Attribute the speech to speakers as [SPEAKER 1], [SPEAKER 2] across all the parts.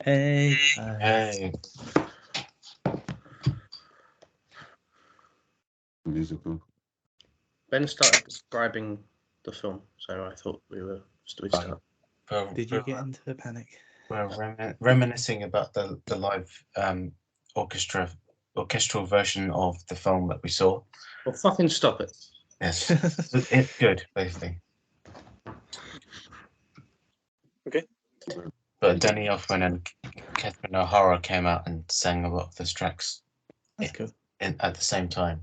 [SPEAKER 1] Hey.
[SPEAKER 2] Hey.
[SPEAKER 3] Musical.
[SPEAKER 1] Ben started describing the film, so I thought we start.
[SPEAKER 4] Did you get into a panic?
[SPEAKER 2] We're reminiscing about the live orchestral version of the film that we saw.
[SPEAKER 1] Well, fucking stop it.
[SPEAKER 2] Yes, it's good, basically.
[SPEAKER 5] Okay.
[SPEAKER 2] But Danny Elfman and Catherine O'Hara came out and sang a lot of the tracks.
[SPEAKER 4] That's cool.
[SPEAKER 2] At the same time.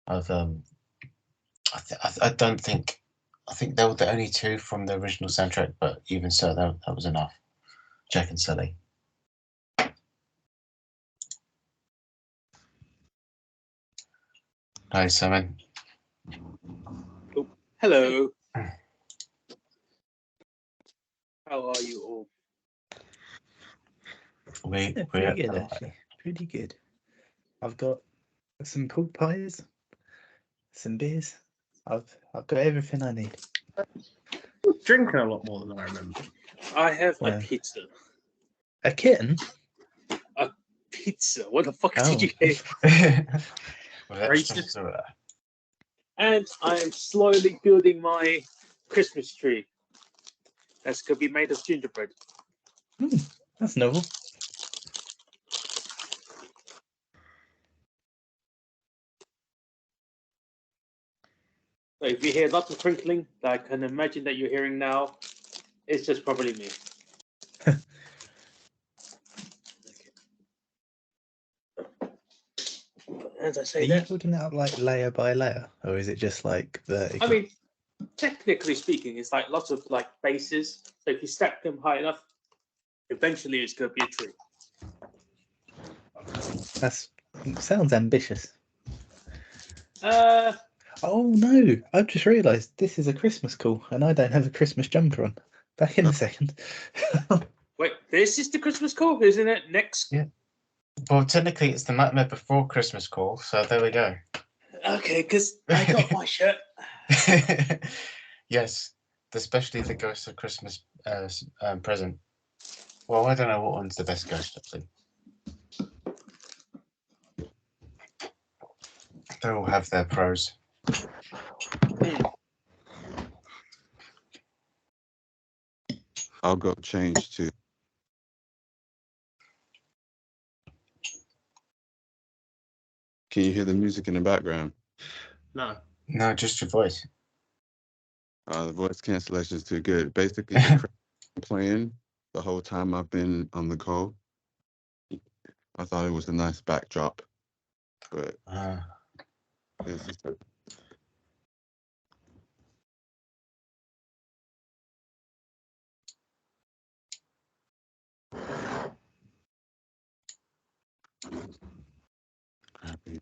[SPEAKER 2] I think they were the only two from the original soundtrack, but even so, that was enough. Jack and Sally. Hi, Simon.
[SPEAKER 5] Oh, hello. How are you all?
[SPEAKER 2] We're
[SPEAKER 4] Pretty good, actually. Pretty good. I've got some pork pies, some beers. I've got everything I need.
[SPEAKER 1] You're drinking a lot more than I remember.
[SPEAKER 5] I have
[SPEAKER 4] Yeah.
[SPEAKER 5] a pizza.
[SPEAKER 4] A kitten?
[SPEAKER 5] Pizza? What the fuck
[SPEAKER 4] Oh.
[SPEAKER 5] did you hear?
[SPEAKER 1] Racist.
[SPEAKER 5] And I'm slowly building my Christmas tree. That's going to be made of gingerbread.
[SPEAKER 4] That's novel.
[SPEAKER 5] So if you hear lots of crinkling that I can imagine that you're hearing now, it's just probably me. As I
[SPEAKER 4] Are
[SPEAKER 5] say
[SPEAKER 4] you
[SPEAKER 5] that,
[SPEAKER 4] building it up like layer by layer, or is it just like vertical?
[SPEAKER 5] I mean, technically speaking, it's like lots of like bases. So if you stack them high enough, eventually it's going to be a tree.
[SPEAKER 4] That sounds ambitious.
[SPEAKER 5] Uh,
[SPEAKER 4] Oh no! I've just realised this is a Christmas call, and I don't have a Christmas jumper on. Back in a second.
[SPEAKER 5] wait, this is the Christmas call, isn't it? Next.
[SPEAKER 2] Yeah. Well, technically, it's the Nightmare Before Christmas call, so there we go.
[SPEAKER 5] Okay, because I got my shirt.
[SPEAKER 2] Yes, especially the Ghost of Christmas present. Well, I don't know what one's the best ghost, actually. They all have their pros.
[SPEAKER 3] I'll go change to. Can you hear the music in the background?
[SPEAKER 1] No.
[SPEAKER 2] No, just your voice.
[SPEAKER 3] The voice cancellation is too good. Basically, the crowd playing the whole time I've been on the call. I thought it was a nice backdrop, but it's just crappy.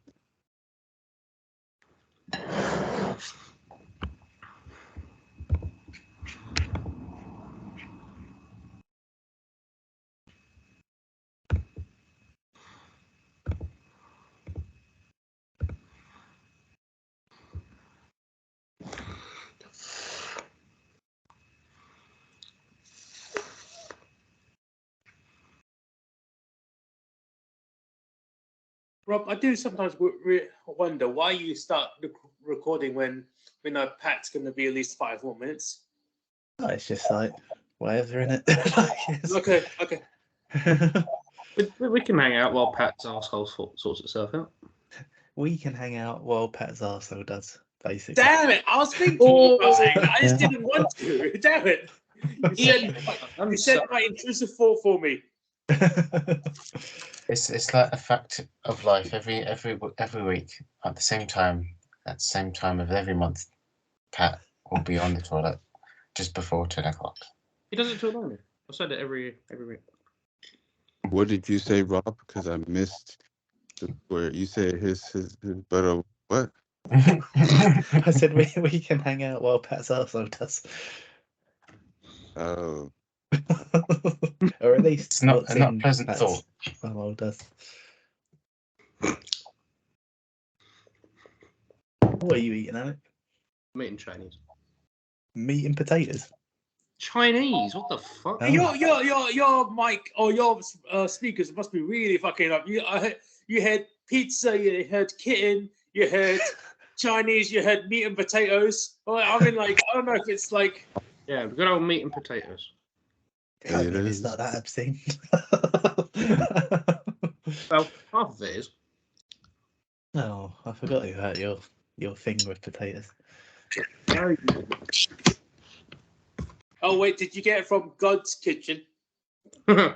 [SPEAKER 5] Rob, I do sometimes wonder why you start recording when we know Pat's going to be at least 5 more minutes.
[SPEAKER 4] Oh, it's just like whatever in it.
[SPEAKER 5] Okay.
[SPEAKER 1] We can hang out while Pat's arsehole sorts itself out.
[SPEAKER 4] We can hang out while Pat's arsehole does, basically.
[SPEAKER 5] Damn it! I was thinking about saying that. I just didn't want to. Damn it! You said my intrusive thought for me.
[SPEAKER 2] It's like a fact of life. Every week at the same time of every month, Pat will be on the toilet just before 10 o'clock.
[SPEAKER 1] He does it to annoy me. I said it every week.
[SPEAKER 3] What did you say, Rob? Because I missed where you said his but what?
[SPEAKER 4] I said we can hang out while Pat's arsehole does.
[SPEAKER 3] Oh,
[SPEAKER 4] Or at least
[SPEAKER 2] It's not
[SPEAKER 4] what's
[SPEAKER 2] a
[SPEAKER 4] in
[SPEAKER 2] pleasant
[SPEAKER 4] Pat's
[SPEAKER 2] thought.
[SPEAKER 4] arsehole does. What are you eating, Alec?
[SPEAKER 1] I'm eating Chinese.
[SPEAKER 4] Meat and potatoes?
[SPEAKER 1] Chinese. What the fuck?
[SPEAKER 4] Oh.
[SPEAKER 5] Your mic or your speakers must be really fucking up. You had pizza, you had kitten, you had Chinese, you had meat and potatoes. Well, I mean, like, I don't know if it's like.
[SPEAKER 1] Yeah, good old meat and potatoes.
[SPEAKER 4] I
[SPEAKER 3] It
[SPEAKER 4] mean, it's
[SPEAKER 3] is.
[SPEAKER 4] not that obscene.
[SPEAKER 1] Well, half of it is.
[SPEAKER 4] Oh, I forgot you had your thing with potatoes.
[SPEAKER 5] Oh wait, did you get it from God's Kitchen?
[SPEAKER 1] No,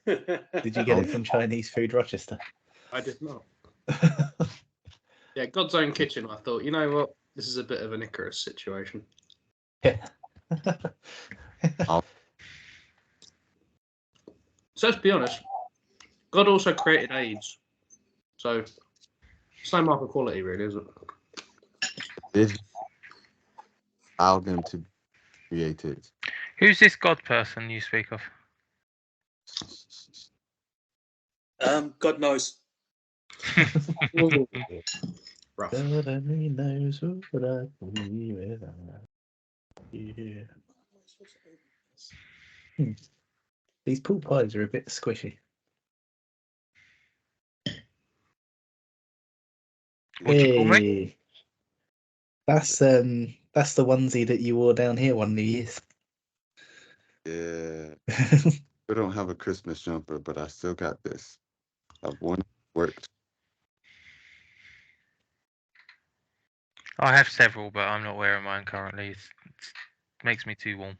[SPEAKER 4] Did you get it from Chinese Food Rochester?
[SPEAKER 1] I did not. Yeah, God's Own Kitchen. I thought, you know what? This is a bit of an Icarus situation.
[SPEAKER 4] Yeah.
[SPEAKER 1] So let's be honest. God also created AIDS. So it's no mark of quality, really, is it?
[SPEAKER 3] If allowed them to create it.
[SPEAKER 6] Who's this God person you speak of?
[SPEAKER 5] God knows.
[SPEAKER 1] Rough.
[SPEAKER 4] God only knows what I can be without you. These pool pies are a bit squishy.
[SPEAKER 6] What do you call me?
[SPEAKER 4] Hey, that's the onesie that you wore down here one New Year's.
[SPEAKER 3] Yeah. We don't have a Christmas jumper, but I still got this. I've one worked.
[SPEAKER 6] I have several, but I'm not wearing mine currently. It makes me too warm.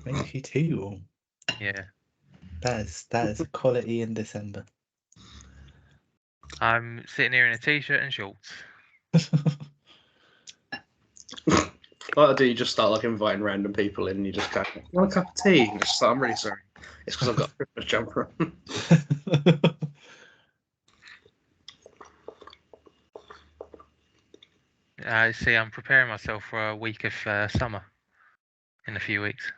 [SPEAKER 4] Makes you too warm.
[SPEAKER 6] Yeah.
[SPEAKER 4] That is a quality in December.
[SPEAKER 6] I'm sitting here in a t-shirt and shorts.
[SPEAKER 1] What I do, you just start like inviting random people in, and you just go, "Want a cup of tea?" And just start, I'm really sorry. It's because I've got a Christmas jumper on.
[SPEAKER 6] See, I'm preparing myself for a week of summer in a few weeks.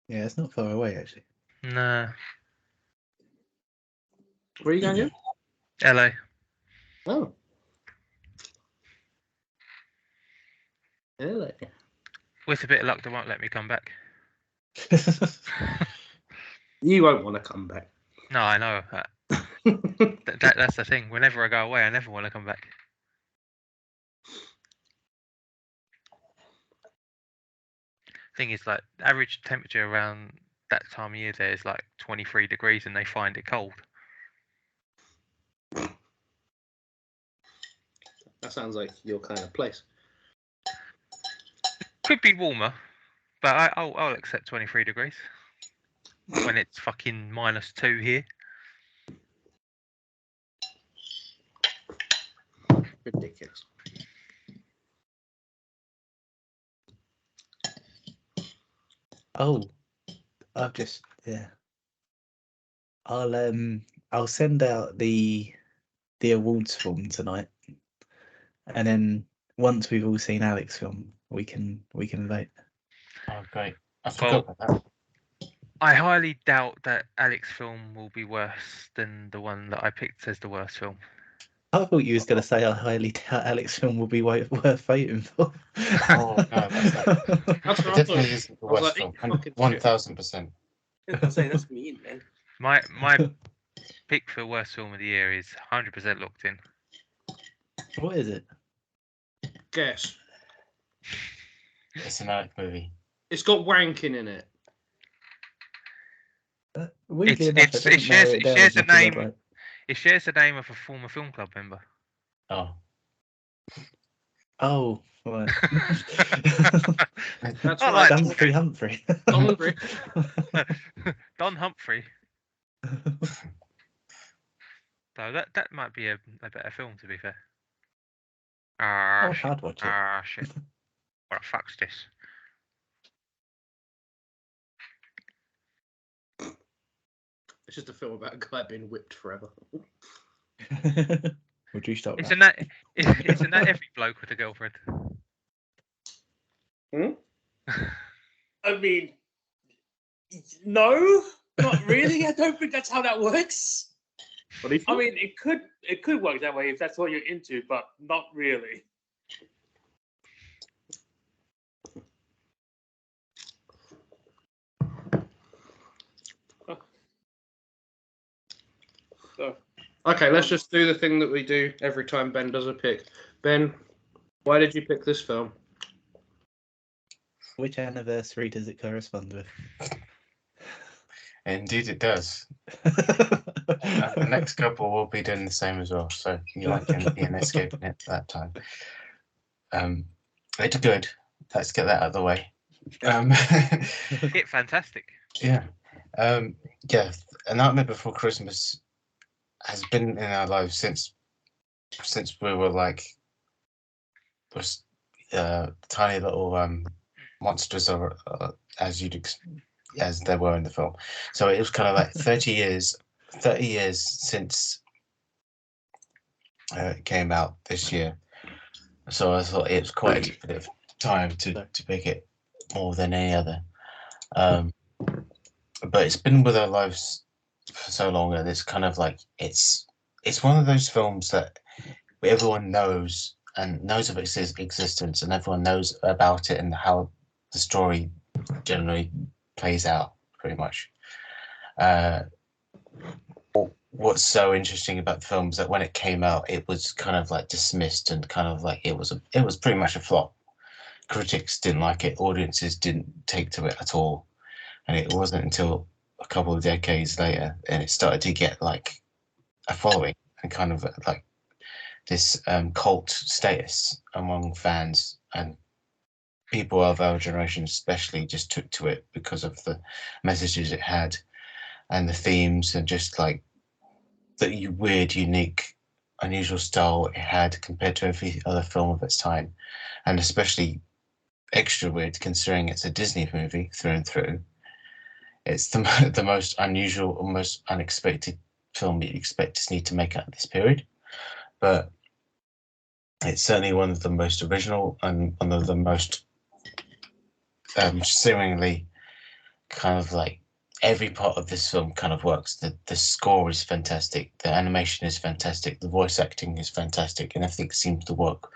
[SPEAKER 4] Yeah, it's not far away actually.
[SPEAKER 6] Nah,
[SPEAKER 1] Where are you going, again?
[SPEAKER 6] LA.
[SPEAKER 1] Oh. Really?
[SPEAKER 6] With a bit of luck, they won't let me come back.
[SPEAKER 1] You won't want to come back.
[SPEAKER 6] No, I know. That's the thing. Whenever I go away, I never want to come back. Thing is, like, average temperature around that time of year there is like 23 degrees, and they find it cold.
[SPEAKER 1] That sounds like your kind of place.
[SPEAKER 6] Could be warmer, but I'll accept 23 degrees when it's fucking -2 here.
[SPEAKER 1] Ridiculous.
[SPEAKER 4] Oh, I'll send out the awards form tonight, and then once we've all seen Alex film, we can vote.
[SPEAKER 2] Oh, great. I forgot about that.
[SPEAKER 6] I highly doubt that Alex film will be worse than the one that I picked as the worst film.
[SPEAKER 4] I thought you was going to say I highly doubt Alex film will be worth voting for.
[SPEAKER 2] Oh, no, that's
[SPEAKER 1] That's
[SPEAKER 2] It
[SPEAKER 1] what I
[SPEAKER 2] definitely
[SPEAKER 1] thought.
[SPEAKER 2] isn't the
[SPEAKER 1] I was
[SPEAKER 2] worst
[SPEAKER 1] like,
[SPEAKER 2] film.
[SPEAKER 1] fucking shit.
[SPEAKER 2] 1000%.
[SPEAKER 5] I say that's mean, man.
[SPEAKER 6] My pick for worst film of the year is 100% Locked In.
[SPEAKER 4] What is it?
[SPEAKER 1] Guess.
[SPEAKER 2] It's an Alec movie.
[SPEAKER 1] It's got wanking in it.
[SPEAKER 4] Weirdly
[SPEAKER 6] It's-
[SPEAKER 4] enough, I
[SPEAKER 6] it
[SPEAKER 4] didn't narrow
[SPEAKER 6] shares-
[SPEAKER 4] it
[SPEAKER 6] it
[SPEAKER 4] down
[SPEAKER 6] shares
[SPEAKER 4] as
[SPEAKER 6] the
[SPEAKER 4] much as I'd
[SPEAKER 6] name-
[SPEAKER 4] like.
[SPEAKER 6] It shares the name of a former film club member.
[SPEAKER 2] Oh.
[SPEAKER 4] Oh, right.
[SPEAKER 1] That's
[SPEAKER 6] I
[SPEAKER 1] right.
[SPEAKER 6] like
[SPEAKER 4] Humphrey.
[SPEAKER 1] Humphrey.
[SPEAKER 6] Don Humphrey. So that might be a better film, to be fair.
[SPEAKER 4] Oh,
[SPEAKER 6] Shit.
[SPEAKER 4] I'd watch it.
[SPEAKER 6] Shit. What the fuck's this?
[SPEAKER 1] It's just a film about a guy being whipped forever.
[SPEAKER 4] Would you stop
[SPEAKER 6] Isn't
[SPEAKER 4] that?
[SPEAKER 6] isn't that every bloke with a girlfriend?
[SPEAKER 5] I mean, no, not really. I don't think that's how that works.
[SPEAKER 1] What do you
[SPEAKER 5] I
[SPEAKER 1] think?
[SPEAKER 5] mean, it could work that way if that's what you're into, but not really. So,
[SPEAKER 1] Okay, let's just do the thing that we do every time Ben does a pick. Ben, why did you pick this film?
[SPEAKER 4] Which anniversary does it correspond with?
[SPEAKER 2] Indeed, it does. The next couple will be doing the same as well. So you might be escaping it that time. It's good. Let's get that out of the way.
[SPEAKER 6] Hit fantastic.
[SPEAKER 2] Yeah. Yeah. A Nightmare Before Christmas has been in our lives since we were like tiny little monsters, or as they were in the film. So it was kind of like 30 years since it came out this year. So I thought it was quite a bit of time to pick it more than any other. But it's been with our lives for so long, and it's kind of like it's one of those films that everyone knows of its existence, and everyone knows about it and how the story generally plays out, pretty much. What's so interesting about the film is that when it came out, it was kind of like dismissed and kind of like it was pretty much a flop. Critics didn't like it, audiences didn't take to it at all, and it wasn't until a couple of decades later and it started to get like a following and kind of like this cult status among fans, and people of our generation especially just took to it because of the messages it had and the themes and just like the weird, unique, unusual style it had compared to every other film of its time, and especially extra weird considering it's a Disney movie through and through. It's the most unusual, almost unexpected film you'd expect Disney to make at this period, but it's certainly one of the most original and one of the most seemingly kind of like every part of this film kind of works. The score is fantastic, the animation is fantastic, the voice acting is fantastic, and everything seems to work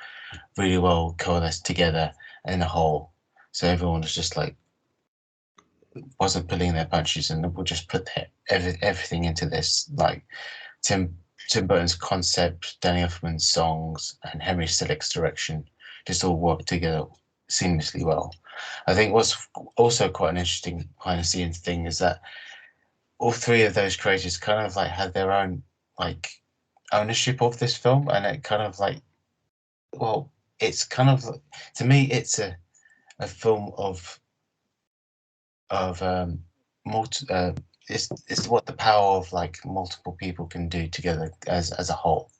[SPEAKER 2] really well, coalesced together in a whole. So everyone was just like wasn't pulling their punches, and we'll just put everything into this. Like Tim Burton's concept, Danny Elfman's songs, and Henry Selick's direction just all work together seamlessly well. I think what's also quite an interesting behind the scenes thing is that all three of those creators kind of like had their own like ownership of this film, and it kind of like, well, it's kind of, to me, it's a film of it's what the power of like multiple people can do together as a whole.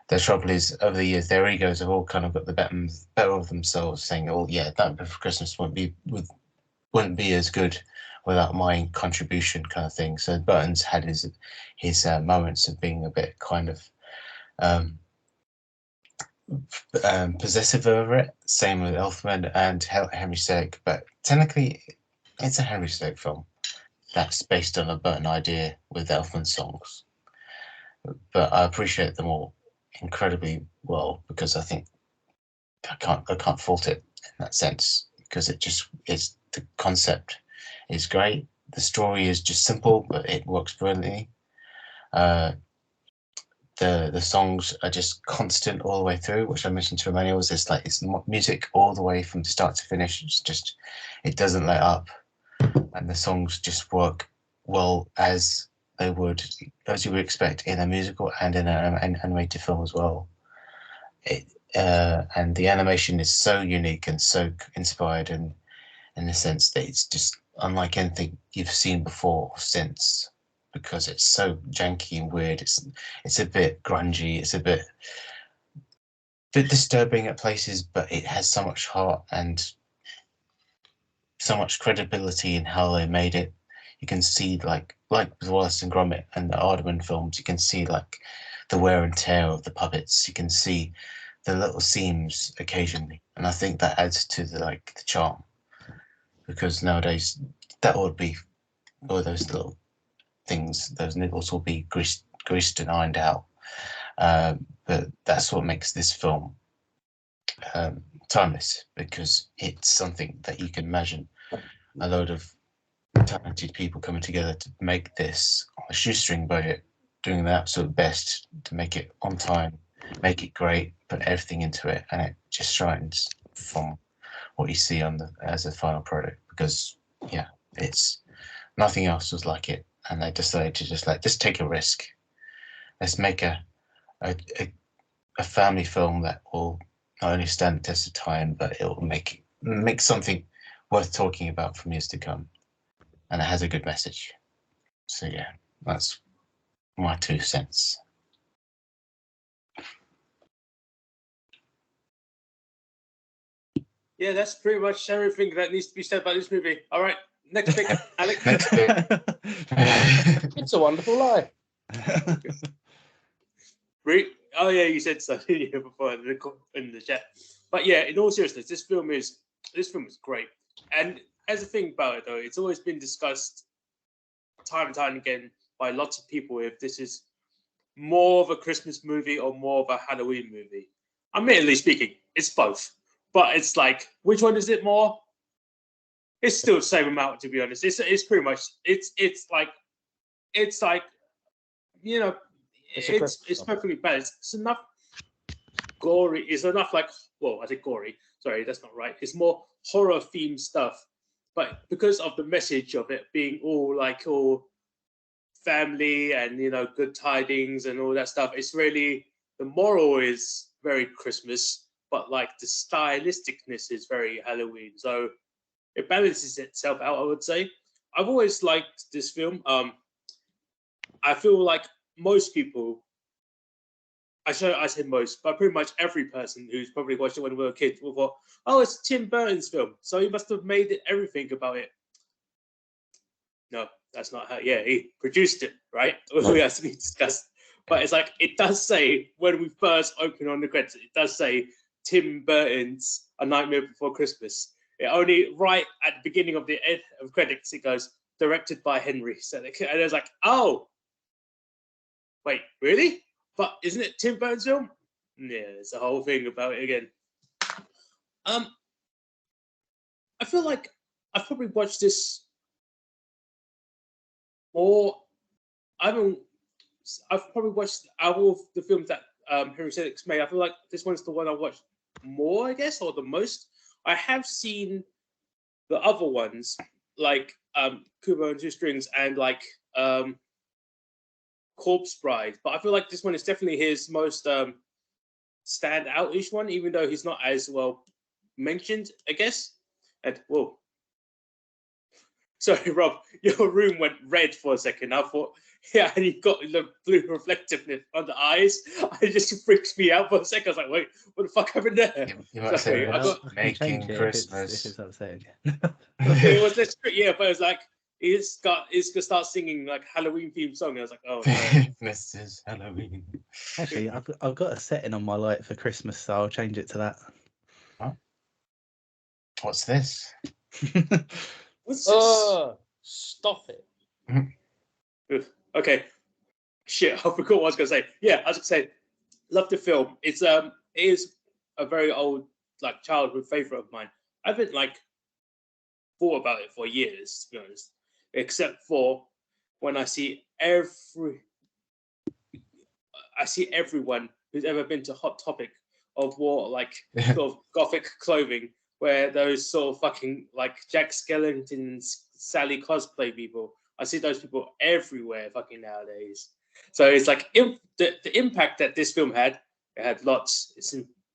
[SPEAKER 2] The trouble is, over the years, their egos have all kind of got the better of themselves, saying, "Oh yeah, that Before Christmas wouldn't be as good without my contribution," kind of thing. So Burton's had his moments of being a bit kind of possessive over it. Same with Elfman and Henry Selick, but technically, it's a Henry Selick film that's based on a Burton idea with Elfman songs. But I appreciate them all incredibly well because I think I can't fault it in that sense, because it's the concept is great. The story is just simple, but it works brilliantly. The songs are just constant all the way through, which I mentioned to Emmanuel. It's like it's music all the way from start to finish. It doesn't let up, and the songs just work well as you would expect in a musical and in an animated film as well. And the animation is so unique and so inspired, and in the sense that it's just unlike anything you've seen before or since, because it's so janky and weird. It's a bit grungy. It's a bit disturbing at places, but it has so much heart and so much credibility in how they made it. You can see like with Wallace and Gromit and the Aardman films, you can see like the wear and tear of the puppets. You can see the little seams occasionally, and I think that adds to the charm, because nowadays that would be all those little things, those niggles will be greased and ironed out. But that's what makes this film timeless, because it's something that you can imagine a load of talented people coming together to make this on a shoestring budget doing their absolute best to make it on time, make it great, put everything into it, and it just shines from what you see on the as a final product. Because yeah, it's nothing else was like it, and they decided to just take a risk. Let's make a family film that will not only stand the test of time, but it will make something worth talking about for years to come, and it has a good message. So yeah, that's my 2 cents.
[SPEAKER 5] Yeah, that's pretty much everything that needs to be said about this movie. All right, next pick, Alex.
[SPEAKER 2] Next pick.
[SPEAKER 1] It's a Wonderful Life.
[SPEAKER 5] Oh yeah, you said so before in the chat. But yeah, in all seriousness, this film is great. And as a thing about it though, it's always been discussed time and time again by lots of people if this is more of a Christmas movie or more of a Halloween movie. Admittedly speaking, it's both. But it's like, which one is it more? It's still the same amount, to be honest. It's pretty much it's like you know, it's perfectly balanced. It's enough gory. It's enough like, well, I think gory. Sorry, that's not right. It's more horror themed stuff, but because of the message of it being all family and good tidings and all that stuff, it's really the moral is very Christmas, but like the stylisticness is very Halloween. So it balances itself out, I would say. I've always liked this film. I feel like most people, I said most, but pretty much every person who's probably watched it when we were kids will thought, oh, it's Tim Burton's film, so he must have made everything about it. No, that's not how. Yeah, he produced it, right? We have to be discussed. But it's like, it does say, when we first open on the credits, it does say Tim Burton's A Nightmare Before Christmas. It only, right at the beginning of the end of credits, it goes, directed by Henry Selick. And it's like, oh, wait, really? But isn't it Tim Burton's film? Yeah, it's a whole thing about it again. I feel like I've probably watched this more. I've probably watched out of the films that Henry Selick's made. I feel like this one's the one I watched more, I guess, or the most. I have seen the other ones, like Kubo and Two Strings and like Corpse Bride, but I feel like this one is definitely his most stand-out-ish one, even though he's not as well mentioned, I guess. And whoa, sorry, Rob, your room went red for a second. I thought, yeah, and you got the blue reflectiveness on the eyes. It just freaks me out for a second. I was like, wait, what the fuck happened there?
[SPEAKER 2] You might say, making
[SPEAKER 4] If
[SPEAKER 2] Christmas.
[SPEAKER 4] it's upsetting.
[SPEAKER 5] It was less, yeah, but it was like he's gonna start singing like Halloween themed song. I was like, oh no.
[SPEAKER 2] This is Halloween.
[SPEAKER 4] Actually, I've got a setting on my light for Christmas, so I'll change it to that.
[SPEAKER 2] What's this?
[SPEAKER 5] What's this?
[SPEAKER 1] Stop it.
[SPEAKER 5] Okay. Shit, I forgot what I was gonna say. Yeah, I was gonna say, love the film. It is a very old like childhood favorite of mine. I haven't like thought about it for years, to be honest. Except for when I see everyone who's ever been to Hot Topic of wore like sort of gothic clothing, where those sort of fucking like Jack Skellington, Sally cosplay people. I see those people everywhere fucking nowadays. So it's like the impact that this film had, it had lots.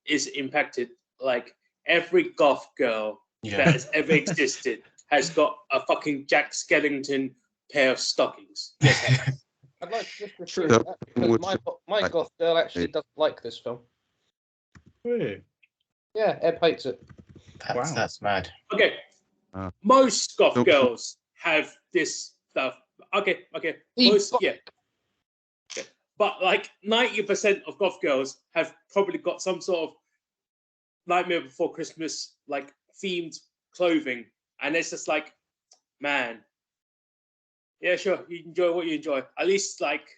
[SPEAKER 5] It's impacted like every goth girl that has ever existed has got a fucking Jack Skellington pair of stockings. Yes,
[SPEAKER 1] I'd like to just repeat
[SPEAKER 3] So,
[SPEAKER 1] that because my goth girl actually doesn't like this film.
[SPEAKER 4] Really?
[SPEAKER 1] Yeah, Eb hates it.
[SPEAKER 2] That's mad.
[SPEAKER 5] okay.
[SPEAKER 3] Uh,
[SPEAKER 5] Most goth
[SPEAKER 3] nope.
[SPEAKER 5] girls have this stuff. Okay. Most, yeah. Okay. But like 90% of goth girls have probably got some sort of Nightmare Before Christmas like themed clothing, and it's just like, man, yeah, sure, you enjoy what you enjoy. At least like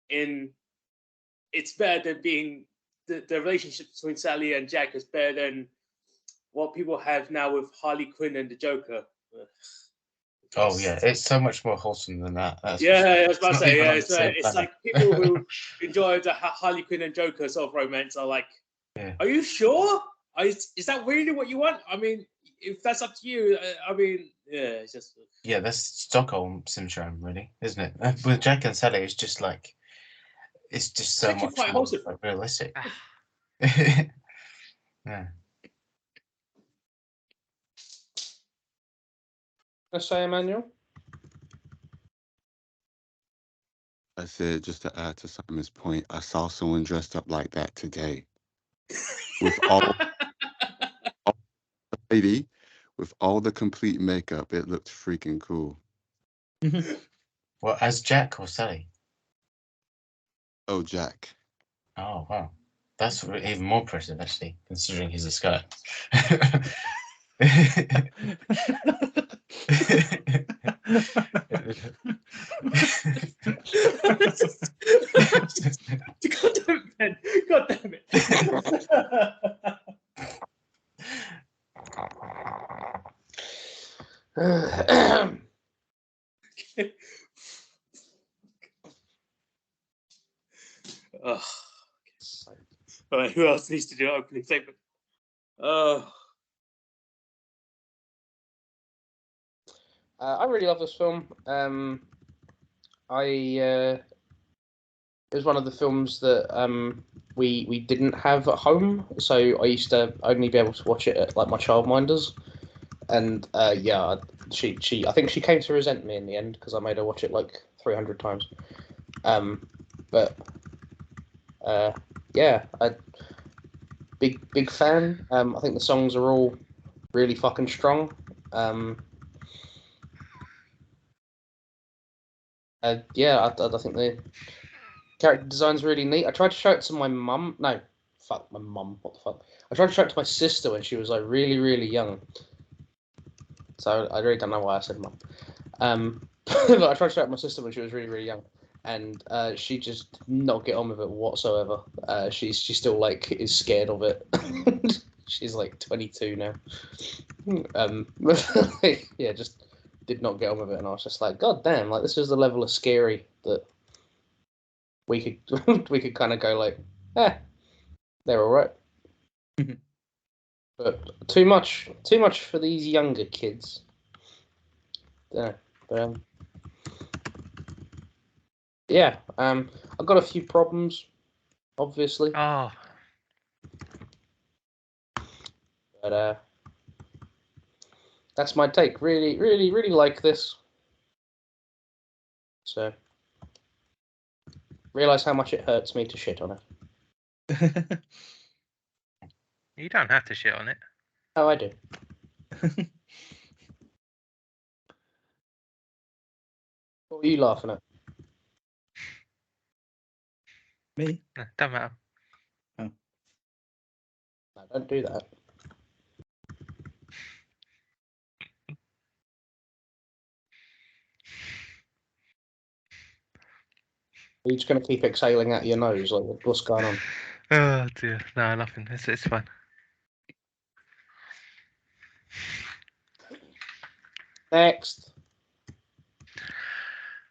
[SPEAKER 5] it's better than being the relationship between Sally and Jack is better than what people have now with Harley Quinn and the Joker.
[SPEAKER 2] Oh yeah, it's so much more wholesome than that. That's for
[SPEAKER 5] Yeah,
[SPEAKER 2] sure.
[SPEAKER 5] I was about to
[SPEAKER 2] It's not
[SPEAKER 5] say,
[SPEAKER 2] even
[SPEAKER 5] yeah,
[SPEAKER 2] on the
[SPEAKER 5] it's,
[SPEAKER 2] same
[SPEAKER 5] it's
[SPEAKER 2] planet.
[SPEAKER 5] like people who enjoy the Harley Quinn and Joker sort of romance are like,
[SPEAKER 2] Yeah.
[SPEAKER 5] are you sure? Is that really what you want? I mean, if that's up to you, I mean, yeah, it's just.
[SPEAKER 2] Yeah, that's Stockholm syndrome, really, isn't it? With Jack and Sally, it's just like it's just so
[SPEAKER 5] Actually
[SPEAKER 2] much
[SPEAKER 5] quite
[SPEAKER 2] more
[SPEAKER 5] wholesome.
[SPEAKER 2] like, realistic.
[SPEAKER 6] Ah.
[SPEAKER 2] Yeah.
[SPEAKER 1] Let's say, Emmanuel.
[SPEAKER 3] I said, just to add to Simon's point, I saw someone dressed up like that today. With all lady, with all the complete makeup, it looked freaking cool.
[SPEAKER 2] Well, as Jack or Sally?
[SPEAKER 3] Oh, Jack.
[SPEAKER 2] Oh wow, that's even more impressive actually, considering he's a skirt.
[SPEAKER 5] God damn it, man. God damn it. Ugh. All right, who else needs to do opening segment?
[SPEAKER 1] I really love this film. It was one of the films that we didn't have at home, so I used to only be able to watch it at like my childminders. And yeah, she I think she came to resent me in the end because I made her watch it like 300 times. But yeah, big fan. I think the songs are all really fucking strong. Yeah, I think the character design's really neat. I tried to show it to my mum. No, fuck my mum. What the fuck? I tried to show it to my sister when she was like really, really young. So I really don't know why I said mum. But I tried to show it to my sister when she was really, really young, and she just did not get on with it whatsoever. She still like is scared of it. She's like 22 now. Yeah, just did not get on with it, and I was just like, God damn! Like this is the level of scary that we could we could kind of go like, they're all right. But too much for these younger kids. Yeah, but yeah, I've got a few problems, obviously,
[SPEAKER 6] Oh,
[SPEAKER 1] but that's my take. Really, really, really like this. So realize how much it hurts me to shit on it.
[SPEAKER 6] you don't have to shit on it.
[SPEAKER 1] Oh, I do. What were you laughing at?
[SPEAKER 4] Me?
[SPEAKER 6] No, don't matter.
[SPEAKER 1] No, don't do that. Are you just going to keep exhaling out your nose? Like, what's going on?
[SPEAKER 6] Oh dear, no, nothing. It's fine.
[SPEAKER 1] Next.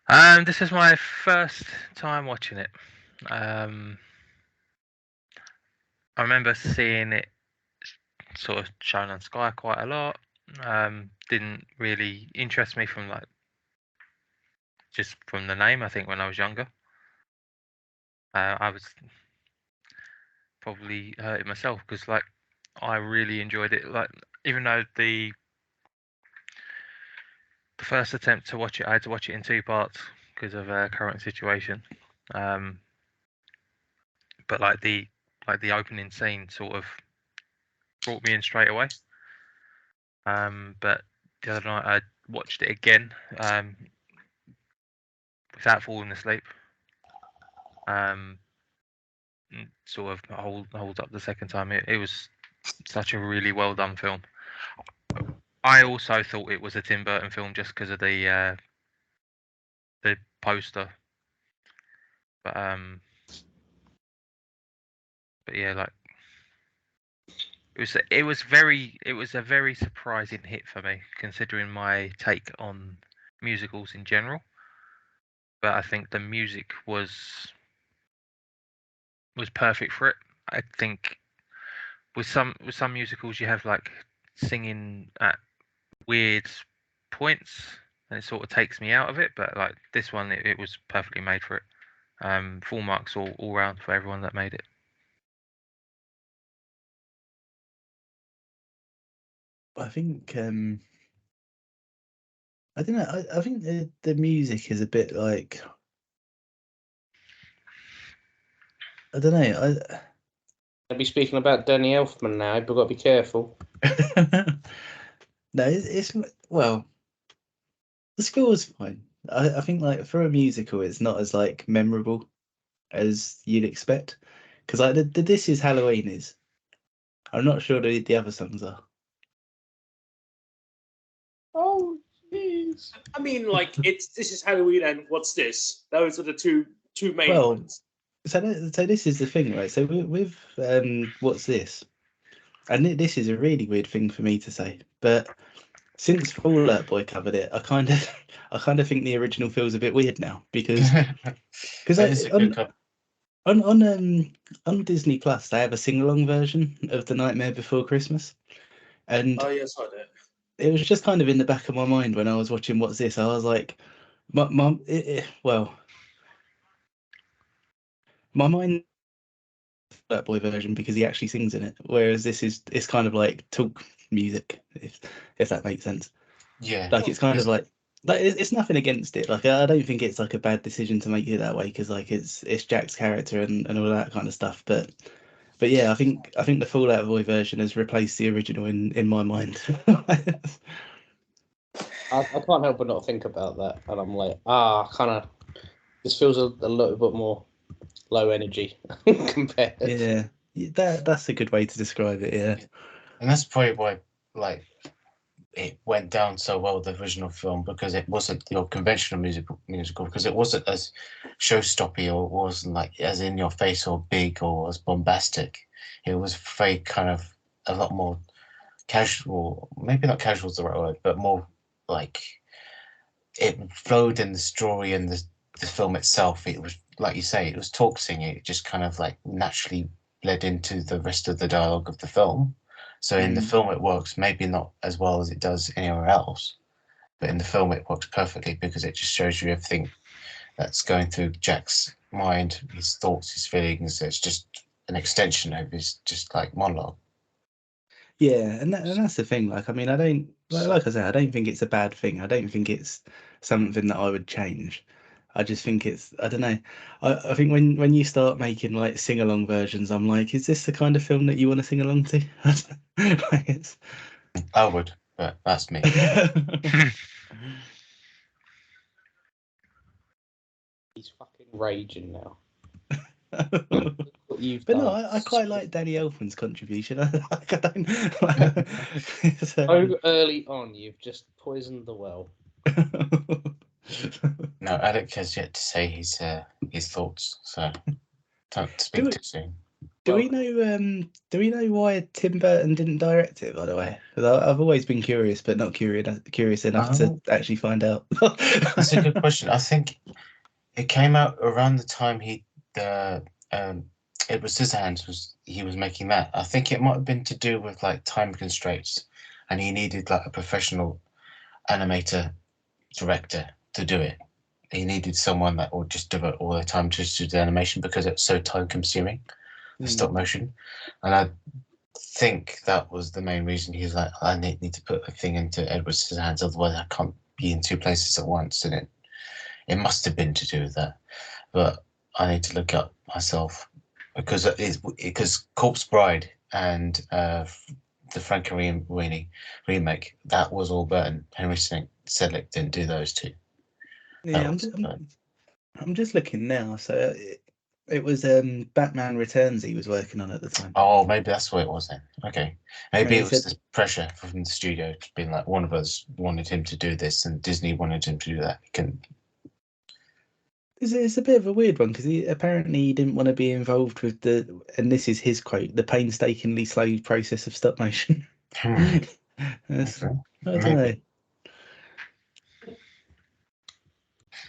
[SPEAKER 6] This is my first time watching it. I remember seeing it sort of shown on Sky quite a lot. Didn't really interest me from like just from the name. I think when I was younger, I was probably hurting myself because like I really enjoyed it. Like even though the first attempt to watch it, I had to watch it in 2 parts because of current situation. But like the opening scene sort of brought me in straight away. But the other night I watched it again without falling asleep. Sort of holds up the second time. It was such a really well done film. I also thought it was a Tim Burton film just because of the poster. But yeah, like it was a very surprising hit for me considering my take on musicals in general, but I think the music was perfect for it. I think with some musicals you have like singing at weird points, and it sort of takes me out of it. But like this one, it was perfectly made for it. Full marks all round for everyone that made it.
[SPEAKER 4] I think I don't know. I think the music is a bit like, I don't know.
[SPEAKER 1] I'll be speaking about Danny Elfman now, but got to be careful.
[SPEAKER 4] No, it's well, the score is fine. I think like for a musical, it's not as like memorable as you'd expect. Because like the This Is Halloween is. I'm not sure the other songs are.
[SPEAKER 1] Oh, jeez.
[SPEAKER 5] I mean, like This Is Halloween and What's This? Those are the two main
[SPEAKER 4] Well,
[SPEAKER 5] ones.
[SPEAKER 4] So this is the thing, right? So with What's This? And this is a really weird thing for me to say, but since Fall Out Boy covered it, I kind of think the original feels a bit weird now because
[SPEAKER 2] That is a good couple.
[SPEAKER 4] on Disney Plus they have a sing along version of The Nightmare Before Christmas, and
[SPEAKER 5] Oh yes, I did.
[SPEAKER 4] it was just kind of in the back of my mind when I was watching What's This. I was like, my mind that boy version because he actually sings in it, whereas it's kind of like talk music, if that makes sense.
[SPEAKER 2] Yeah.
[SPEAKER 4] Like it's kind of like it's nothing against it. Like I don't think it's like a bad decision to make it that way because like it's Jack's character and all that kind of stuff. But yeah, I think the Fall Out Boy version has replaced the original in my mind.
[SPEAKER 1] I can't help but not think about that, and I'm like, kind of. This feels a little bit more low energy compared.
[SPEAKER 4] Yeah, that's a good way to describe it. Yeah,
[SPEAKER 2] And that's probably why, like, it went down so well with the original film because it wasn't your conventional musical because it wasn't as showstoppy or wasn't like as in your face or big or as bombastic. It was very kind of a lot more casual. Maybe not casual is the right word, but more like it flowed in the story and the film itself. It was like you say, it was talk singing. It just kind of like naturally led into the rest of the dialogue of the film. So in the film it works, maybe not as well as it does anywhere else, but in the film it works perfectly because it just shows you everything that's going through Jack's mind, his thoughts, his feelings. It's just an extension of his just like monologue.
[SPEAKER 4] yeah, and that's the thing. Like, I mean, I don't like I say, I don't think it's a bad thing. I don't think it's something that I would change. I just think it's, I don't know. I think when you start making like sing along versions, I'm like, is this the kind of film that you want to sing along to? Like, it's...
[SPEAKER 2] I would, but that's me.
[SPEAKER 1] He's fucking raging now. What you've
[SPEAKER 4] But
[SPEAKER 1] done.
[SPEAKER 4] no, I quite like Danny Elfman's contribution. I don't.
[SPEAKER 1] So early on, you've just poisoned the well.
[SPEAKER 2] No, Alec has yet to say his thoughts, so don't speak too soon.
[SPEAKER 4] Do we know why Tim Burton didn't direct it? By the way, 'cause I've always been curious, but not curious enough to actually find out.
[SPEAKER 2] That's a good question. I think it came out around the time Edward Scissorhands was making that. I think it might have been to do with like time constraints, and he needed like a professional animator director to do it. He needed someone that would just devote all their time just to the animation because it's so time consuming, the stop motion. And I think that was the main reason he's like, I need to put a thing into Edward Scissorhands, otherwise I can't be in two places at once. And it must have been to do with that. But I need to look up myself because Corpse Bride and the Frankenweenie remake, that was all Burton. Henry Selick didn't do those two.
[SPEAKER 4] Yeah, I'm just looking now. So it was Batman Returns he was working on at the time.
[SPEAKER 2] Oh, maybe that's what it was then. Okay, maybe
[SPEAKER 4] Yeah,
[SPEAKER 2] it was the pressure from the studio being like, one of us wanted him to do this, and Disney wanted him to do that.
[SPEAKER 4] It's a bit of a weird one because he didn't want to be involved with and this is his quote, the painstakingly slow process of stop motion. I don't know.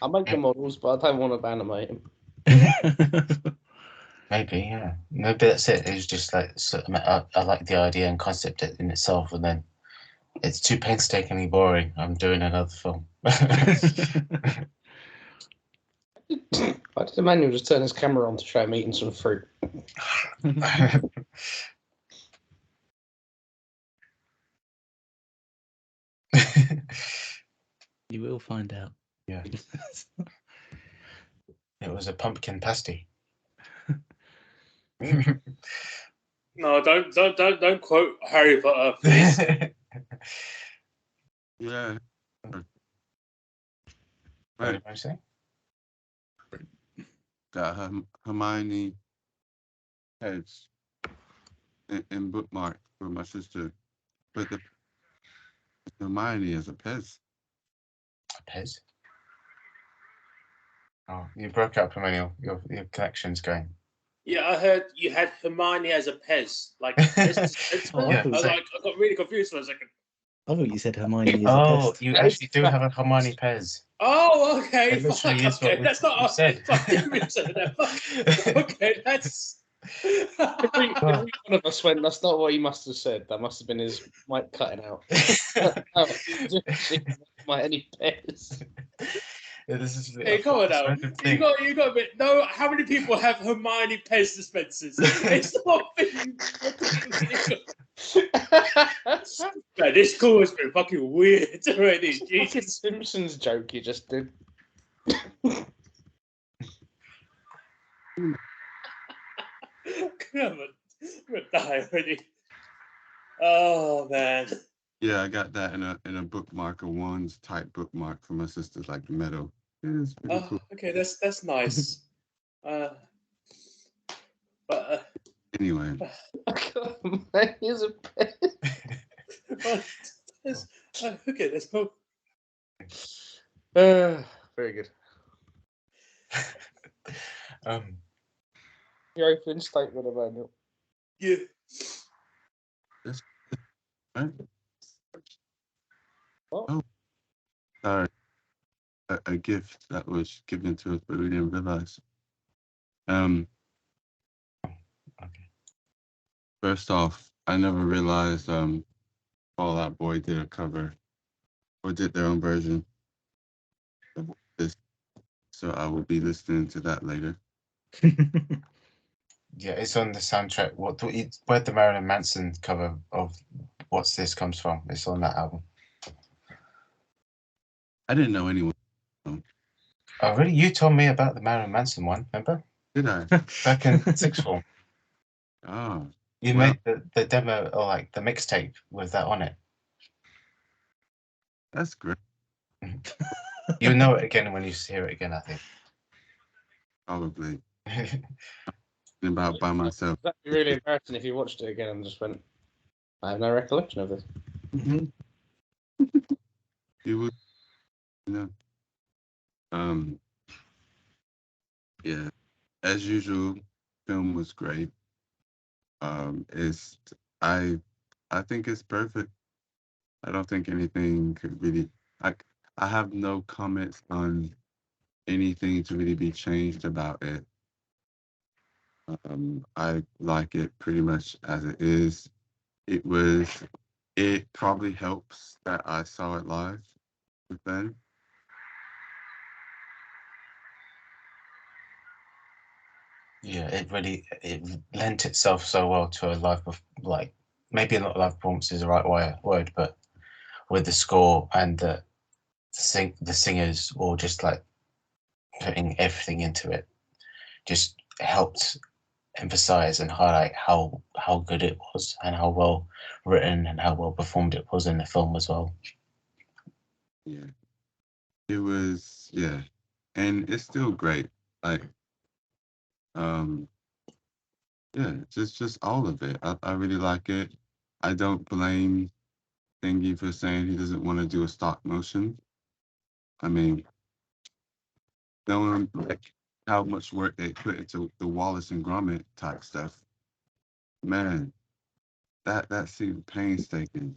[SPEAKER 1] I'll make the models, but I don't want to animate them.
[SPEAKER 2] Maybe, yeah. Maybe that's it. It's just like I like the idea and concept in itself, and then it's too painstakingly boring. I'm doing another film.
[SPEAKER 1] Why did Emmanuel just turn his camera on to show him eating some fruit?
[SPEAKER 4] You will find out.
[SPEAKER 2] Yeah. It was a pumpkin pasty.
[SPEAKER 5] No, don't quote Harry Potter, please.
[SPEAKER 3] Yeah.
[SPEAKER 2] What did I say?
[SPEAKER 3] Got Hermione heads in bookmark for my sister, but the Hermione is a Pez.
[SPEAKER 2] A Pez? Oh, you broke up, Emmanuel. Your connection's going.
[SPEAKER 5] Yeah, I heard you had Hermione as a Pez. Like, Pez
[SPEAKER 4] Oh,
[SPEAKER 2] Yeah.
[SPEAKER 5] I was like, I got really confused for a second.
[SPEAKER 4] I thought you said Hermione is a
[SPEAKER 2] Oh,
[SPEAKER 4] pest.
[SPEAKER 2] you actually do have a Hermione Pez.
[SPEAKER 5] Oh, okay.
[SPEAKER 2] It literally
[SPEAKER 5] Fuck,
[SPEAKER 2] is what
[SPEAKER 5] okay. That's
[SPEAKER 2] you
[SPEAKER 5] not
[SPEAKER 2] said.
[SPEAKER 5] Okay, that's.
[SPEAKER 1] Every one of us went, that's not what he must have said. That must have been his mic cutting out. Oh, my any pairs.
[SPEAKER 2] Yeah, this is
[SPEAKER 5] Hey, come on now. You got a bit. No, how many people have Hermione Pez dispensers? It's not been. Man, this call has been fucking weird already.
[SPEAKER 1] Fucking
[SPEAKER 5] Jesus.
[SPEAKER 1] Simpsons joke you just did.
[SPEAKER 5] Come on. I'm gonna die already. Oh man.
[SPEAKER 3] Yeah, I got that in a bookmark, a ones type bookmark for my sister, like the metal. It's pretty
[SPEAKER 5] Oh,
[SPEAKER 3] cool.
[SPEAKER 5] okay, that's nice. But
[SPEAKER 3] Anyway,
[SPEAKER 1] Here's a pet.
[SPEAKER 5] okay, let's go.
[SPEAKER 1] Very good. Your opening statement, Emmanuel.
[SPEAKER 5] Yeah.
[SPEAKER 3] right?
[SPEAKER 1] What?
[SPEAKER 3] Oh, sorry. A gift that was given to us, but we didn't realize.
[SPEAKER 2] Okay.
[SPEAKER 3] First off, I never realized Fall Out Boy did a cover or did their own version of this. So I will be listening to that later.
[SPEAKER 2] Yeah, it's on the soundtrack. Where the Marilyn Manson cover of What's This comes from. It's on that album.
[SPEAKER 3] I didn't know anyone.
[SPEAKER 2] Oh, really? You told me about the Marilyn Manson one, remember?
[SPEAKER 3] Did I?
[SPEAKER 2] Back in sixth form.
[SPEAKER 3] Oh,
[SPEAKER 2] You
[SPEAKER 3] Well-
[SPEAKER 2] made the demo or like the mixtape with that on it.
[SPEAKER 3] that's great.
[SPEAKER 2] You'll know it again when you hear it again, I think.
[SPEAKER 3] Probably about by myself.
[SPEAKER 1] That'd be really embarrassing if you watched it again and just went, I have no recollection of this.
[SPEAKER 3] You would, you know. Yeah, as usual, film was great. It's I think it's perfect. I don't think anything could really. I have no comments on anything to really be changed about it. I like it pretty much as it is. It probably helps that I saw it live with Ben.
[SPEAKER 2] Yeah, it lent itself so well to a like maybe not live performance is the right word, but with the score and the singers all just like putting everything into it, just helped emphasize and highlight how good it was and how well written and how well performed it was in the film as well.
[SPEAKER 3] Yeah, it was. Yeah, and it's still great. Like, yeah, just all of it. I really like it. I don't blame Thingy for saying he doesn't want to do a stop motion. I mean, knowing like how much work they put into the Wallace and Gromit type stuff, man, that seemed painstaking.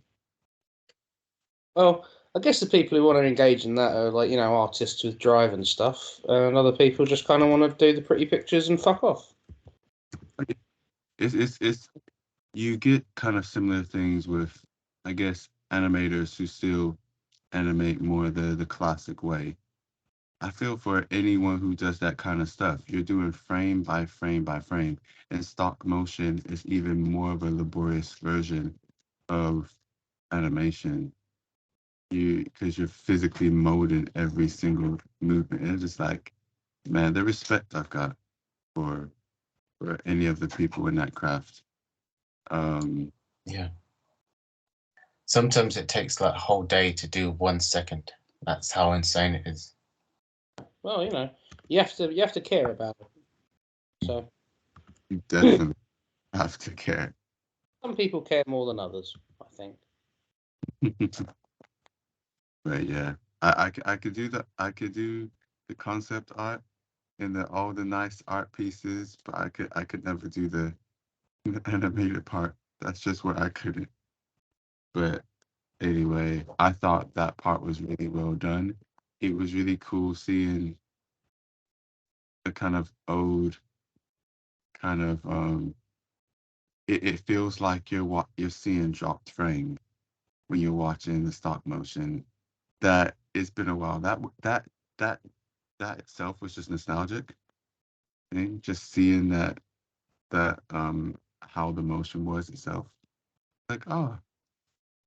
[SPEAKER 1] Well, I guess the people who want to engage in that are like, artists with drive and stuff, and other people just kind of want to do the pretty pictures and fuck off.
[SPEAKER 3] It's you get kind of similar things with, I guess, animators who still animate more the classic way. I feel for anyone who does that kind of stuff, you're doing frame by frame by frame, and stop motion is even more of a laborious version of animation. Because you're physically molding every single movement, and it's just like, man, the respect I've got for any of the people in that craft.
[SPEAKER 2] Yeah. Sometimes it takes like a whole day to do 1 second. That's how insane it is.
[SPEAKER 1] Well, you have to care about it. So
[SPEAKER 3] You definitely have to care.
[SPEAKER 1] some people care more than others, I think.
[SPEAKER 3] But yeah, I could do that. I could do the concept art and all the nice art pieces, but I could never do the animated part. That's just where I couldn't. But anyway, I thought that part was really well done. It was really cool seeing the kind of old kind of it feels like you're seeing dropped frame when you're watching the stop motion. That it's been a while. That itself was just nostalgic. And just seeing that how the motion was itself. Like, oh,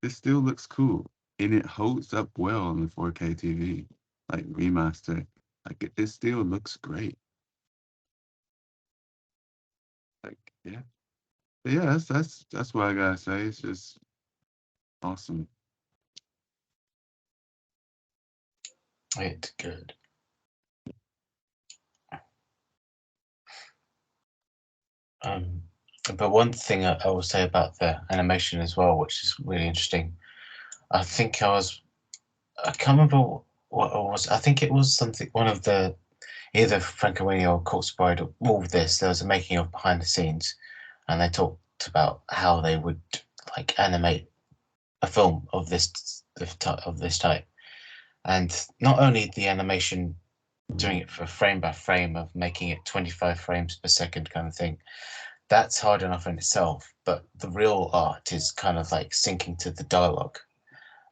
[SPEAKER 3] this still looks cool. And it holds up well on the 4K TV. Like remaster. Like it still looks great. Like, yeah. But yeah, that's what I gotta say. It's just awesome.
[SPEAKER 2] It's good. But one thing I will say about the animation as well, which is really interesting. I think I can't remember what it was. I think it was one of the either Frankenweenie or Court Sprite or all of this. There was a making of behind the scenes, and they talked about how they would like animate a film of this type, and not only the animation, doing it for frame by frame of making it 25 frames per second kind of thing. That's hard enough in itself, but the real art is kind of like syncing to the dialogue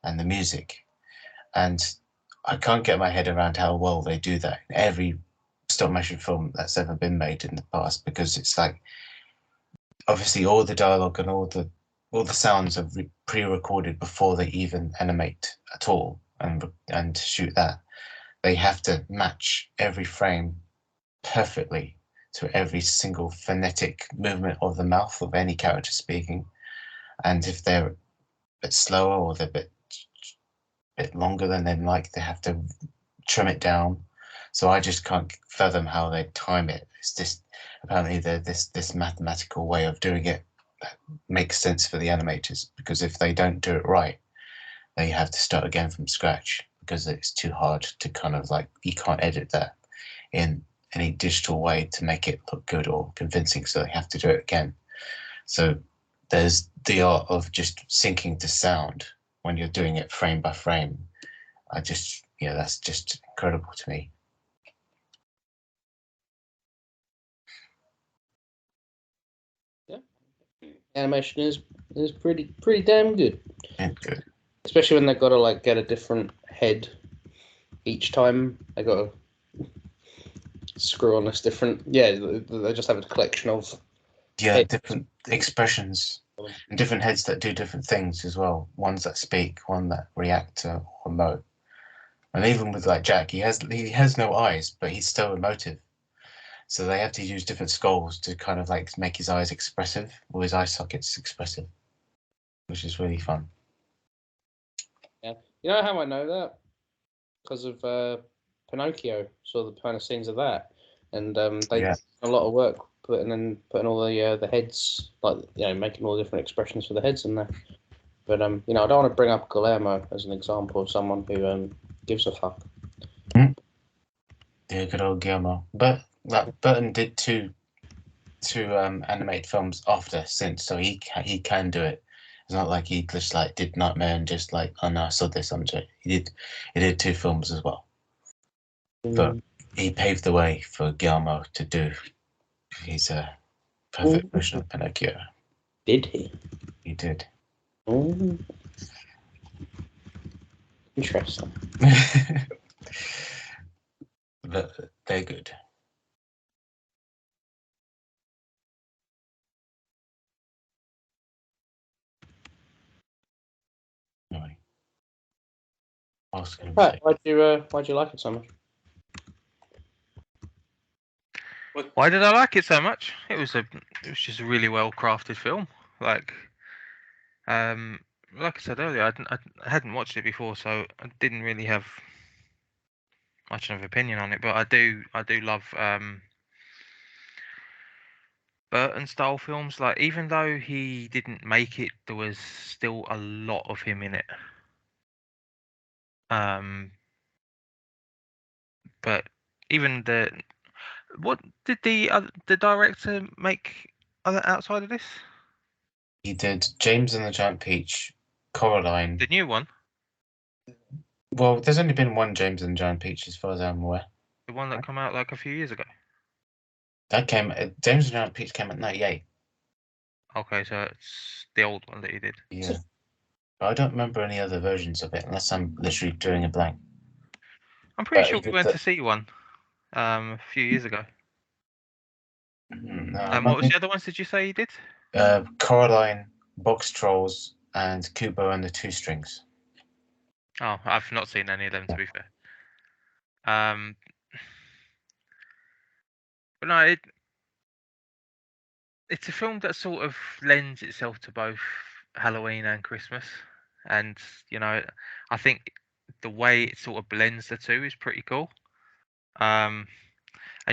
[SPEAKER 2] and the music. And I can't get my head around how well they do that in every stop motion film that's ever been made in the past, because it's like obviously all the dialogue and all the sounds are pre-recorded before they even animate at all and shoot that. They have to match every frame perfectly to every single phonetic movement of the mouth of any character speaking. And if they're a bit slower or they're a bit longer than they'd like, they have to trim it down. So I just can't fathom how they time it. It's just apparently this mathematical way of doing it that makes sense for the animators, because if they don't do it right, they have to start again from scratch, because it's too hard to kind of like, you can't edit that in any digital way to make it look good or convincing, so they have to do it again. So there's the art of just syncing to sound when you're doing it frame by frame. That's just incredible to me.
[SPEAKER 1] Yeah, animation is pretty damn good.
[SPEAKER 2] Yeah, good.
[SPEAKER 1] Especially when they've got to like get a different head each time. They got to screw on this different. Yeah, they just have a collection of
[SPEAKER 2] different expressions and different heads that do different things as well. Ones that speak, one that react to or emote. And even with like Jack, he has no eyes, but he's still emotive. So they have to use different skulls to kind of like make his eyes expressive, or his eye sockets expressive, which is really fun.
[SPEAKER 1] Yeah, you know how I know that? Because of Pinocchio. Saw the behind the scenes of that, and they did a lot of work putting all the heads, like making all the different expressions for the heads in there. But I don't want to bring up Guillermo as an example of someone who gives a fuck.
[SPEAKER 2] Yeah, good old Guillermo. But Burton did two animated films since, so he can do it, It's not like he just like did Nightmare and just like, oh no, I saw this. He did 2 films as well, but he paved the way for Guillermo to do his perfect version of Pinocchio.
[SPEAKER 1] Did he?
[SPEAKER 2] He did.
[SPEAKER 1] Interesting.
[SPEAKER 2] But they're good. Anyway, I was going to
[SPEAKER 1] Right,
[SPEAKER 2] say,
[SPEAKER 1] why'd you like it so much?
[SPEAKER 6] Why did I like it so much? It was just a really well crafted film. Like I said earlier, I hadn't watched it before, so I didn't really have much of an opinion on it. But I do love Burton style films. Like, even though he didn't make it, there was still a lot of him in it. But even what did the director make outside of this?
[SPEAKER 2] he did James and the Giant Peach, Coraline.
[SPEAKER 6] The new one,
[SPEAKER 2] Well, there's only been one James and the Giant Peach, as far as I'm aware.
[SPEAKER 6] the one that came out like a few years ago.
[SPEAKER 2] James and the Giant Peach came out 98.
[SPEAKER 6] Okay, so it's the old one that he did.
[SPEAKER 2] Yeah. But I don't remember any other versions of it, unless I'm literally doing a blank.
[SPEAKER 6] I'm pretty
[SPEAKER 2] But
[SPEAKER 6] sure
[SPEAKER 2] he
[SPEAKER 6] we
[SPEAKER 2] did
[SPEAKER 6] went
[SPEAKER 2] the-
[SPEAKER 6] to see one a few years ago.
[SPEAKER 2] No,
[SPEAKER 6] And what was the other ones did you say he did?
[SPEAKER 2] Coraline, Box Trolls, and Kubo and the Two Strings.
[SPEAKER 6] Oh, I've not seen any of them, to be fair. But no, it's a film that sort of lends itself to both Halloween and Christmas, and I think the way it sort of blends the two is pretty cool. And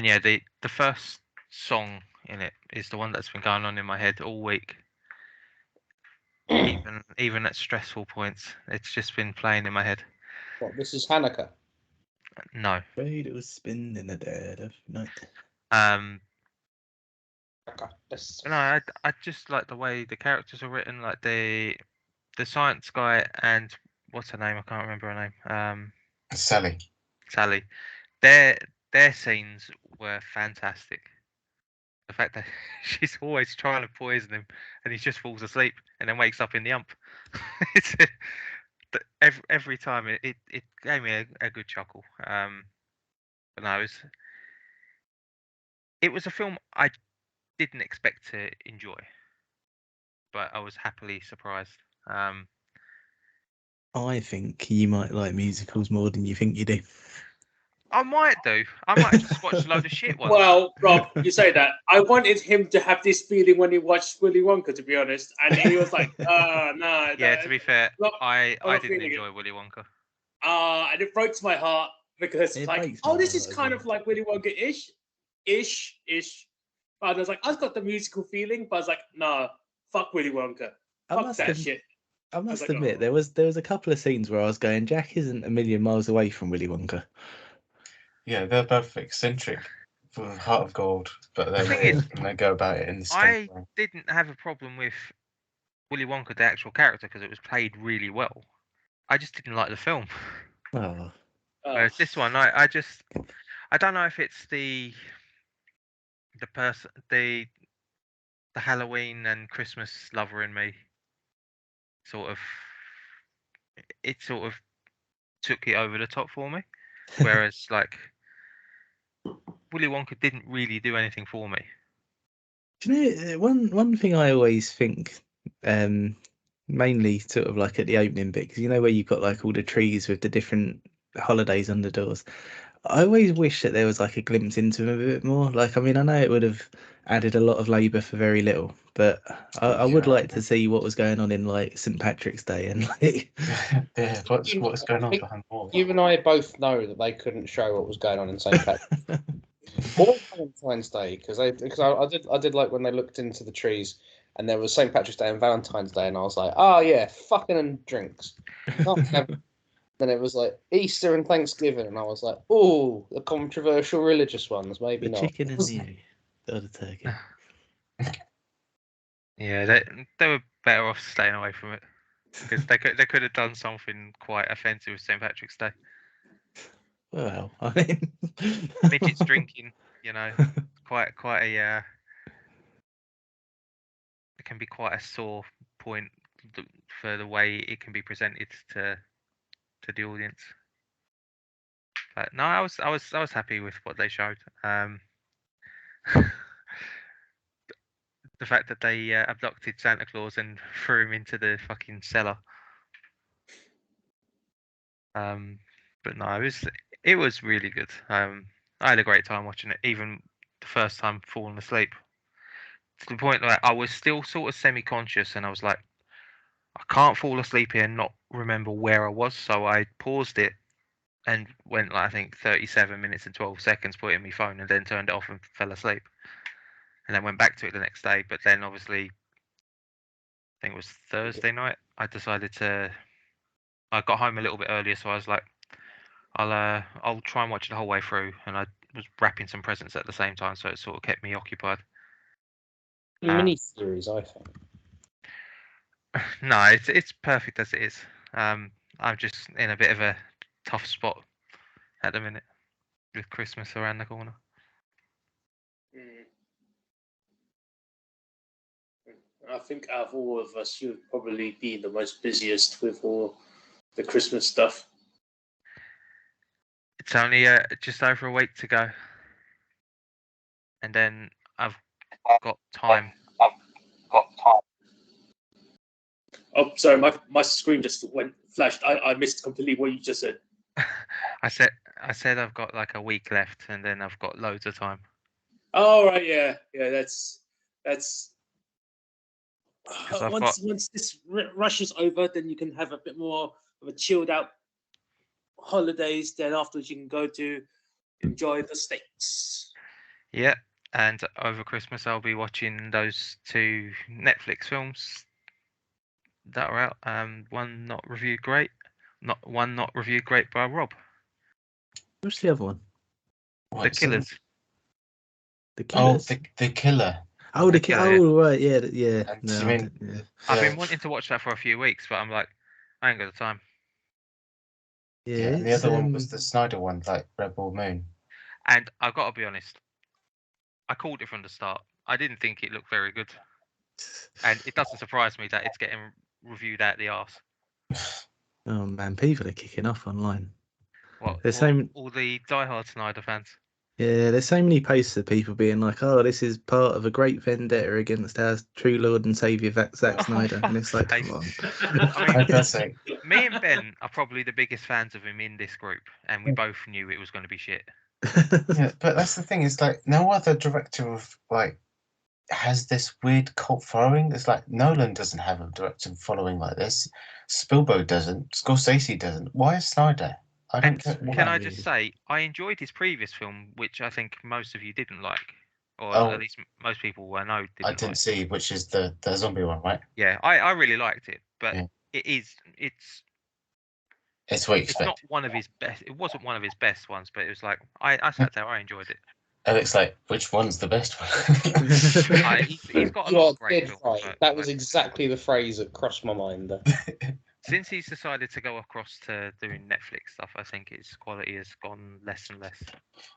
[SPEAKER 6] yeah, the first song in it is the one that's been going on in my head all week. Even at stressful points, it's just been playing in my head.
[SPEAKER 1] What, this is Hanukkah?
[SPEAKER 6] No.
[SPEAKER 4] Afraid it was spin in the dead of night.
[SPEAKER 6] No, I just like the way the characters are written, like the science guy and what's her name? I can't remember her name.
[SPEAKER 2] Sally.
[SPEAKER 6] Sally. Their scenes were fantastic. The fact that she's always trying to poison him, and he just falls asleep and then wakes up in the ump. Every time it gave me a good chuckle. But no, it was a film I didn't expect to enjoy, but I was happily surprised.
[SPEAKER 4] I think you might like musicals more than you think you do.
[SPEAKER 6] I might do. I might just watch a load of shit ones.
[SPEAKER 5] Well, Rob, you say that. I wanted him to have this feeling when he watched Willy Wonka, to be honest, and he was like, no.
[SPEAKER 6] Yeah, to be fair, I
[SPEAKER 5] not
[SPEAKER 6] didn't
[SPEAKER 5] feeling
[SPEAKER 6] enjoy Willy Wonka.
[SPEAKER 5] And it breaks my heart because
[SPEAKER 4] It
[SPEAKER 5] it's like,
[SPEAKER 4] breaks my
[SPEAKER 5] this is
[SPEAKER 4] heart as
[SPEAKER 5] kind
[SPEAKER 4] well.
[SPEAKER 5] of like Willy Wonka-ish. But I was like, I've got the musical feeling, but I was like, no, fuck Willy Wonka. Fuck that shit.
[SPEAKER 4] I must
[SPEAKER 5] like,
[SPEAKER 4] admit,
[SPEAKER 5] oh.
[SPEAKER 4] there was a couple of scenes where I was going, Jack isn't a million miles away from Willy Wonka.
[SPEAKER 2] Yeah, they're both eccentric, full of heart of gold, but
[SPEAKER 6] The thing is,
[SPEAKER 2] they go about it in the
[SPEAKER 6] I
[SPEAKER 2] same way.
[SPEAKER 6] didn't have a problem with Willy Wonka, the actual character, because it was played really well. I just didn't like the film.
[SPEAKER 4] Oh,
[SPEAKER 6] Whereas this one, I don't know if it's the Halloween and Christmas lover in me sort of took it over the top for me. Whereas like Willy Wonka didn't really do anything for me.
[SPEAKER 4] do you know one thing I always think, mainly sort of like at the opening bit, because where you've got like all the trees with the different holidays on the doors. I always wish that there was like a glimpse into them a bit more. Like, I mean, I know it would have added a lot of labour for very little, but I would like to see what was going on in like St. Patrick's Day and like.
[SPEAKER 2] Yeah, what's going on behind the walls?
[SPEAKER 1] You and I both know that they couldn't show what was going on in St. Patrick's or Valentine's Day because I did like when they looked into the trees and there was St. Patrick's Day and Valentine's Day and I was like, oh yeah, fucking and drinks. Then it was like Easter and Thanksgiving and I was like, oh, the controversial religious ones, maybe
[SPEAKER 4] The
[SPEAKER 1] not.
[SPEAKER 4] chicken and the egg, or the turkey.
[SPEAKER 6] Yeah, they were better off staying away from it because they could have done something quite offensive with St. Patrick's Day.
[SPEAKER 4] Well, I mean,
[SPEAKER 6] Midgets drinking, you know, quite a it can be quite a sore point for the way it can be presented to the audience. But no, I was happy with what they showed. The fact that they abducted Santa Claus and threw him into the fucking cellar. But no, it was really good. I had a great time watching it, even the first time falling asleep. To the point that I was still sort of semi-conscious, and I was like, I can't fall asleep here and not remember where I was. So I paused it and went like I think 37 minutes and 12 seconds, put it in my phone, and then turned it off and fell asleep. And then went back to it the next day. But then obviously, I think it was Thursday night, I decided to. I got home a little bit earlier, so I was like, I'll try and watch it the whole way through. And I was wrapping some presents at the same time, so it sort of kept me occupied.
[SPEAKER 1] Mini series, I think.
[SPEAKER 6] No, it's perfect as it is. I'm just in a bit of a tough spot at the minute with Christmas around the corner.
[SPEAKER 5] I think out of all of us, you'd probably be the most busiest with all the Christmas stuff.
[SPEAKER 6] It's only just over a week to go, and then I've got time.
[SPEAKER 5] Oh, sorry, my screen just went flashed. I missed completely what you just said.
[SPEAKER 6] I said I've got like a week left, and then I've got loads of time.
[SPEAKER 5] Oh right, yeah. That's.
[SPEAKER 6] 'Cause I've
[SPEAKER 5] Once this rush is over, then you can have a bit more of a chilled out holidays. Then afterwards, you can go to enjoy the States.
[SPEAKER 6] Yeah, and over Christmas I'll be watching those 2 Netflix films that are out. One not reviewed great by Rob.
[SPEAKER 4] what's the other one?
[SPEAKER 6] The Killers.
[SPEAKER 4] The
[SPEAKER 2] Oh,
[SPEAKER 4] Killers.
[SPEAKER 2] the Killer.
[SPEAKER 4] Oh, the
[SPEAKER 6] Killer,
[SPEAKER 4] Killer. Oh, right. Yeah, yeah.
[SPEAKER 2] And
[SPEAKER 4] No,
[SPEAKER 2] you
[SPEAKER 4] I
[SPEAKER 2] mean-
[SPEAKER 4] didn't- yeah.
[SPEAKER 6] I've been wanting to watch that for a few weeks, but I'm like, I ain't got the time.
[SPEAKER 2] Yeah, and the
[SPEAKER 4] it's,
[SPEAKER 2] other one was the Snyder one, like Rebel Moon.
[SPEAKER 6] And I've got to be honest, I called it from the start. I didn't think it looked very good, and it doesn't surprise me that it's getting reviewed out the arse.
[SPEAKER 4] Oh man, people are kicking off online.
[SPEAKER 6] What?
[SPEAKER 4] There's
[SPEAKER 6] all the diehard Snyder fans.
[SPEAKER 4] Yeah, there's so many posts of people being like, "Oh, this is part of a great vendetta against our true Lord and Savior Zack Snyder," and it's like, come on.
[SPEAKER 6] I mean,
[SPEAKER 2] That's like,
[SPEAKER 6] me and Ben are probably the biggest fans of him in this group, and we both knew it was going to be shit.
[SPEAKER 2] yeah, but that's the thing. It's like no other director of like has this weird cult following. It's like Nolan doesn't have a director following like this. Spielberg doesn't. Scorsese doesn't. Why is Snyder? I don't
[SPEAKER 6] And
[SPEAKER 2] get
[SPEAKER 6] can
[SPEAKER 2] why.
[SPEAKER 6] I just say, I enjoyed his previous film, which I think most of you didn't like, or
[SPEAKER 2] Oh.
[SPEAKER 6] at least most people I know didn't
[SPEAKER 2] I didn't
[SPEAKER 6] like.
[SPEAKER 2] see, which is the zombie one, right?
[SPEAKER 6] Yeah, I really liked it, but
[SPEAKER 2] Yeah.
[SPEAKER 6] it's
[SPEAKER 2] It's what you
[SPEAKER 6] it's
[SPEAKER 2] expect.
[SPEAKER 6] not one of his best. It wasn't one of his best ones, but it was like I sat there, I enjoyed it.
[SPEAKER 2] And it's like, which one's the best one?
[SPEAKER 6] He's got a
[SPEAKER 1] You
[SPEAKER 6] lot
[SPEAKER 1] are
[SPEAKER 6] of great
[SPEAKER 1] dead
[SPEAKER 6] films.
[SPEAKER 1] right.
[SPEAKER 6] but,
[SPEAKER 1] That was
[SPEAKER 6] like,
[SPEAKER 1] exactly the phrase that crossed my mind.
[SPEAKER 6] since he's decided to go across to doing Netflix stuff, I think his quality has gone less and less.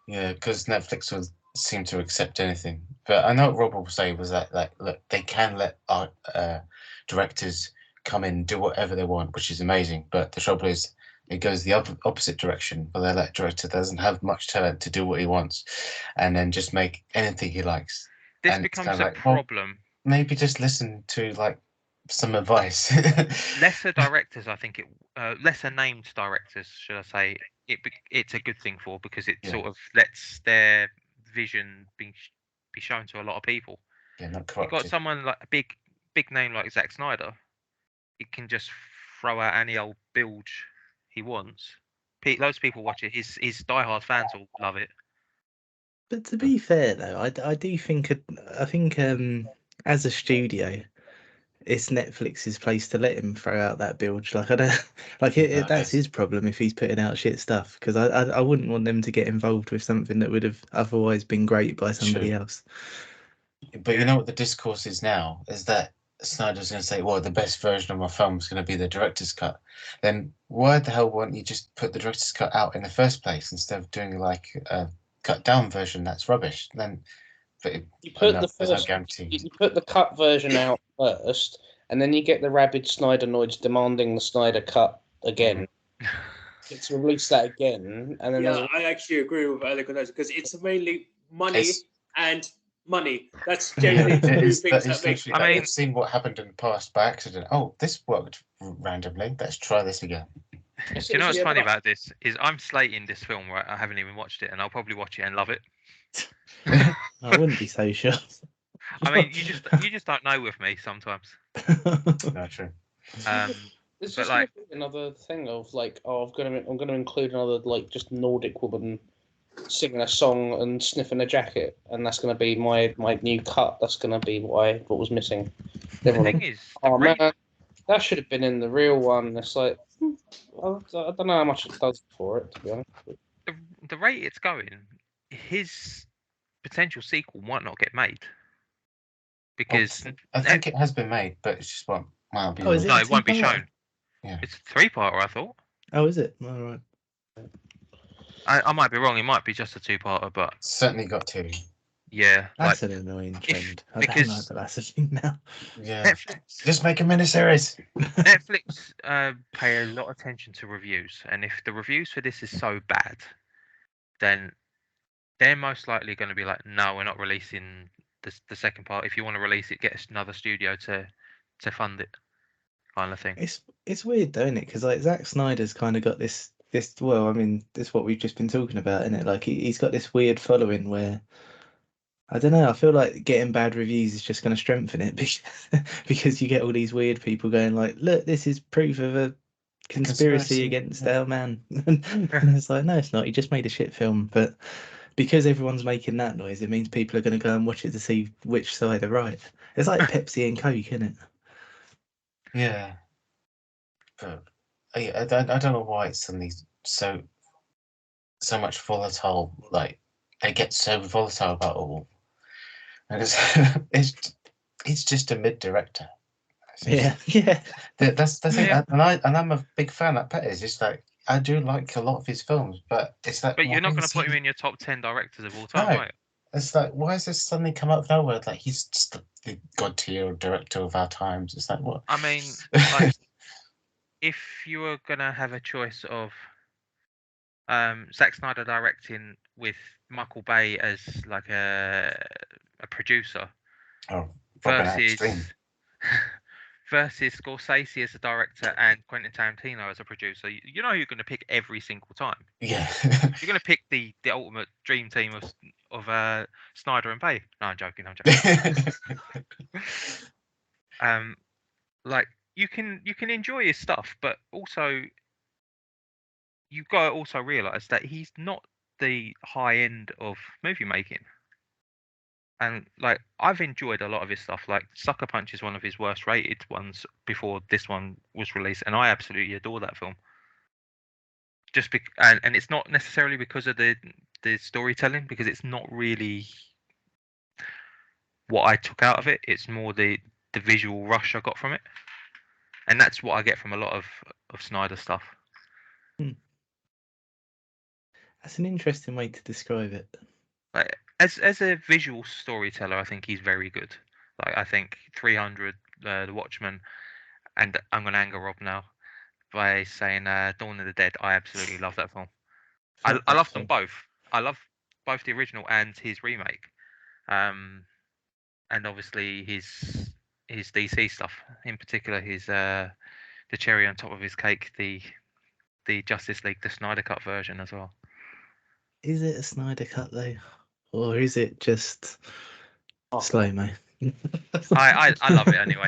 [SPEAKER 2] Yeah, because Netflix would seem to accept anything. But I know what Rob will say was that, like, look, they can let art directors come in and do whatever they want, which is amazing. But the trouble is, it goes the opposite direction, where they let a director that doesn't have much talent to do what he wants, and then just make anything he likes.
[SPEAKER 6] This
[SPEAKER 2] And it's
[SPEAKER 6] becomes
[SPEAKER 2] kinda
[SPEAKER 6] a
[SPEAKER 2] like, well,
[SPEAKER 6] problem.
[SPEAKER 2] maybe just listen to like some advice.
[SPEAKER 6] Lesser directors, I think lesser named directors, should I say? It's a good thing for because it
[SPEAKER 2] Yeah.
[SPEAKER 6] sort of lets their vision be shown to a lot of people.
[SPEAKER 2] Yeah, not
[SPEAKER 6] You've got
[SPEAKER 2] corrupted.
[SPEAKER 6] someone like a big name like Zack Snyder. He can just throw out any old bilge he wants. Loads of people watch it. His diehard fans will love it.
[SPEAKER 4] But to be fair, though, I do think as a studio, it's Netflix's place to let him throw out that bilge. Like I don't like
[SPEAKER 2] No,
[SPEAKER 4] that's his problem if he's putting out shit stuff. Because I wouldn't want them to get involved with something that would have otherwise been great by somebody
[SPEAKER 2] True.
[SPEAKER 4] else.
[SPEAKER 2] But
[SPEAKER 6] Yeah.
[SPEAKER 2] you know what the discourse is now is that Snyder's going to say, well, the best version of my film is going to be the director's cut, then why the hell won't you just put the director's cut out in the first place instead of doing like a cut down version that's rubbish? Then, but
[SPEAKER 1] You put the
[SPEAKER 2] there's no
[SPEAKER 1] first,
[SPEAKER 2] guarantee.
[SPEAKER 1] you put the cut version out first, and then you get the rabid Snydenoids demanding the Snyder cut again. It's release that again, and then
[SPEAKER 5] Yeah, I actually agree with Alec on that because it's mainly money
[SPEAKER 2] It's-
[SPEAKER 5] and money. That's generally the two things that make.
[SPEAKER 2] I
[SPEAKER 6] I mean-
[SPEAKER 2] have seen what happened in the past by accident. Oh, this worked randomly. Let's try this again.
[SPEAKER 6] Do you know what's funny about this? Is I'm slating this film, right? I haven't even watched it, and I'll probably watch it and love it.
[SPEAKER 4] I wouldn't be so sure.
[SPEAKER 6] I mean, you just don't know with me sometimes.
[SPEAKER 2] No, true.
[SPEAKER 1] It's
[SPEAKER 6] But
[SPEAKER 1] just
[SPEAKER 6] like-
[SPEAKER 1] gonna be another thing of like, oh, I'm gonna include another like just Nordic woman singing a song and sniffing a jacket, and that's gonna be my new cut. That's gonna be what was missing.
[SPEAKER 6] The
[SPEAKER 1] Everyone,
[SPEAKER 6] thing is, the
[SPEAKER 1] oh
[SPEAKER 6] rate,
[SPEAKER 1] man, that should have been in the real one. It's like, I don't know how much it does for it, to be honest.
[SPEAKER 6] the rate it's going, his potential sequel might not get made because
[SPEAKER 2] I think it has been made, but it's just might not be.
[SPEAKER 4] Oh, is
[SPEAKER 6] no,
[SPEAKER 4] a
[SPEAKER 6] it won't be
[SPEAKER 4] two-parter?
[SPEAKER 6] shown.
[SPEAKER 2] Yeah.
[SPEAKER 6] It's a 3-parter, I thought.
[SPEAKER 4] Oh, is it? All right.
[SPEAKER 6] I might be wrong. It might be just a 2-parter, but
[SPEAKER 2] Certainly got to.
[SPEAKER 6] yeah, like
[SPEAKER 4] That's an annoying trend. I don't
[SPEAKER 6] because-
[SPEAKER 4] like that that's a thing now.
[SPEAKER 2] Yeah.
[SPEAKER 6] Netflix.
[SPEAKER 2] Just make a miniseries.
[SPEAKER 6] Netflix pay a lot of attention to reviews, and if the reviews for this is so bad, then they're most likely going to be like, no, we're not releasing the second part. If you want to release it, get another studio to fund it, kind of thing.
[SPEAKER 4] It's weird though, isn't it? Because like Zack Snyder's kind of got this. Well, I mean, this is what we've just been talking about, isn't it? Like he's got this weird following where I don't know. I feel like getting bad reviews is just going to strengthen it because you get all these weird people going like, "Look, this is proof of a conspiracy against our man," and it's like, no, it's not. He just made a shit film, but because everyone's making that noise, it means people are going to go and watch it to see which side are right. It's like Pepsi and Coke, isn't it?
[SPEAKER 2] Yeah. But I don't know why it's suddenly so much volatile. Like they get so volatile about all. And it's just a mid director.
[SPEAKER 4] Yeah, yeah.
[SPEAKER 2] That's the thing.
[SPEAKER 6] Yeah.
[SPEAKER 2] And I'm a big fan of Pet. It's just like I do like a lot of his films, but it's like.
[SPEAKER 6] But you're not
[SPEAKER 2] why
[SPEAKER 6] going
[SPEAKER 2] is
[SPEAKER 6] to put
[SPEAKER 2] he-
[SPEAKER 6] him in your top 10 directors of all time,
[SPEAKER 2] No.
[SPEAKER 6] right?
[SPEAKER 2] It's like, why has this suddenly come out of nowhere? Like he's just the god tier director of our times. It's like what?
[SPEAKER 6] I mean, like, if you were going to have a choice of Zack Snyder directing with Michael Bay as like a producer
[SPEAKER 2] Oh, Robin Extreme.
[SPEAKER 6] versus versus Scorsese as a director and Quentin Tarantino as a producer, you know you're going to pick every single time.
[SPEAKER 2] Yeah.
[SPEAKER 6] You're going to pick the ultimate dream team of Snyder and Bay. No, I'm joking. I'm joking. Like you can enjoy his stuff, but also you've got to also realize that he's not the high end of movie making. And like I've enjoyed a lot of his stuff. Like Sucker Punch is one of his worst rated ones before this one was released, and I absolutely adore that film. Just and it's not necessarily because of the storytelling, because it's not really what I took out of it. It's more the visual rush I got from it, and that's what I get from a lot of Snyder stuff.
[SPEAKER 4] That's an interesting way to describe it.
[SPEAKER 6] Like as a visual storyteller, I think he's very good. Like I think 300, The Watchmen, and I'm gonna anger Rob now by saying Dawn of the Dead. I absolutely love that film. I love them both. I love both the original and his remake, and obviously his DC stuff. In particular, his the cherry on top of his cake, the Justice League, the Snyder Cut version as well.
[SPEAKER 4] Is it a Snyder cut though, or is it just slow mo?
[SPEAKER 6] I love it anyway.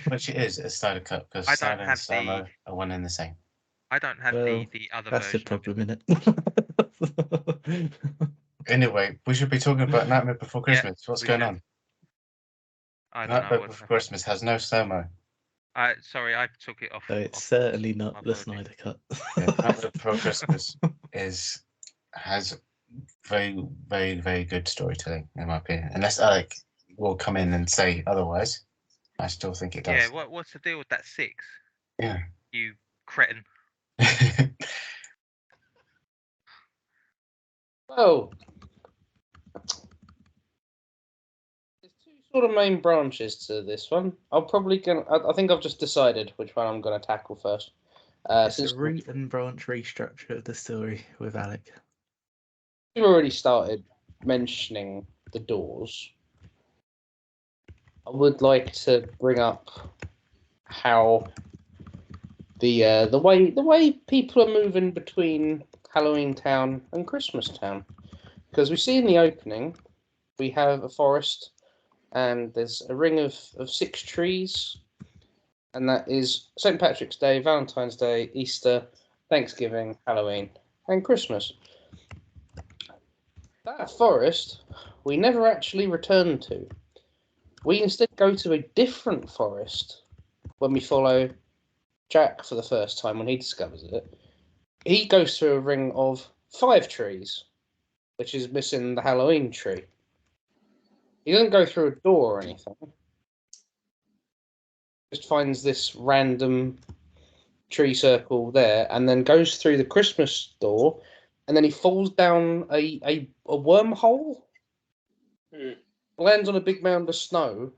[SPEAKER 2] Which it is a Snyder Cut because
[SPEAKER 6] I don't
[SPEAKER 2] Snyder and
[SPEAKER 6] have
[SPEAKER 2] Samo are one and the same.
[SPEAKER 6] I don't have
[SPEAKER 4] Well,
[SPEAKER 6] the other
[SPEAKER 4] That's the
[SPEAKER 6] version. of it.
[SPEAKER 4] problem, isn't it?
[SPEAKER 2] Anyway, we should be talking about Nightmare Before
[SPEAKER 6] Yeah,
[SPEAKER 2] Christmas. What's
[SPEAKER 6] we
[SPEAKER 2] going
[SPEAKER 6] should.
[SPEAKER 2] on?
[SPEAKER 6] I don't know
[SPEAKER 2] Nightmare
[SPEAKER 6] what's
[SPEAKER 2] Before
[SPEAKER 6] happening.
[SPEAKER 2] Christmas has no Samo.
[SPEAKER 6] Sorry, I took it off.
[SPEAKER 4] So it's
[SPEAKER 6] off-
[SPEAKER 4] certainly not
[SPEAKER 6] my
[SPEAKER 4] the
[SPEAKER 6] apologies.
[SPEAKER 4] Snyder cut.
[SPEAKER 2] Yeah, Nightmare Before Christmas has very, very, very good storytelling, in my opinion. Unless Alec will come in and say otherwise. I still think it does.
[SPEAKER 6] Yeah, what's the deal with that 6?
[SPEAKER 2] Yeah.
[SPEAKER 6] You cretin.
[SPEAKER 1] Well, there's two sort of main branches to this one. I think I've just decided which one I'm gonna tackle first.
[SPEAKER 4] It's
[SPEAKER 1] Since
[SPEAKER 4] a root and branch restructure of the story with Alec.
[SPEAKER 1] we've already started mentioning the doors, I would like to bring up how the way people are moving between Halloween Town and Christmas Town, because we see in the opening we have a forest and there's a ring of 6 trees, and that is St. Patrick's Day, Valentine's Day, Easter, Thanksgiving, Halloween, and Christmas. That forest we never actually return to. We instead go to a different forest when we follow Jack for the first time when he discovers it. He goes through a ring of 5 trees, which is missing the Halloween tree. He doesn't go through a door or anything. Just finds this random tree circle there, and then goes through the Christmas door, and then he falls down a wormhole, lands on a big mound of snow,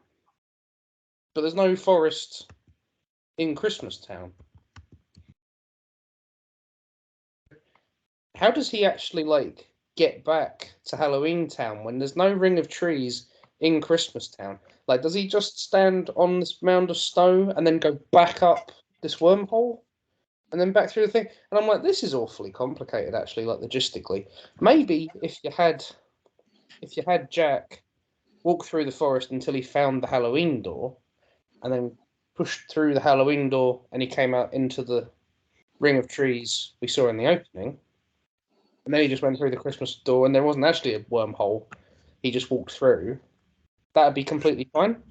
[SPEAKER 1] but there's no forest in Christmas Town. How does he actually get back to Halloween Town when there's no ring of trees in Christmas Town? Like, does he just stand on this mound of snow and then go back up this wormhole and then back through the thing? And I'm like, this is awfully complicated, actually, like logistically. Maybe if you had Jack walk through the forest until he found the Halloween door, and then pushed through the Halloween door, and he came out into the ring of trees we saw in the opening, and then he just went through the Christmas door, and there wasn't actually a wormhole. He just walked through. That'd be completely fine.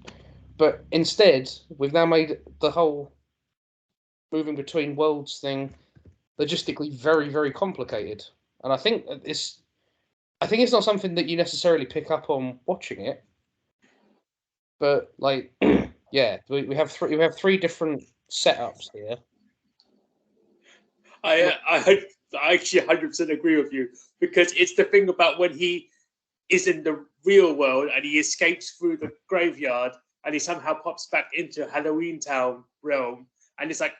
[SPEAKER 1] But instead, we've now made the whole moving between worlds thing logistically very, very complicated. And I think it's not something that you necessarily pick up on watching it. But yeah, we have 3 different setups here.
[SPEAKER 5] I actually 100% agree with you, because it's the thing about when he is in the real world and he escapes through the graveyard and he somehow pops back into Halloween Town realm, and it's like,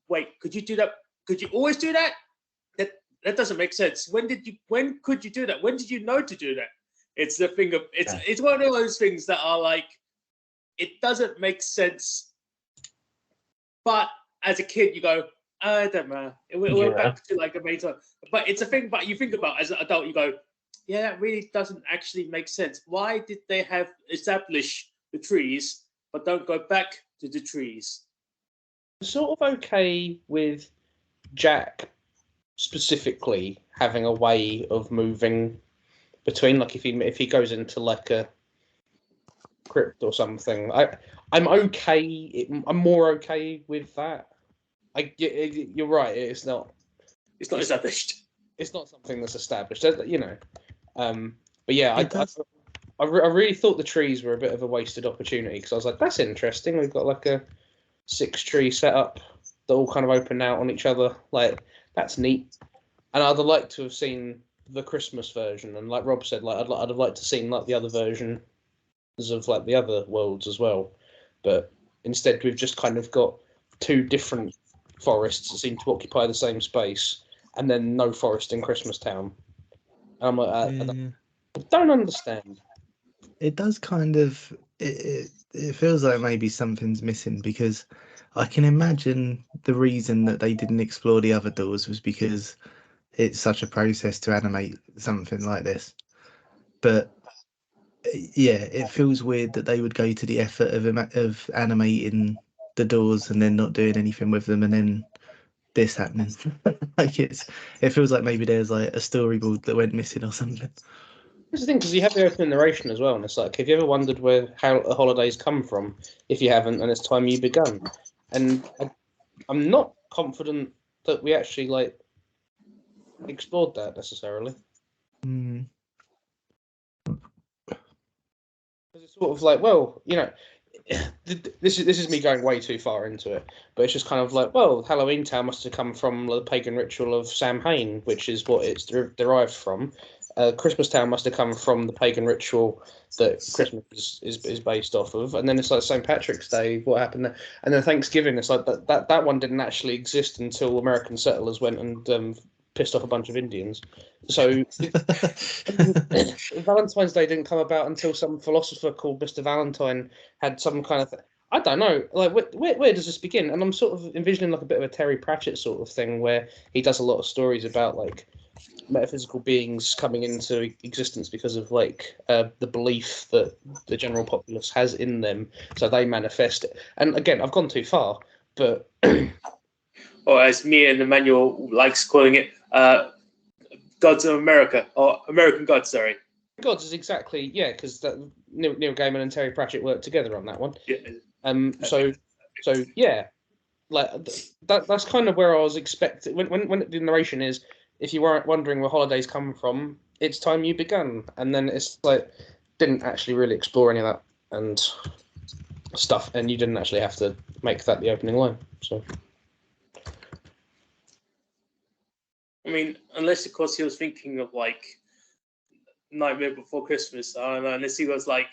[SPEAKER 5] wait, could you do that? Could you always do that? That doesn't make sense. When could you do that? When did you know to do that? It's the thing of it's one of those things that are like, it doesn't make sense. But as a kid, you go, I don't know. We're back to like a main time. But it's a thing. But you think about it, as an adult, you go, yeah, that really doesn't actually make sense. Why did they have established the trees but don't go back to the trees?
[SPEAKER 1] I'm sort of okay with Jack specifically having a way of moving between, like if he goes into like a crypt or something. I'm okay. I'm more okay with that. You're right. It's not
[SPEAKER 5] established.
[SPEAKER 1] It's not something that's established, you know. But yeah, I really thought the trees were a bit of a wasted opportunity, because I was like, that's interesting. We've got like a 6 tree setup that all kind of open out on each other. Like, that's neat. And I'd have liked to have seen the Christmas version. And like Rob said, like I'd have liked to seen like the other versions of like the other worlds as well. But instead, we've just kind of got 2 different forests that seem to occupy the same space, and then no forest in Christmas Town. And I'm like, I don't understand.
[SPEAKER 4] It does kind of. It feels like maybe something's missing, because I can imagine the reason that they didn't explore the other doors was because it's such a process to animate something like this. But yeah, it feels weird that they would go to the effort of animating the doors and then not doing anything with them, and then this happening. Like it feels like maybe there's like a storyboard that went missing or something.
[SPEAKER 1] Here's the thing, because you have the opening narration as well, and it's like, have you ever wondered how the holidays come from? If you haven't, then it's time you begun. And I'm not confident that we actually like explored that necessarily. Because it's sort of like, well, you know, this is me going way too far into it, but it's just kind of like, well, Halloween Town must have come from the pagan ritual of Samhain, which is what it's derived from. Christmas Town must have come from the pagan ritual that Christmas is based off of, and then it's like St. Patrick's Day. What happened there? And then Thanksgiving. It's like that one didn't actually exist until American settlers went and pissed off a bunch of Indians. So Valentine's Day didn't come about until some philosopher called Mr. Valentine had some kind of I don't know, like where does this begin? And I'm sort of envisioning like a bit of a Terry Pratchett sort of thing where he does a lot of stories about like metaphysical beings coming into existence because of like the belief that the general populace has in them, so they manifest it. And again, I've gone too far, but
[SPEAKER 5] or as me and Emmanuel likes calling it, Gods of America, or American Gods, sorry.
[SPEAKER 1] Gods is exactly, yeah, because Neil Gaiman and Terry Pratchett worked together on that one.
[SPEAKER 5] Yeah.
[SPEAKER 1] So yeah, like that's kind of where I was expecting when the narration is, if you weren't wondering where holidays come from, it's time you begun, and then it's like didn't actually really explore any of that and stuff, and you didn't actually have to make that the opening line. So.
[SPEAKER 5] I mean, unless of course he was thinking of like Nightmare Before Christmas. I don't know. Unless he was like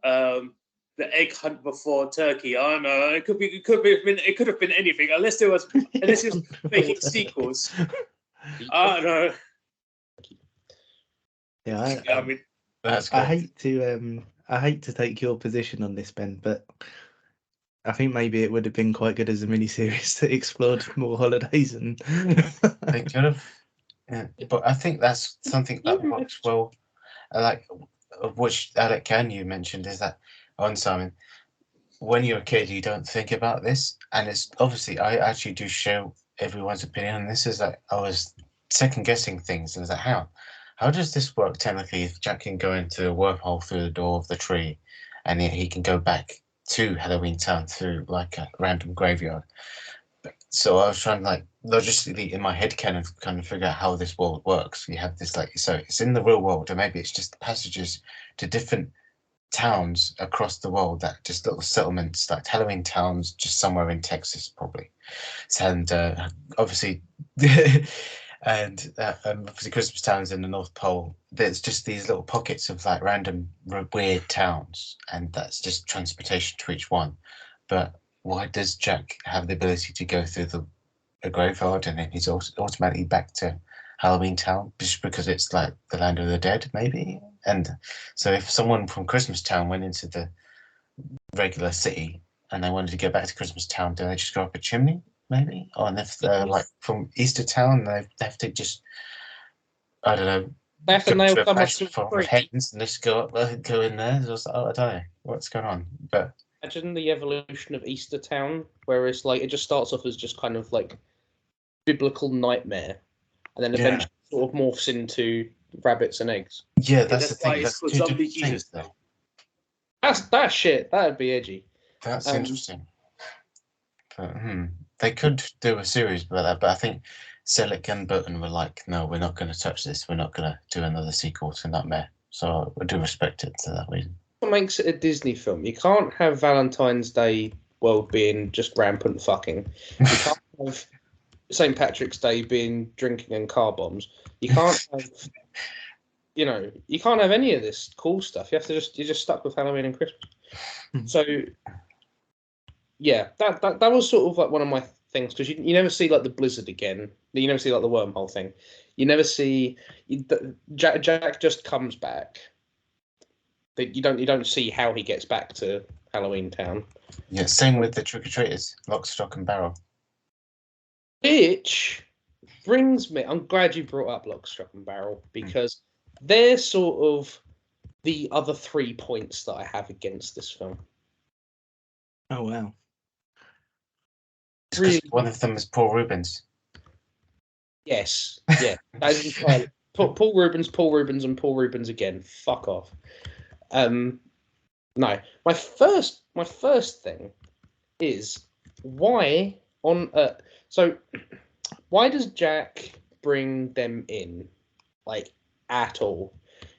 [SPEAKER 5] the Egg Hunt Before Turkey. I don't know. It could have been anything. Unless he was making sequels. I don't know.
[SPEAKER 4] Yeah,
[SPEAKER 5] I mean,
[SPEAKER 2] That's cool.
[SPEAKER 4] I hate to take your position on this, Ben, but I think maybe it would have been quite good as a mini-series that explored more holidays and.
[SPEAKER 2] They could have, yeah. But I think that's something that works well. Like, which Alec you mentioned is that on Simon, when you're a kid, you don't think about this, and it's obviously I actually do show everyone's opinion on this. Is that I was second guessing things, and I was like, how does this work technically? If Jack can go into a wormhole through the door of the tree, and he can go back to Halloween Town through like a random graveyard. So I was trying to like logistically in my head kind of figure out how this world works. You have this like, so it's in the real world, or maybe it's just passages to different towns across the world, that just little settlements, like Halloween towns just somewhere in Texas probably. And obviously and obviously Christmas towns in the North Pole. There's just these little pockets of like random weird towns, and that's just transportation to each one. But why does Jack have the ability to go through a graveyard and then he's automatically back to Halloween Town just because it's like the land of the dead, maybe? And so if someone from Christmas Town went into the regular city and they wanted to get back to Christmas Town, do they just go up a chimney, maybe? Or if they're like from Easter Town, they have to just, I don't know,
[SPEAKER 1] They have to nail someone to
[SPEAKER 2] from heavens and just go in there. Just, I don't know what's going on, but.
[SPEAKER 1] Imagine the evolution of Easter Town, where it's like it just starts off as just kind of like biblical nightmare, and then eventually sort of morphs into rabbits and eggs.
[SPEAKER 2] Yeah, that's the thing. That's two different things, though.
[SPEAKER 1] That's shit. That'd be edgy.
[SPEAKER 2] That's interesting. But, they could do a series about that, but I think Selick and Burton were like, no, we're not going to touch this. We're not going to do another sequel to Nightmare. So I do respect it for that reason.
[SPEAKER 1] What makes it a Disney film? You can't have Valentine's Day world being just rampant fucking. You can't have St. Patrick's Day being drinking and car bombs. You can't have, you can't have any of this cool stuff. You have to you're just stuck with Halloween and Christmas. So, yeah, that was sort of like one of my things, because you never see like the blizzard again. You never see like the wormhole thing. You never see Jack just comes back. But you don't see how he gets back to Halloween Town.
[SPEAKER 2] Yeah, same with the trick or treaters, Lock, Stock and Barrel.
[SPEAKER 1] Which brings me. I'm glad you brought up Lock, Stock and Barrel, because they're sort of the other 3 points that I have against this film.
[SPEAKER 4] Oh wow!
[SPEAKER 2] Really? One of them is Paul Rubens.
[SPEAKER 1] Yes, yeah, that's entirely. Paul Rubens, and Paul Rubens again. Fuck off. No, my first thing is why why does Jack bring them in, like, at all?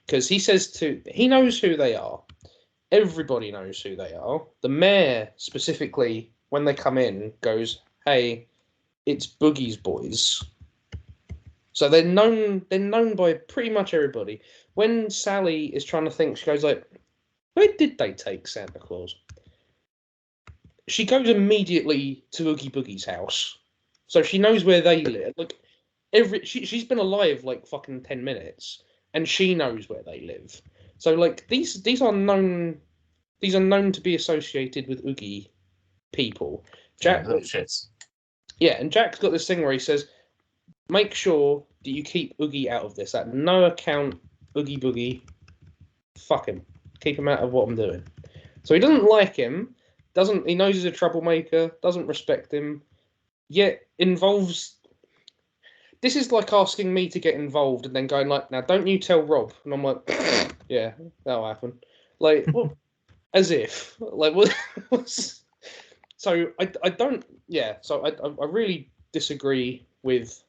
[SPEAKER 1] Because he knows who they are, Everybody knows who they are. The mayor specifically, when they come in, goes, "Hey, it's Boogie's boys." So they're known. They're known by pretty much everybody. When Sally is trying to think, she goes like, "Where did they take Santa Claus?" She goes immediately to Oogie Boogie's house, so she knows where they live. Like she's been alive like fucking 10 minutes, and she knows where they live. So like these are known to be associated with Oogie people. Jack,
[SPEAKER 2] little shits.
[SPEAKER 1] yeah, and Jack's got this thing where he says, "Make sure that you keep Oogie out of this. At no account, Oogie Boogie, fuck him, keep him out of what I'm doing." So he doesn't like him. He knows he's a troublemaker. Doesn't respect him. Yet involves. This is like asking me to get involved and then going like, "Now don't you tell Rob," and I'm like, "Yeah, that'll happen." Like, well, as if like what? So I don't. Yeah. So I really disagree with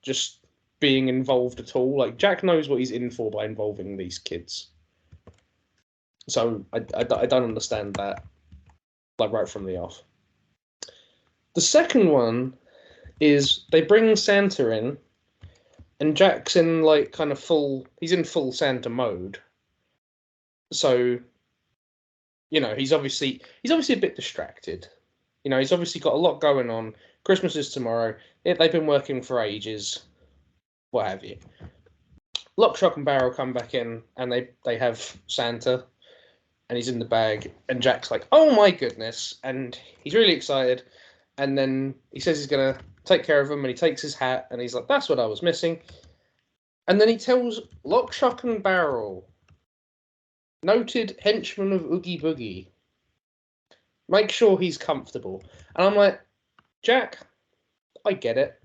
[SPEAKER 1] just being involved at all. Like Jack knows what he's in for by involving these kids. So I don't understand that, like right from the off. The second one is they bring Santa in, and Jack's in like kind of he's in full Santa mode. So, you know, he's obviously a bit distracted. You know, he's obviously got a lot going on. Christmas is tomorrow. They've been working for ages. What have you. Lock, Shock and Barrel come back in, and they have Santa, and he's in the bag, and Jack's like, "Oh my goodness," and he's really excited, and then he says he's gonna take care of him, and he takes his hat, and he's like, "That's what I was missing," and then he tells Lock, Shock and Barrel, noted henchman of Oogie Boogie, make sure he's comfortable, and I'm like, Jack, I get it.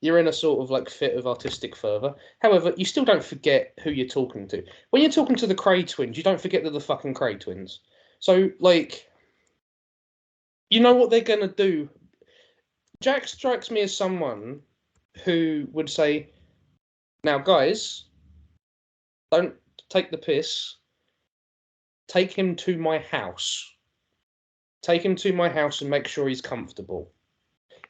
[SPEAKER 1] You're in a sort of like fit of artistic fervour. However, you still don't forget who you're talking to. When you're talking to the Cray twins, you don't forget they're the fucking Cray twins. So, like, you know what they're going to do. Jack strikes me as someone who would say, "Now, guys, don't take the piss. Take him to my house. Take him to my house and make sure he's comfortable."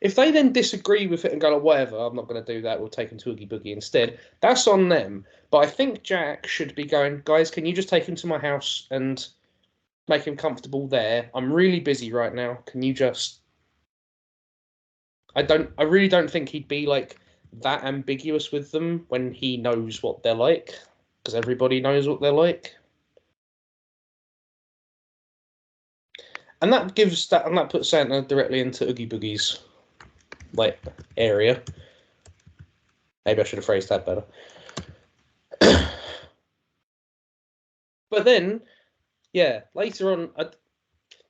[SPEAKER 1] If they then disagree with it and go, like, "Whatever, I'm not going to do that, we'll take him to Oogie Boogie instead," that's on them. But I think Jack should be going, "Guys, can you just take him to my house and make him comfortable there? I'm really busy right now. Can you just..." I really don't think he'd be like that ambiguous with them when he knows what they're like, because everybody knows what they're like. And that puts Santa directly into Oogie Boogie's like area. Maybe I should have phrased that better. But then, yeah, later on,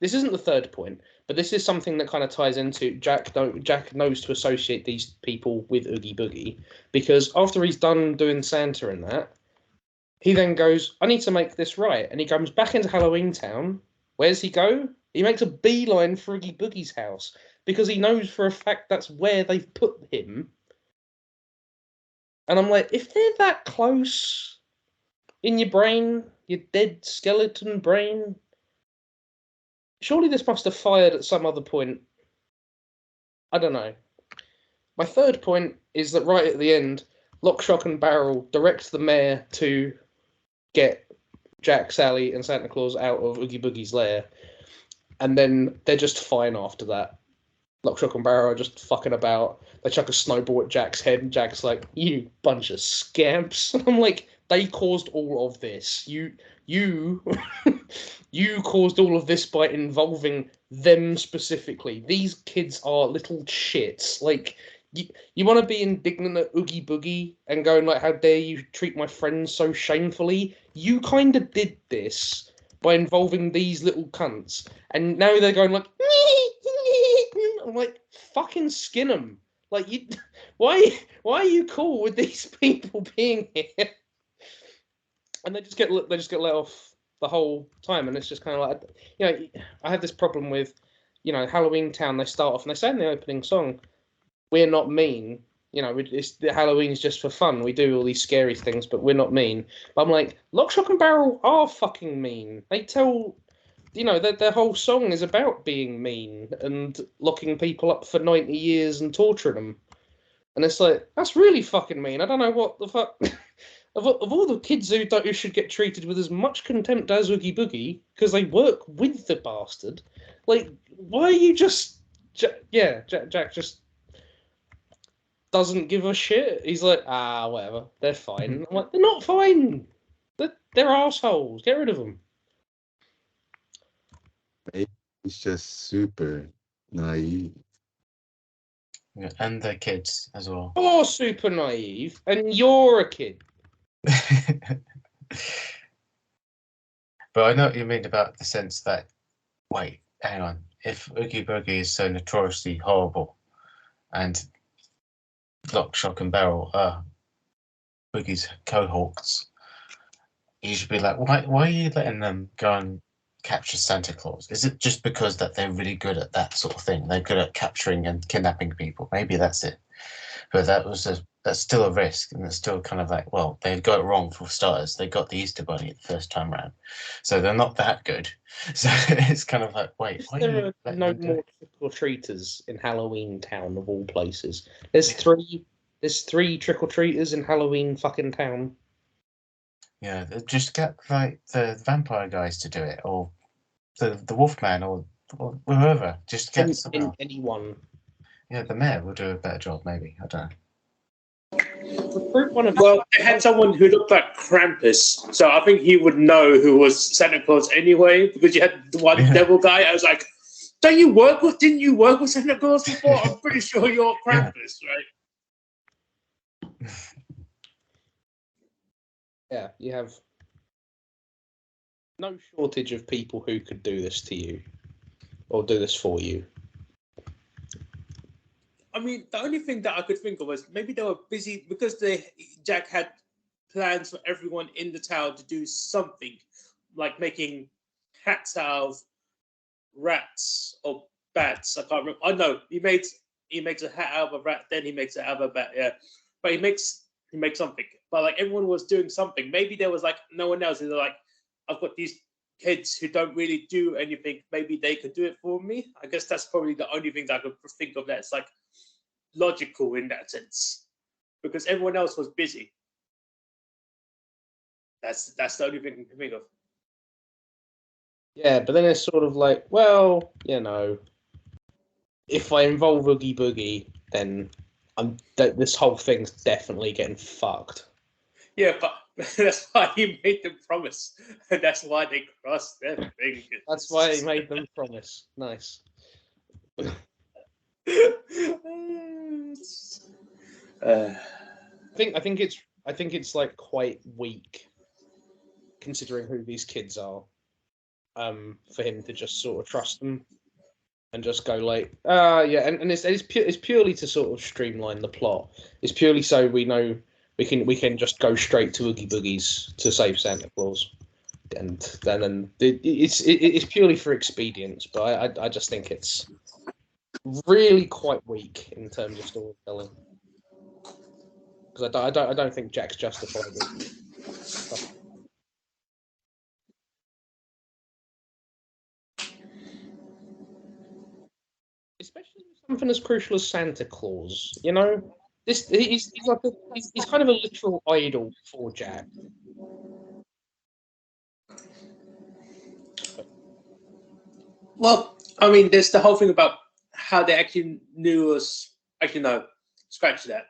[SPEAKER 1] this isn't the third point, but this is something that kind of ties into Jack knows to associate these people with Oogie Boogie, because after he's done doing Santa and that, he then goes, "I need to make this right," and he comes back into Halloween Town. Where's he go? He makes a beeline for Oogie Boogie's house, because he knows for a fact that's where they've put him. And I'm like, if they're that close in your brain, your dead skeleton brain, surely this must have fired at some other point. I don't know. My third point is that right at the end, Lock, Shock and Barrel directs the mayor to get Jack, Sally and Santa Claus out of Oogie Boogie's lair. And then they're just fine after that. Lock, Shock and Barrel are just fucking about. They chuck a snowball at Jack's head, and Jack's like, "You bunch of scamps." I'm like, they caused all of this. You caused all of this by involving them specifically. These kids are little shits. Like, you want to be indignant at Oogie Boogie and going like, "How dare you treat my friends so shamefully?" You kind of did this by involving these little cunts, and now they're going like, I'm like, fucking skin them. Like, why are you cool with these people being here? And they just get let off the whole time, and it's just kind of like, you know, I have this problem with, you know, Halloween Town. They start off and they say in the opening song, "We're not mean," you know, Halloween's just for fun. We do all these scary things, but we're not mean. But I'm like, Lock, Shock and Barrel are fucking mean. They tell, you know, their whole song is about being mean and locking people up for 90 years and torturing them. And it's like, that's really fucking mean. I don't know what the fuck. Of all the kids who should get treated with as much contempt as Oogie Boogie, because they work with the bastard, like, why are you just... Jack just doesn't give a shit. He's like, whatever, they're fine. I'm like, they're not fine. They're assholes. Get rid of them.
[SPEAKER 3] He's just super naive.
[SPEAKER 2] Yeah, and their kids as well.
[SPEAKER 1] You're super naive, and you're a kid.
[SPEAKER 2] But I know what you mean about the sense that, wait, hang on, if Oogie Boogie is so notoriously horrible and Lock, Shock and Barrel are Boogie's cohorts, you should be like, why are you letting them go and capture Santa Claus? Is it just because that they're really good at that sort of thing? They're good at capturing and kidnapping people. Maybe that's it. But that's still a risk, and it's still kind of like, well, they got it wrong for starters. They got the Easter Bunny the first time round, so they're not that good. So it's kind of like, wait, why
[SPEAKER 1] There
[SPEAKER 2] you
[SPEAKER 1] are no more trick-or-treaters in Halloween Town of all places. There's three trick or treaters in Halloween fucking town.
[SPEAKER 2] Yeah, just get like the vampire guys to do it, or the Wolfman, or whoever. Just get someone.
[SPEAKER 1] Anyone.
[SPEAKER 2] Yeah, the mayor will do a better job, maybe. I don't know.
[SPEAKER 1] Recruit one of
[SPEAKER 5] Well, they had someone who looked like Krampus, so I think he would know who was Santa Claus anyway, because you had the one devil guy. I was like, didn't you work with Santa Claus before? I'm pretty sure you're Krampus, right?
[SPEAKER 1] Yeah, you have no shortage of people who could do this to you or do this for you.
[SPEAKER 5] I mean, the only thing that I could think of was maybe they were busy because Jack had plans for everyone in the town to do something, like making hats out of rats or bats. I can't remember. I know he makes a hat out of a rat, then he makes it out of a bat. Yeah, but he makes something. But like everyone was doing something. Maybe there was like no one else. They're like, I've got these kids who don't really do anything. Maybe they could do it for me. I guess that's probably the only thing that I could think of that's like logical in that sense, because everyone else was busy. That's the only thing I can think of.
[SPEAKER 1] Yeah, but then it's sort of like, well, you know, if I involve Oogie Boogie, then this whole thing's definitely getting fucked.
[SPEAKER 5] Yeah, but that's why he made them promise. That's why they crossed their fingers.
[SPEAKER 1] That's why he made them promise. Nice. I think it's like quite weak, considering who these kids are, for him to just sort of trust them and just go like, yeah, and it's purely to sort of streamline the plot. It's purely so we know we can just go straight to Oogie Boogie's to save Santa Claus, and then it's purely for expedience. But I just think it's really quite weak in terms of storytelling, because I don't think Jack's justified it. Especially with something as crucial as Santa Claus, you know, he's kind of a literal idol for Jack.
[SPEAKER 5] Well, I mean, there's the whole thing about how they actually knew us. Actually, no, scratch that.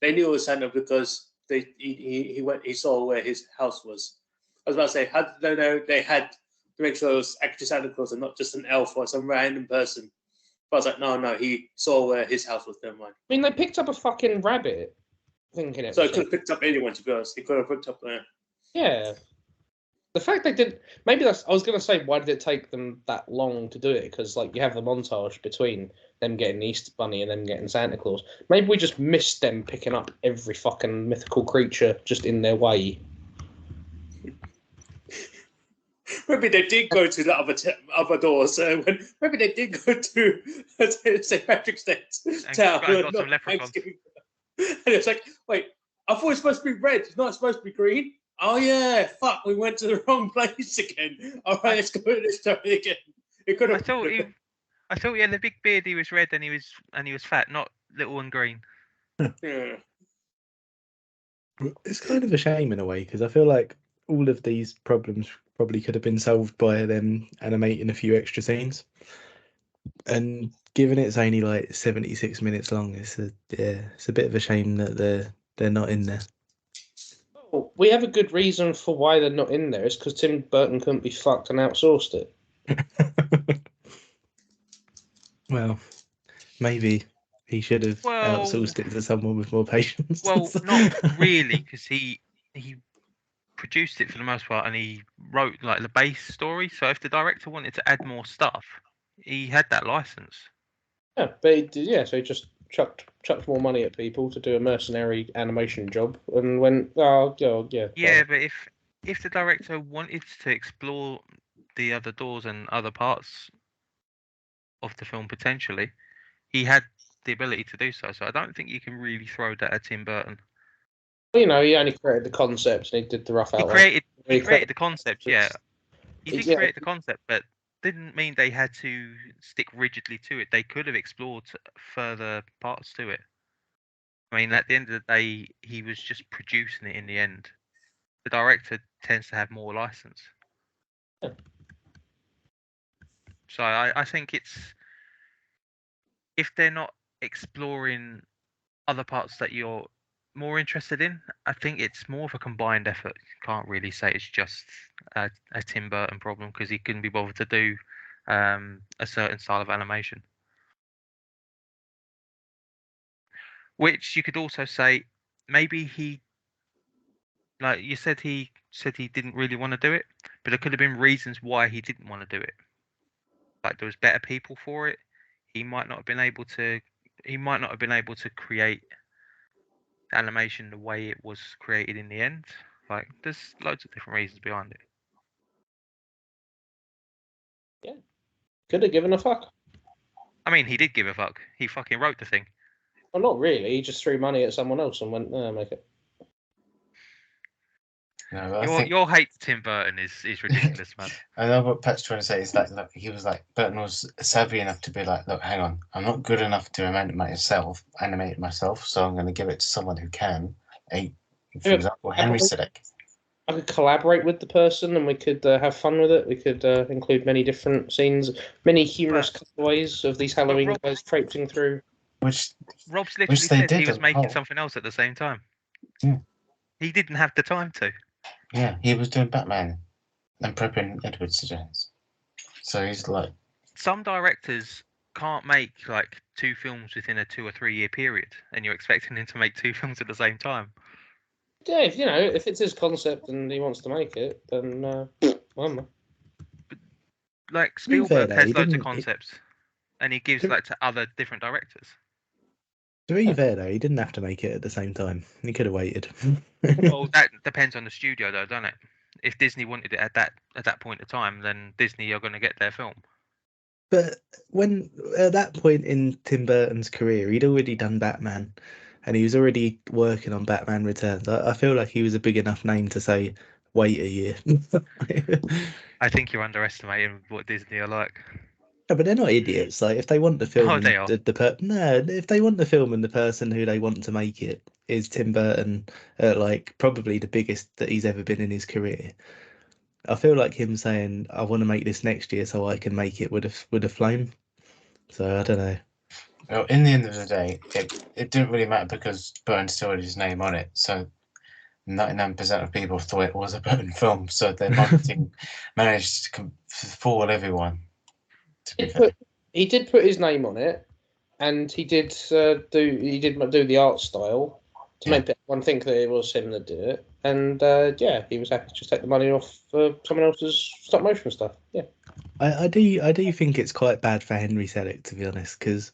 [SPEAKER 5] They knew it was Santa because he saw where his house was. I was about to say, how did they know they had to make sure it was actually Santa Claus and not just an elf or some random person? But I was like, no, he saw where his house was. Never mind.
[SPEAKER 1] I mean, they picked up a fucking rabbit, thinking it.
[SPEAKER 5] So
[SPEAKER 1] was
[SPEAKER 5] he could have picked up anyone, to be honest. He could have picked up there.
[SPEAKER 1] Yeah. The fact they did, maybe that's. I was gonna say, why did it take them that long to do it? Because like you have the montage between them getting the Easter Bunny and them getting Santa Claus. Maybe we just missed them picking up every fucking mythical creature just in their way.
[SPEAKER 5] Maybe they did go to the other doors. Maybe they did go to St. Patrick's Day town.
[SPEAKER 6] got some leprechauns.
[SPEAKER 5] And it's like, wait, I thought it's supposed to be red. It's not supposed to be green. Oh yeah, fuck, we went to the wrong place again. All right, let's go to this story again. It could
[SPEAKER 6] I
[SPEAKER 5] have.
[SPEAKER 6] thought he had a big beard. He was red and he was fat, not little and green.
[SPEAKER 5] Yeah.
[SPEAKER 4] It's kind of a shame in a way because I feel like all of these problems probably could have been solved by them animating a few extra scenes. And given it's only like 76 minutes long, it's a bit of a shame that they're not in there.
[SPEAKER 1] Well, we have a good reason for why they're not in there. It's because Tim Burton couldn't be fucked and outsourced it.
[SPEAKER 4] Well, maybe he should have
[SPEAKER 6] Well-
[SPEAKER 4] outsourced it to someone with more patience.
[SPEAKER 6] Well, not really, because he produced it for the most part, and he wrote like the base story. So if the director wanted to add more stuff, he had that license.
[SPEAKER 1] Yeah, but he did, yeah, so he just chucked more money at people to do a mercenary animation job and went, oh, yeah.
[SPEAKER 6] Yeah, but if the director wanted to explore the other doors and other parts of the film potentially, he had the ability to do so. So I don't think you can really throw that at Tim Burton.
[SPEAKER 1] You know, he only created the concept and he did the rough
[SPEAKER 6] He
[SPEAKER 1] outline.
[SPEAKER 6] created the concept, yeah. He did
[SPEAKER 1] Yeah.
[SPEAKER 6] create the concept, but didn't mean they had to stick rigidly to it. They could have explored further parts to it. I mean, at the end of the day, he was just producing it in the end. The director tends to have more license.
[SPEAKER 1] Yeah.
[SPEAKER 6] So I think it's, if they're not exploring other parts that you're more interested in, I think it's more of a combined effort. You can't really say it's just a Tim Burton problem because he couldn't be bothered to do a certain style of animation. Which you could also say maybe he, like you said, he didn't really want to do it, but there could have been reasons why he didn't want to do it. Like there was better people for it. He might not have been able to. He might not have been able to create animation the way it was created in the end. Like there's loads of different reasons behind it.
[SPEAKER 1] Could have given a fuck.
[SPEAKER 6] I mean, he did give a fuck. He fucking wrote the thing.
[SPEAKER 1] Well, not really. He just threw money at someone else and went, make it.
[SPEAKER 2] No, but I think
[SPEAKER 6] Your hate to Tim Burton is ridiculous, man.
[SPEAKER 2] I know what Pat's trying to say is that look, he was like Burton was savvy enough to be like, look, hang on, I'm not good enough to animate it myself, so I'm going to give it to someone who can. For
[SPEAKER 1] Yeah,
[SPEAKER 2] example, Henry Selick.
[SPEAKER 1] I could collaborate with the person and we could have fun with it. We could include many different scenes, many humorous cutaways of these Halloween
[SPEAKER 6] Rob-
[SPEAKER 1] guys traipsing through.
[SPEAKER 2] Which
[SPEAKER 6] Rob's literally
[SPEAKER 2] Which they
[SPEAKER 6] said he
[SPEAKER 2] did
[SPEAKER 6] was
[SPEAKER 2] as
[SPEAKER 6] making
[SPEAKER 2] well.
[SPEAKER 6] something else at the same time.
[SPEAKER 2] Yeah.
[SPEAKER 6] He didn't have the time to.
[SPEAKER 2] yeah, he was doing Batman and prepping Edward Scissorhands. So he's like,
[SPEAKER 6] Some directors can't make like 2 films within a 2 or 3 year period, and you're expecting him to make 2 films at the same time.
[SPEAKER 1] Yeah, if it's his concept and he wants to make it, then well,
[SPEAKER 6] Like
[SPEAKER 4] To be fair,
[SPEAKER 6] Spielberg
[SPEAKER 4] though,
[SPEAKER 6] has
[SPEAKER 4] he
[SPEAKER 6] loads of
[SPEAKER 4] didn't-
[SPEAKER 6] concepts, and he gives
[SPEAKER 4] To-
[SPEAKER 6] like to other different directors.
[SPEAKER 4] To be fair though, he didn't have to make it at the same time. He could have waited.
[SPEAKER 6] Well, that depends on the studio, though, doesn't it? If Disney wanted it at that point of time, then Disney are going to get their film.
[SPEAKER 4] But when at that point in Tim Burton's career, he'd already done Batman, and he was already working on Batman Returns. I feel like he was a big enough name to say, "Wait a year."
[SPEAKER 6] I think you're underestimating what Disney are like.
[SPEAKER 4] No, but they're not idiots. Like if they want the film,
[SPEAKER 6] Oh,
[SPEAKER 4] and
[SPEAKER 6] they are.
[SPEAKER 4] if they want the film and the person who they want to make it is Tim Burton, like probably the biggest that he's ever been in his career. I feel like him saying, "I want to make this next year so I can make it," would have flown. So I don't know.
[SPEAKER 2] well, in the end of the day, it didn't really matter because Burton still had his name on it. So 99% of people thought it was a Burton film. So their marketing managed to fool everyone. To be fair.
[SPEAKER 1] he did put his name on it, and he did do the art style to
[SPEAKER 2] Yeah.
[SPEAKER 1] make everyone think that it was him that did it. And he was happy to just take the money off someone else's stop motion stuff. Yeah.
[SPEAKER 4] I do think it's quite bad for Henry Selick, to be honest, because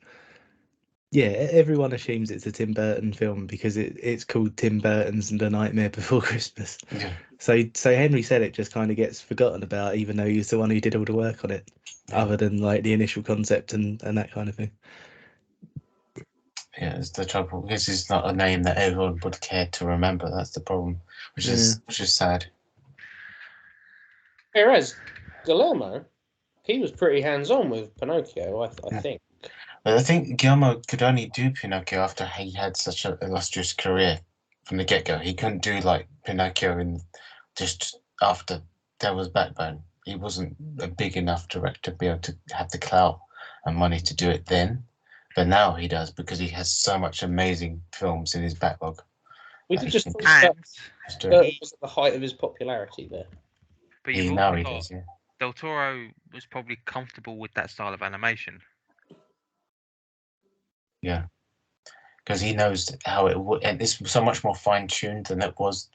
[SPEAKER 4] everyone assumes it's a Tim Burton film because it's called Tim Burton's The Nightmare Before Christmas.
[SPEAKER 2] Yeah.
[SPEAKER 4] So Henry Selick just kind of gets forgotten about, even though he's the one who did all the work on it, other than like the initial concept and that kind of thing.
[SPEAKER 2] Yeah, it's the trouble. This is not a name that everyone would care to remember. That's the problem, which is sad.
[SPEAKER 1] Whereas Guillermo, he was pretty hands-on with Pinocchio, I
[SPEAKER 2] Yeah.
[SPEAKER 1] think.
[SPEAKER 2] But I think Guillermo could only do Pinocchio after he had such an illustrious career from the get-go. He couldn't do like Pinocchio in just after there was Backbone. He wasn't a big enough director to be able to have the clout and money to do it then. But now he does because he has so much amazing films in his backlog.
[SPEAKER 1] We
[SPEAKER 2] that
[SPEAKER 1] did
[SPEAKER 2] he
[SPEAKER 1] just
[SPEAKER 2] can
[SPEAKER 1] talk about
[SPEAKER 2] just do it.
[SPEAKER 1] Burton was at the height of his popularity there.
[SPEAKER 6] But
[SPEAKER 2] He
[SPEAKER 6] you've
[SPEAKER 2] now
[SPEAKER 6] also
[SPEAKER 2] he
[SPEAKER 6] got
[SPEAKER 2] does, yeah.
[SPEAKER 6] Del Toro was probably comfortable with that style of animation.
[SPEAKER 2] Yeah, because he knows how it would, and it's so much more fine-tuned than it was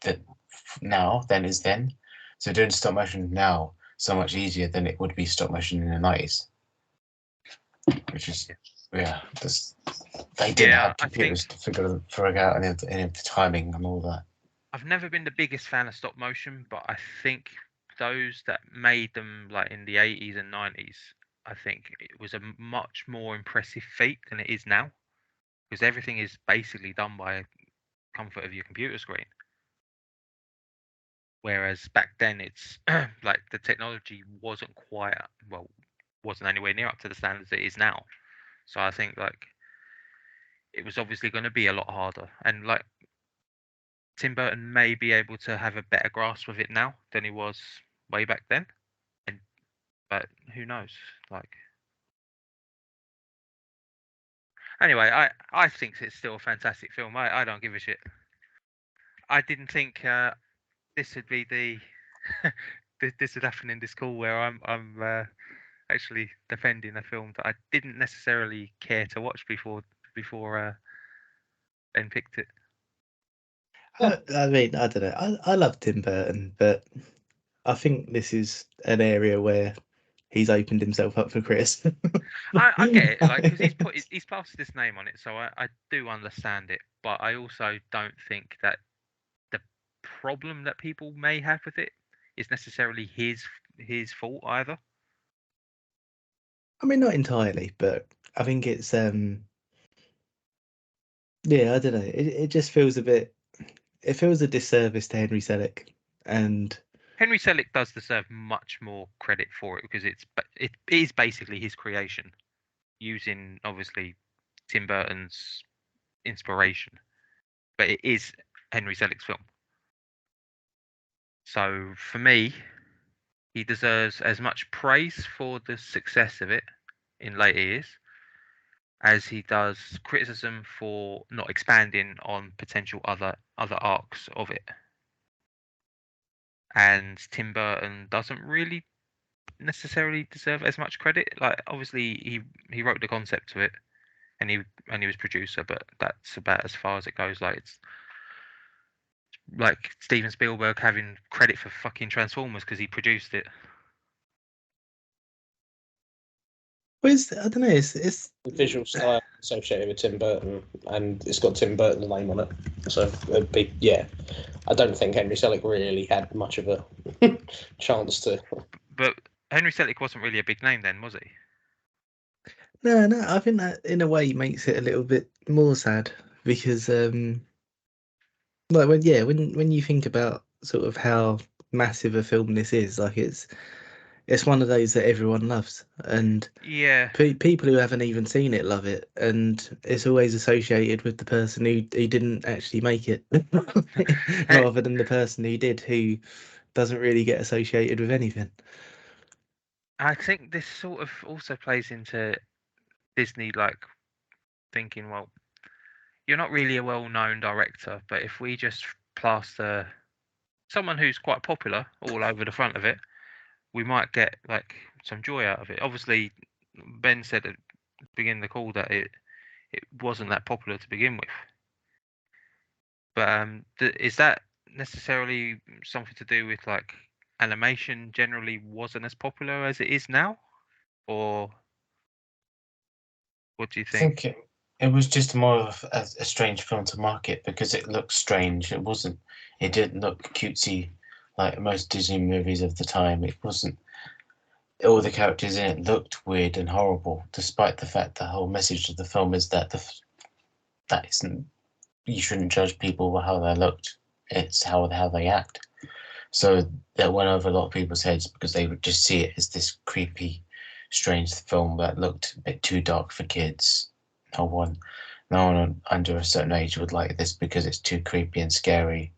[SPEAKER 2] now than is then. So doing stop motion now so much easier than it would be stop motion in the 90s, which is they didn't
[SPEAKER 6] Yeah,
[SPEAKER 2] have
[SPEAKER 6] I
[SPEAKER 2] computers
[SPEAKER 6] think-
[SPEAKER 2] to figure out any of the timing and all that.
[SPEAKER 6] I've never been the biggest fan of stop motion, but I think those that made them like in the 80s and 90s, I think it was a much more impressive feat than it is now, because everything is basically done by comfort of your computer screen. Whereas back then, it's like the technology wasn't wasn't anywhere near up to the standards it is now. So I think like it was obviously going to be a lot harder, and like Tim Burton may be able to have a better grasp of it now than he was way back then, but who knows? Like, anyway, I think it's still a fantastic film. I don't give a shit. I didn't think this would be the this would happen in this call where I'm actually defending a film that I didn't necessarily care to watch before Ben picked it.
[SPEAKER 4] I mean, I don't know. I love Tim Burton, but I think this is an area where he's opened himself up for criticism.
[SPEAKER 6] I get it, like, because he's plastered his name on it, so I do understand it, but I also don't think that the problem that people may have with it is necessarily his fault either.
[SPEAKER 4] I mean, not entirely, but I think it's yeah, I don't know. It just feels a bit. It feels a disservice to Henry Selick, and
[SPEAKER 6] Henry Selick does deserve much more credit for it because it is basically his creation, using obviously Tim Burton's inspiration, but it is Henry Selick's film. So for me, he deserves as much praise for the success of it in later years as he does criticism for not expanding on potential other arcs of it. And Tim Burton doesn't really necessarily deserve as much credit. Like, obviously he wrote the concept to it and he was producer, but that's about as far as it goes. Like, it's like Steven Spielberg having credit for fucking Transformers because he produced it.
[SPEAKER 4] well, I don't know. It's
[SPEAKER 1] The visual style associated with Tim Burton, and it's got Tim Burton's name on it. So it'd be, yeah. I don't think Henry Selick really had much of a chance to.
[SPEAKER 6] But Henry Selick wasn't really a big name then, was he?
[SPEAKER 4] no. I think that in a way makes it a little bit more sad because like when you think about sort of how massive a film this is, like it's one of those that everyone loves, and
[SPEAKER 6] Yeah.
[SPEAKER 4] people who haven't even seen it love it, and it's always associated with the person who didn't actually make it rather than the person who did, who doesn't really get associated with anything.
[SPEAKER 6] I think this sort of also plays into Disney, like, thinking, well, you're not really a well-known director, but if we just plaster someone who's quite popular all over the front of it, we might get like some joy out of it. Obviously, Ben said at the beginning of the call that it wasn't that popular to begin with. But is that necessarily something to do with like animation generally wasn't as popular as it is now, or what do you
[SPEAKER 2] I
[SPEAKER 6] think?
[SPEAKER 2] think it was just more of a strange film to market because it looked strange. It didn't look cutesy like most Disney movies of the time. It wasn't. All the characters in it looked weird and horrible, despite the fact the whole message of the film is that that isn't. You shouldn't judge people by how they looked. It's how they act. So that went over a lot of people's heads because they would just see it as this creepy, strange film that looked a bit too dark for kids. No one under a certain age would like this because it's too creepy and scary.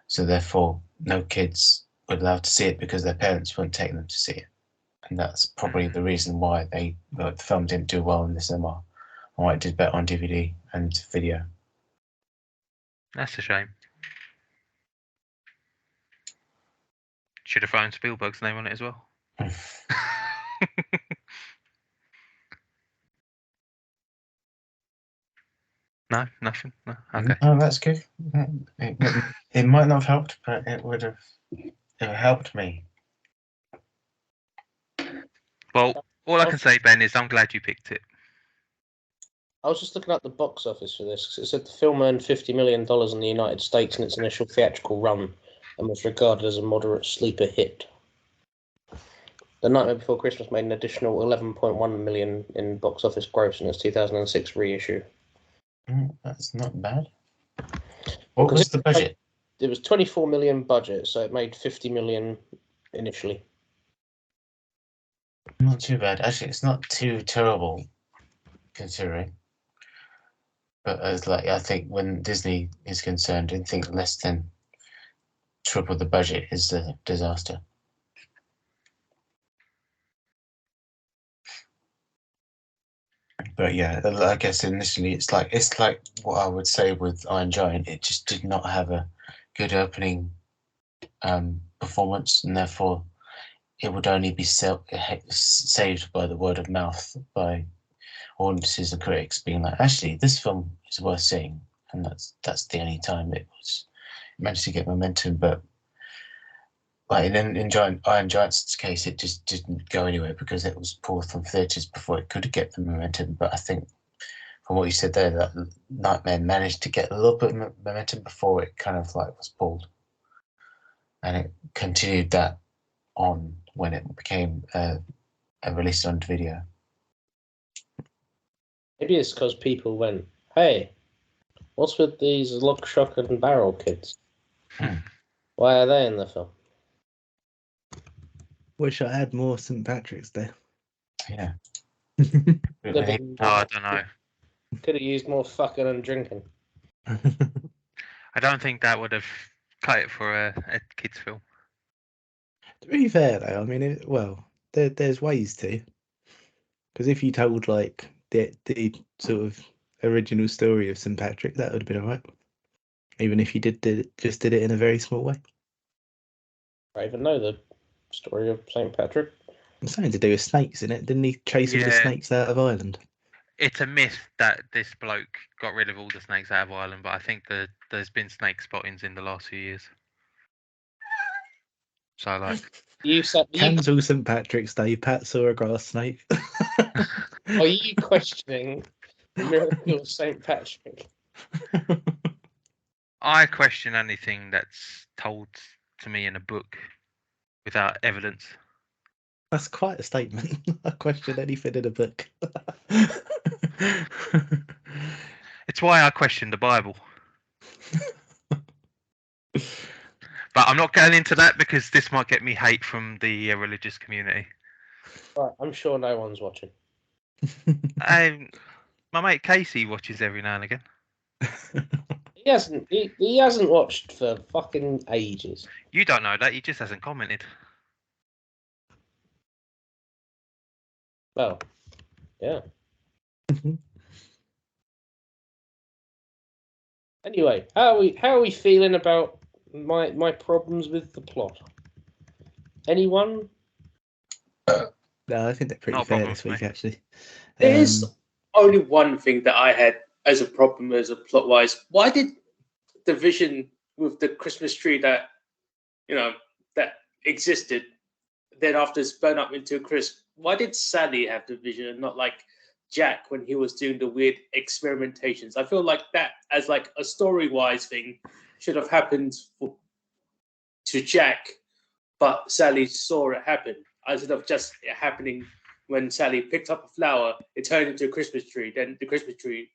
[SPEAKER 2] So therefore, no kids were allowed to see it because their parents wouldn't take them to see it. And that's probably the reason why the film didn't do well in the cinema, and why it did better on DVD and video.
[SPEAKER 6] That's a shame. Should have thrown Spielberg's name on it as well. No, nothing. No, okay.
[SPEAKER 2] Oh, that's good. It might not have helped, but it would have helped me.
[SPEAKER 6] Well, all I can say, Ben, is I'm glad you picked it.
[SPEAKER 1] I was just looking at the box office for this, 'cause it said the film earned $50 million in the United States in its initial theatrical run and was regarded as a moderate sleeper hit. The Nightmare Before Christmas made an additional $11.1 million in box office gross in its 2006 reissue.
[SPEAKER 2] That's not bad. What was the budget?
[SPEAKER 1] It was $24 million budget, so it made $50 million initially.
[SPEAKER 2] Not too bad. Actually, it's not too terrible considering. But as I think when Disney is concerned, I think less than triple the budget is a disaster. But yeah, I guess initially it's like what I would say with Iron Giant. It just did not have a good opening performance, and therefore it would only be saved by the word of mouth by audiences and critics being like, actually, this film is worth seeing, and that's the only time it managed to get momentum. But like in Iron Giant's case, it just didn't go anywhere because it was pulled from theatres before it could get the momentum. But I think from what you said there, that Nightmare managed to get a little bit of momentum before it kind of like was pulled, and it continued that on when it became released on video.
[SPEAKER 1] Maybe it's because people went, hey, what's with these lock, shock, and barrel kids? Why are they in the film?
[SPEAKER 4] Wish I had more St. Patrick's Day.
[SPEAKER 2] Yeah.
[SPEAKER 6] Oh, I don't know.
[SPEAKER 1] Could have used more fucking and drinking.
[SPEAKER 6] I don't think that would have cut it for a kids' film.
[SPEAKER 4] To be fair, though, I mean, there's ways to. Because if you told like the sort of original story of St. Patrick, that would have been alright. Even if you did it in a very small way.
[SPEAKER 1] I even know the story of St. Patrick.
[SPEAKER 4] It's something to do with snakes in it. Didn't he chase all the snakes out of Ireland?
[SPEAKER 6] It's a myth that this bloke got rid of all the snakes out of Ireland, but I think there's been snake spottings in the last few years. So like,
[SPEAKER 4] cancel St. Patrick's Day. Pat saw a grass snake.
[SPEAKER 1] Are you questioning the miracle of St. Patrick?
[SPEAKER 6] I question anything that's told to me in a book without evidence.
[SPEAKER 4] That's quite a statement. I question anything in a book.
[SPEAKER 6] It's why I question the Bible. But I'm not going into that because this might get me hate from the religious community.
[SPEAKER 1] Right, I'm sure no one's watching.
[SPEAKER 6] My mate Casey watches every now and again.
[SPEAKER 1] He hasn't watched for fucking ages.
[SPEAKER 6] You don't know that. He just hasn't commented.
[SPEAKER 1] Well, yeah. Anyway, how are we feeling about my problems with the plot? Anyone?
[SPEAKER 4] No, I think they're pretty fair this week, actually.
[SPEAKER 5] There's only one thing that I had as a problem as a plot-wise. Why did the vision with the Christmas tree that existed, then after it's burned up into a crisp, why did Sally have the vision and not like Jack when he was doing the weird experimentations? I feel like that, as like a story-wise thing, should have happened to Jack, but Sally saw it happen instead of just it happening when Sally picked up a flower, it turned into a Christmas tree, then the Christmas tree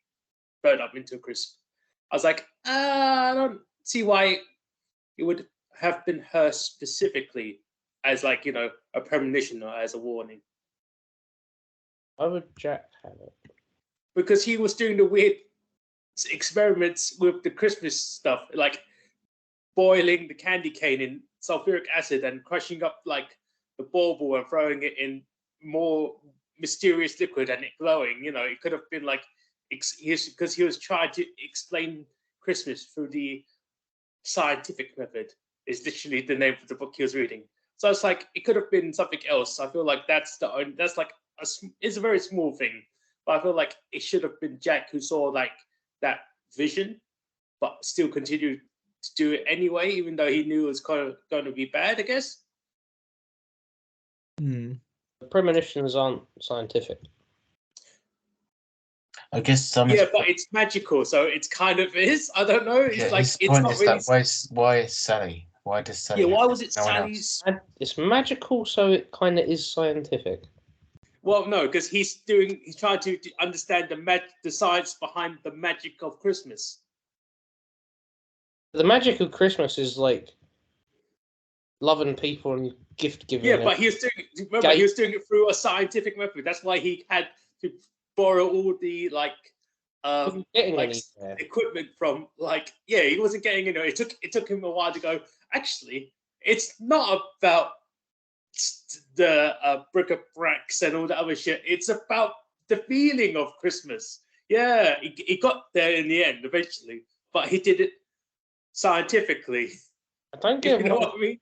[SPEAKER 5] burned up into a crisp. I was like, I don't see why it would have been her specifically as like, a premonition or as a warning.
[SPEAKER 1] Why would Jack have it?
[SPEAKER 5] Because he was doing the weird experiments with the Christmas stuff, like boiling the candy cane in sulfuric acid and crushing up like the bauble and throwing it in more mysterious liquid and it glowing. It could have been like because he was trying to explain Christmas through the scientific method. Is literally the name of the book he was reading. So it's like it could have been something else. I feel like that's like it's a very small thing, but I feel like it should have been Jack who saw like that vision, but still continued to do it anyway, even though he knew it was kind of going to be bad, I guess.
[SPEAKER 1] The premonitions aren't scientific.
[SPEAKER 2] I guess some.
[SPEAKER 5] Yeah, but it's magical, so it's kind of is. I don't know. It's like
[SPEAKER 2] his
[SPEAKER 5] it's
[SPEAKER 2] point
[SPEAKER 5] not
[SPEAKER 2] is
[SPEAKER 5] really.
[SPEAKER 2] that why is Sally? Why does Sally?
[SPEAKER 5] Yeah, why
[SPEAKER 2] have
[SPEAKER 5] was it
[SPEAKER 2] no one
[SPEAKER 5] Sally's?
[SPEAKER 2] else?
[SPEAKER 1] It's magical, so it kind of is scientific.
[SPEAKER 5] Well, no, because he's trying to understand the science behind the magic of Christmas.
[SPEAKER 1] The magic of Christmas is like loving people and gift giving.
[SPEAKER 5] Yeah, but he was doing it through a scientific method. That's why he had to borrow all the equipment from he wasn't getting it took him a while to go, actually, it's not about the bric-a-bracs and all that other shit. It's about the feeling of Christmas. Yeah, he got there in the end eventually, but he did it scientifically.
[SPEAKER 1] I don't get
[SPEAKER 5] what I mean?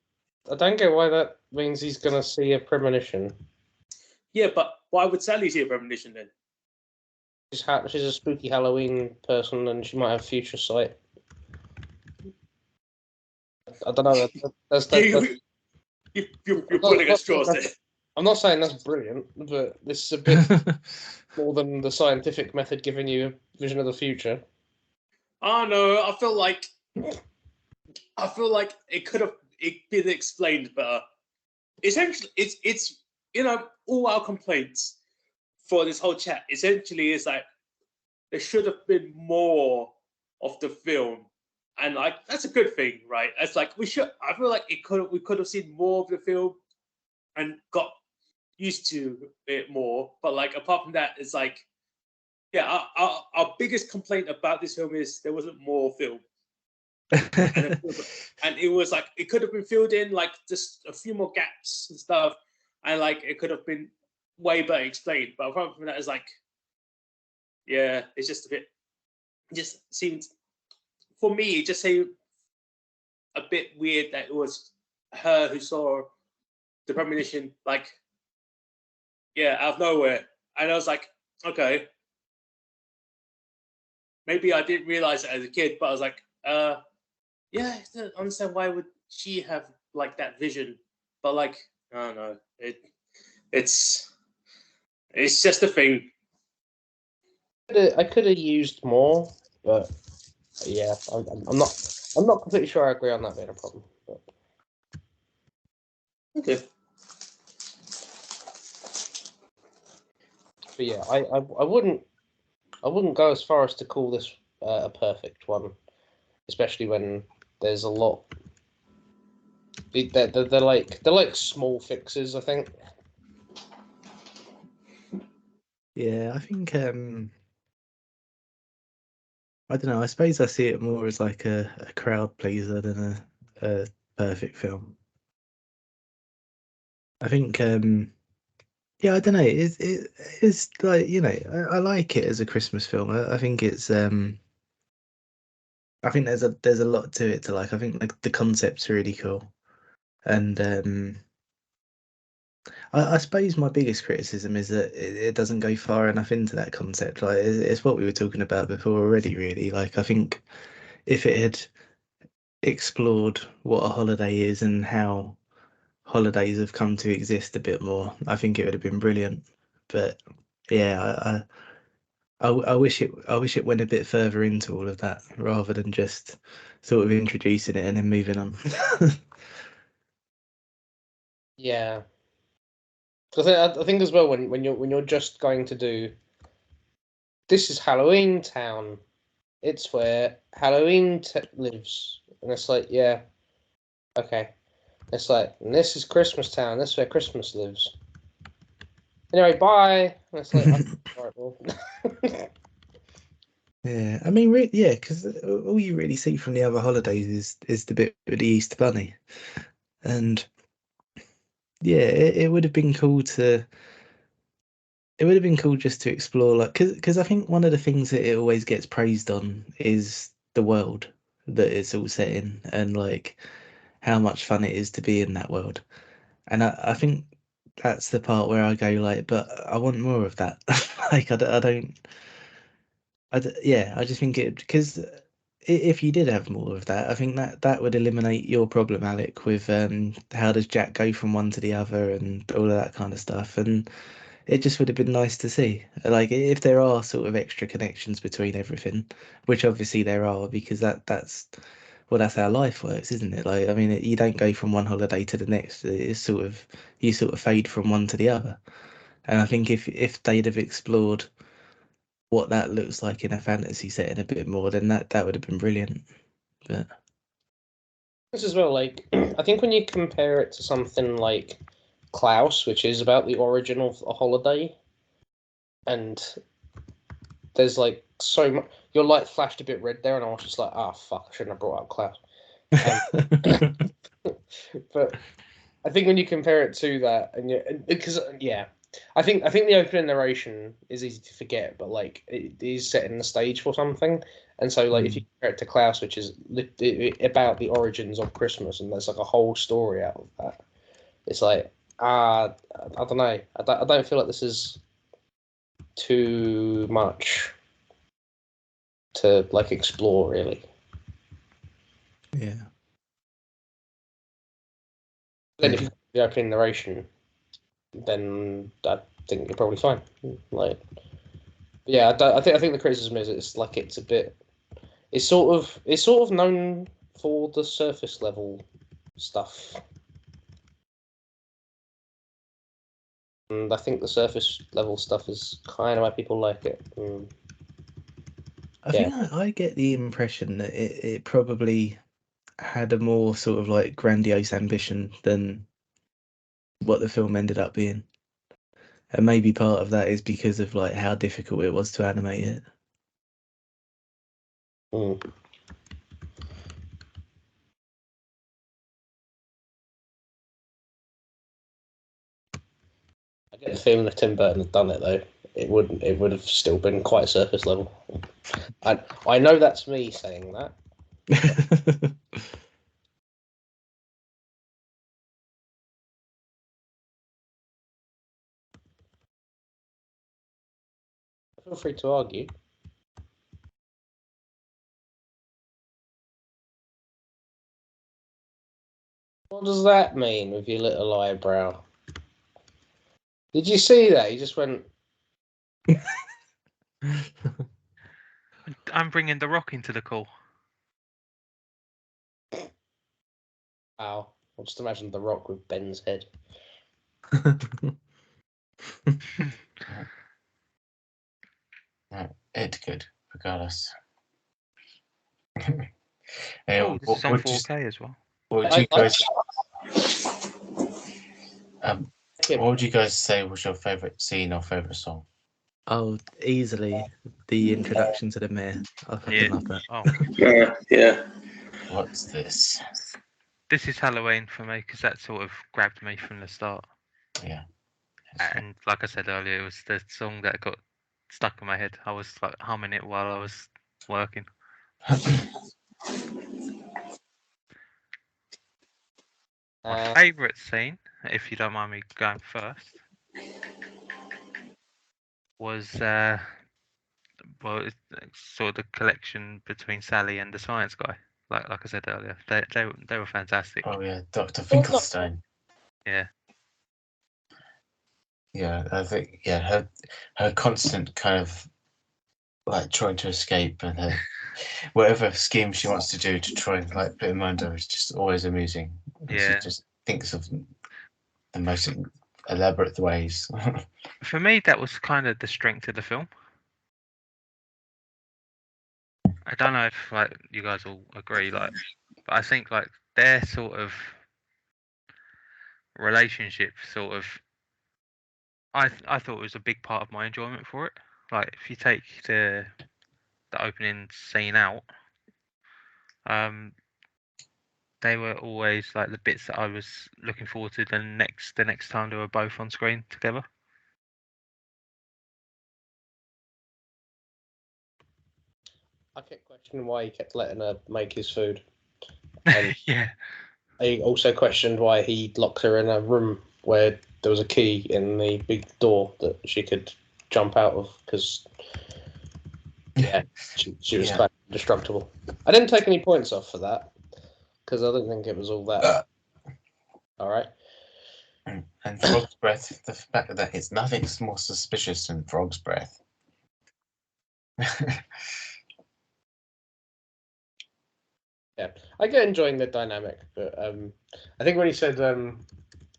[SPEAKER 1] I don't get why that means he's gonna see a premonition.
[SPEAKER 5] Yeah, but why would Sally see a premonition then?
[SPEAKER 1] She's a spooky Halloween person, and she might have future sight. I don't know.
[SPEAKER 5] You're pulling at straws there.
[SPEAKER 1] I'm not saying that's brilliant, but this is a bit more than the scientific method giving you a vision of the future.
[SPEAKER 5] Oh no, I feel like it could have been explained better. Essentially, it's all our complaints for this whole chat essentially is like there should have been more of the film, and like that's a good thing, right? It's like I feel like we could have seen more of the film and got used to it more. But like apart from that, it's like our biggest complaint about this film is there wasn't more film. and it was like it could have been filled in like just a few more gaps and stuff, and like it could have been way better explained. But apart from that, it's like it's just a bit. It just seemed for me it just seemed a bit weird that it was her who saw the premonition out of nowhere, and I was like, okay, maybe I didn't realize it as a kid, but I was like, I don't understand why would she have like that vision, but like I don't know, it's just a thing.
[SPEAKER 1] I could have used more, but yeah, I'm not completely sure I agree on that being a problem. But.
[SPEAKER 5] Okay.
[SPEAKER 1] But yeah, I wouldn't go as far as to call this a perfect one, especially when there's a lot. They're like small fixes, I think.
[SPEAKER 4] Yeah, I think I don't know. I suppose I see it more as like a crowd pleaser than a perfect film. I think I don't know. It's like I like it as a Christmas film. I think it's I think there's a lot to it to like. I think like the concept's really cool, and I suppose my biggest criticism is that it doesn't go far enough into that concept. Like it's what we were talking about before already. Really, like I think if it had explored what a holiday is and how holidays have come to exist a bit more, I think it would have been brilliant. But yeah, I wish it went a bit further into all of that rather than just sort of introducing it and then moving on.
[SPEAKER 1] Yeah. I think as well when you're just going to do this is Halloween Town, it's where Halloween lives. And it's like, yeah, okay. It's like, and this is Christmas Town. This is where Christmas lives. Anyway, bye. And it's like, all right, well.
[SPEAKER 4] Yeah, I mean, yeah, because all you really see from the other holidays is the bit with the Easter Bunny, and yeah, it would have been cool to. It would have been cool just to explore, like, because I think one of the things that it always gets praised on is the world that it's all set in, and like how much fun it is to be in that world. And I think that's the part where I go like, but I want more of that. Like I don't. Yeah, I just think it because if you did have more of that, I think that would eliminate your problem, Alec, with how does Jack go from one to the other and all of that kind of stuff, and it just would have been nice to see, like if there are sort of extra connections between everything, which obviously there are because that's well that's how life works, isn't it? Like I mean, you don't go from one holiday to the next. It's sort of you sort of fade from one to the other, and I think if they'd have explored what that looks like in a fantasy setting a bit more, then that would have been brilliant. But
[SPEAKER 1] This as well, like, I think when you compare it to something like Klaus, which is about the origin of a holiday, and there's like so much. Your light flashed a bit red there, and I was just like, "Ah, fuck! I shouldn't have brought up Klaus." But I think when you compare it to that, and because yeah, I think the opening narration is easy to forget, but like it is setting the stage for something, and so like if you compare it to Klaus, which is about the origins of Christmas, and there's like a whole story out of that, it's like I don't know, I don't feel like this is too much to like explore really.
[SPEAKER 4] yeah,
[SPEAKER 1] Then if you the opening narration, then I think you're probably fine. Like, yeah, I think the criticism is it's like it's a bit. It's sort of known for the surface level stuff, and I think the surface level stuff is kind of why people like it.
[SPEAKER 4] I think I get the impression that it probably had a more sort of like grandiose ambition than what the film ended up being, and maybe part of that is because of like how difficult it was to animate it.
[SPEAKER 1] I get the feeling if Tim Burton had done it though, it would have still been quite surface level. I know that's me saying that. Feel free to argue. What does that mean with your little eyebrow? Did you see that? He just went.
[SPEAKER 6] I'm bringing The Rock into the call.
[SPEAKER 1] Wow. I'll just imagine The Rock with Ben's head.
[SPEAKER 2] It's good, regardless.
[SPEAKER 6] Oh, this is on 4K as well.
[SPEAKER 2] What would you guys? What would you guys say was your favourite scene or favourite song?
[SPEAKER 4] Oh, easily the introduction to the mayor. I fucking love that.
[SPEAKER 6] Oh,
[SPEAKER 5] yeah.
[SPEAKER 2] What's this?
[SPEAKER 6] This is Halloween for me because that sort of grabbed me from the start.
[SPEAKER 2] Yeah.
[SPEAKER 6] And like I said earlier, it was the song that got stuck in my head. I was like humming it while I was working. My favourite scene, if you don't mind me going first, was sort of the collection between Sally and the science guy. Like I said earlier, they were fantastic.
[SPEAKER 2] Oh yeah, Dr. Finkelstein.
[SPEAKER 6] Yeah.
[SPEAKER 2] Yeah, I think her constant kind of like trying to escape and her whatever scheme she wants to do to try and like put him under is just always amusing.
[SPEAKER 6] Yeah.
[SPEAKER 2] She just thinks of the most elaborate ways.
[SPEAKER 6] For me, that was kind of the strength of the film. I don't know if like you guys all agree, like, but I think like their sort of relationship, sort of, I thought it was a big part of my enjoyment for it. Like, if you take the opening scene out, they were always like the bits that I was looking forward to the next time they were both on screen together.
[SPEAKER 1] I kept questioning why he kept letting her make his food. And
[SPEAKER 6] Yeah.
[SPEAKER 1] I also questioned why he locked her in a room where there was a key in the big door that she could jump out of, because she was
[SPEAKER 2] Yeah.
[SPEAKER 1] kind of indestructible. I didn't take any points off for that because I didn't think it was all that. All right.
[SPEAKER 2] And Frog's Breath, the fact that it's nothing more suspicious than Frog's Breath.
[SPEAKER 1] Yeah, I get enjoying the dynamic, but I think when he said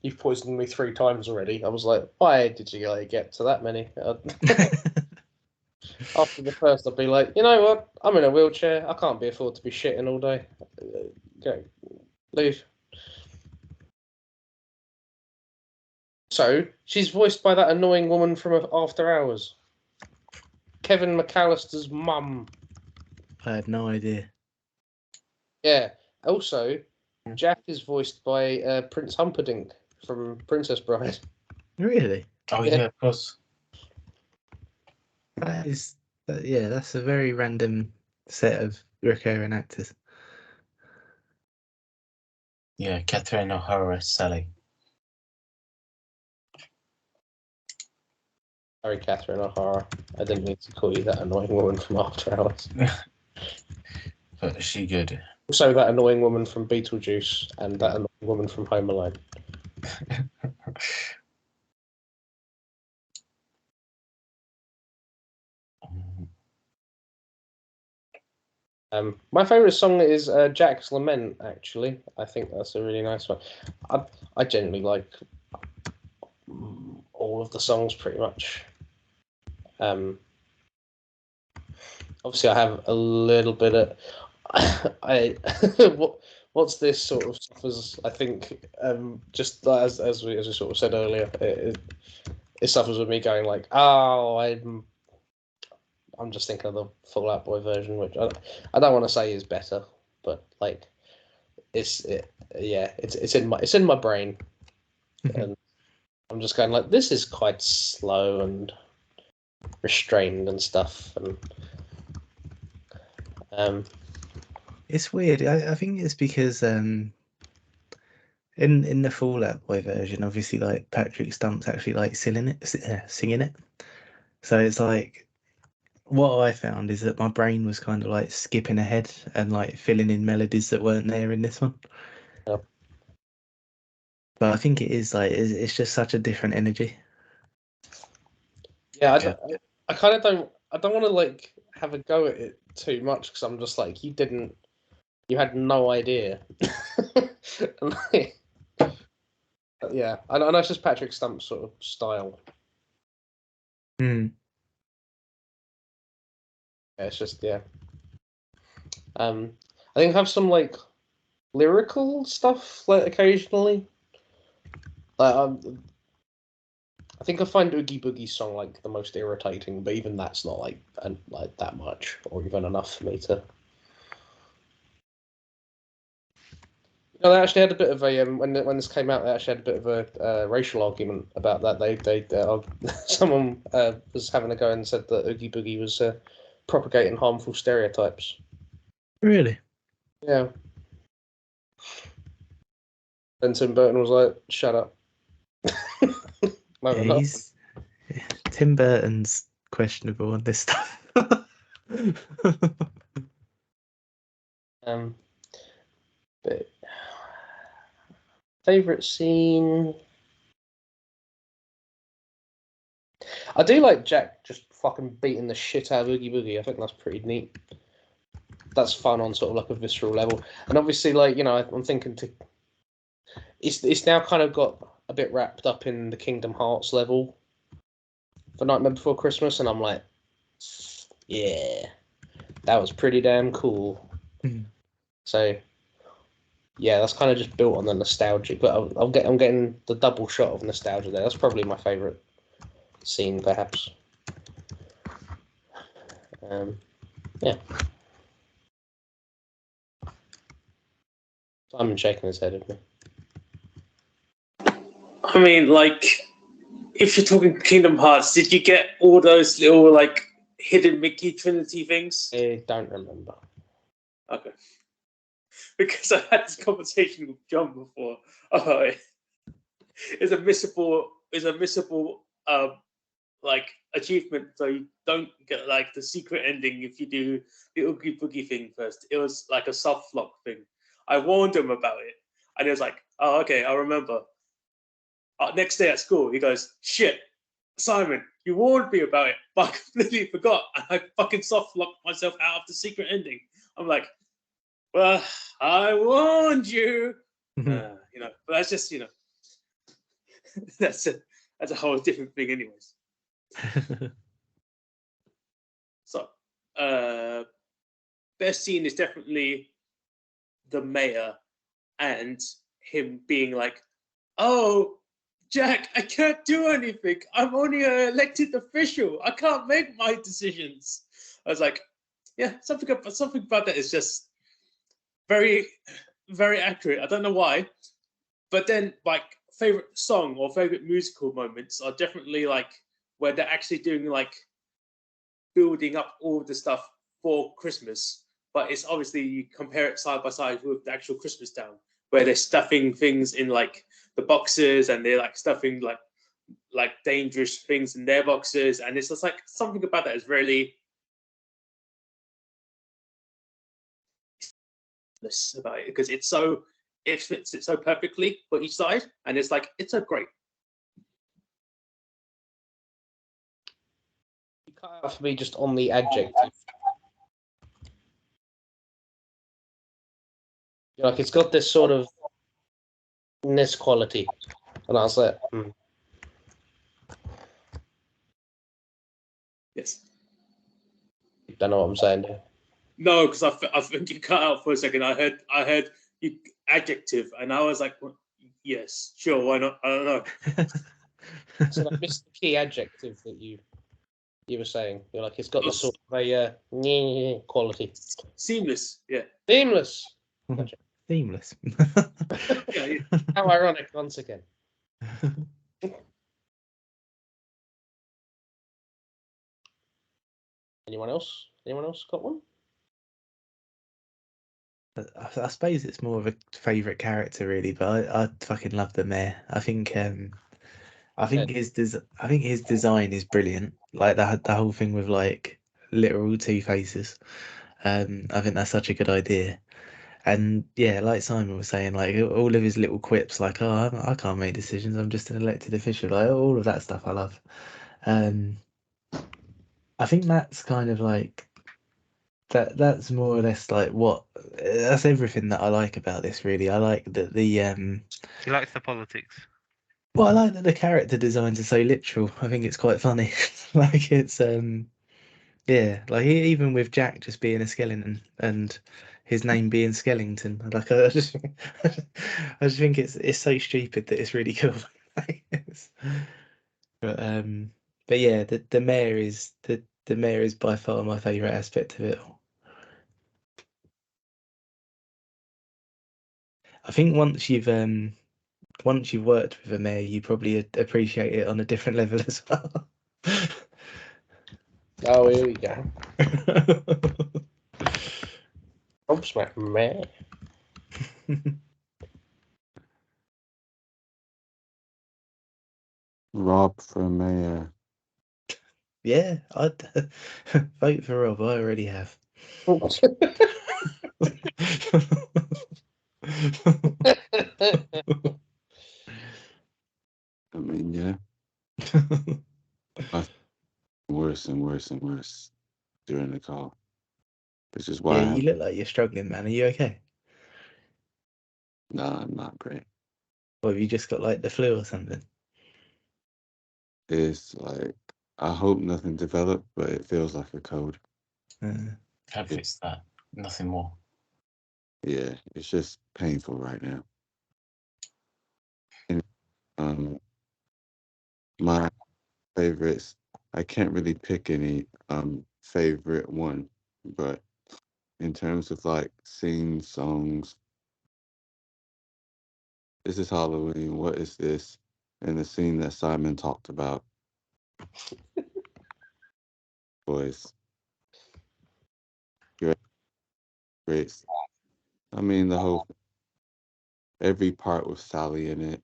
[SPEAKER 1] you've poisoned me 3 times already, I was like, why did you get to that many? After the first, I'd be like, you know what? I'm in a wheelchair. I can't be afford to be shitting all day. Go, leave. So she's voiced by that annoying woman from After Hours, Kevin McAllister's mum.
[SPEAKER 4] I had no idea.
[SPEAKER 1] Yeah. Also, Jack is voiced by Prince Humperdinck from Princess Bride.
[SPEAKER 4] Really?
[SPEAKER 2] Oh
[SPEAKER 1] Yeah.
[SPEAKER 2] yeah, of course.
[SPEAKER 4] That is, yeah, that's a very random set of recurring actors.
[SPEAKER 2] Yeah, Catherine O'Hara, Sally.
[SPEAKER 1] Sorry, Catherine O'Hara. I didn't mean to call you that annoying woman from After Hours.
[SPEAKER 2] But she good.
[SPEAKER 1] Also, that annoying woman from Beetlejuice and that annoying woman from Home Alone. My favourite song is Jack's Lament, actually. I think that's a really nice one. I generally like all of the songs pretty much. Obviously, I have a little bit of... what's this sort of stuff as, I think, just as we sort of said earlier, it suffers with me going like, oh, I'm just thinking of the Fall Out Boy version, which I don't want to say is better, but like it's in my brain, and I'm just going like, this is quite slow and restrained and stuff, and
[SPEAKER 4] It's weird. I think it's because in the Fall Out Boy version, obviously, like Patrick Stump's actually like singing it. So it's like, what I found is that my brain was kind of like skipping ahead and like filling in melodies that weren't there in this one.
[SPEAKER 1] Yeah.
[SPEAKER 4] But I think it is like it's just such a different energy.
[SPEAKER 1] yeah, I kind of don't want to like have a go at it too much, because I'm just like, you had no idea. And, like, yeah, I know it's just Patrick Stump's sort of style.
[SPEAKER 4] Mm.
[SPEAKER 1] Yeah, it's just I think I have some like lyrical stuff like occasionally. Like I think I find Oogie Boogie's song like the most irritating, but even that's not like that much or even enough for me to. No, they actually had a bit of a when this came out. They actually had a bit of a racial argument about that. They someone was having a go and said that Oogie Boogie was propagating harmful stereotypes.
[SPEAKER 4] Really?
[SPEAKER 1] Yeah. And Tim Burton was like, "Shut up." No,
[SPEAKER 4] Yeah,
[SPEAKER 1] no.
[SPEAKER 4] Tim Burton's questionable on this stuff.
[SPEAKER 1] But favorite scene. I do like Jack just fucking beating the shit out of Oogie Boogie. I think that's pretty neat. That's fun on sort of like a visceral level, and obviously, like, you know, I'm thinking it's now kind of got a bit wrapped up in the Kingdom Hearts level for Nightmare Before Christmas, and I'm like, yeah, That was pretty damn cool.
[SPEAKER 4] Mhm.
[SPEAKER 1] So, yeah, that's kind of just built on the nostalgic. But I'm getting the double shot of nostalgia there. That's probably my favourite scene, perhaps. Yeah. Simon shaking his head at me.
[SPEAKER 5] I mean, like, if you're talking Kingdom Hearts, did you get all those little like hidden Mickey Trinity things?
[SPEAKER 1] I don't remember.
[SPEAKER 5] Okay. Because I had this conversation with John before. It's a missable like achievement, so you don't get like the secret ending if you do the Oogie Boogie thing first. It was like a soft lock thing. I warned him about it, and he was like, "Oh, okay, I remember." Next day at school, he goes, "Shit, Simon, you warned me about it, but I completely forgot, and I fucking soft locked myself out of the secret ending." I'm like, "Well, I warned you." But that's just that's a whole different thing, anyways. So, best scene is definitely the mayor and him being like, "Oh, Jack, I can't do anything. I'm only an elected official. I can't make my decisions." I was like, "Yeah, something about that is just very, very accurate." I don't know why, but then like favorite song or favorite musical moments are definitely like where they're actually doing like building up all the stuff for Christmas, but it's obviously you compare it side by side with the actual Christmas Town, where they're stuffing things in like the boxes and they're like stuffing like dangerous things in their boxes, and it's just like something about that is really about it because it fits it so perfectly for each side, and it's like it's so great.
[SPEAKER 1] You cut out for me just on the adjective. Like it's got this sort of ness quality, and I was like,
[SPEAKER 5] Yes.
[SPEAKER 1] don't know what I'm saying there.
[SPEAKER 5] No, because I think you cut out for a second. I heard you adjective, and I was like, well, yes, sure, why not? I don't know.
[SPEAKER 1] So I missed the key adjective that you were saying. You're like, it's got this sort of a quality.
[SPEAKER 5] Seamless, yeah.
[SPEAKER 1] Seamless.
[SPEAKER 4] Seamless.
[SPEAKER 5] Yeah.
[SPEAKER 1] How ironic once again. Anyone else? Anyone else got one?
[SPEAKER 4] I suppose it's more of a favourite character, really, but I fucking love the mayor. I think his design is brilliant. Like the whole thing with like literal two faces. I think that's such a good idea. And yeah, like Simon was saying, like all of his little quips, like, "Oh, I can't make decisions. I'm just an elected official." Like all of that stuff, I love. I think that's kind of like that's more or less like that's everything that I like about this. Really, I like that
[SPEAKER 6] He likes the politics.
[SPEAKER 4] well, I like that the character designs are so literal. I think it's quite funny. Like it's yeah, like even with Jack just being a skeleton and his name being Skellington, like I just I just think it's so stupid that it's really cool. But yeah, the mayor is the mayor is by far my favourite aspect of it all. I think once you've worked with a mayor, you probably appreciate it on a different level as well.
[SPEAKER 1] Oh, here we go. Rob's my mayor.
[SPEAKER 3] Rob for mayor.
[SPEAKER 4] Yeah, I'd vote for Rob. I already have.
[SPEAKER 3] I mean, yeah. Worse and worse and worse during the call. Which is why
[SPEAKER 4] Yeah, you look like you're struggling, man. Are you okay?
[SPEAKER 3] no, I'm not great.
[SPEAKER 4] Or have you just got like the flu or something?
[SPEAKER 3] It's like I hope nothing developed, but it feels like a cold.
[SPEAKER 2] It's that. Nothing more.
[SPEAKER 3] Yeah, it's just painful right now. And my favorites, I can't really pick any favorite one, but in terms of like scenes, songs, this is Halloween, what is this? And the scene that Simon talked about. Boys, great. I mean, every part with Sally in it.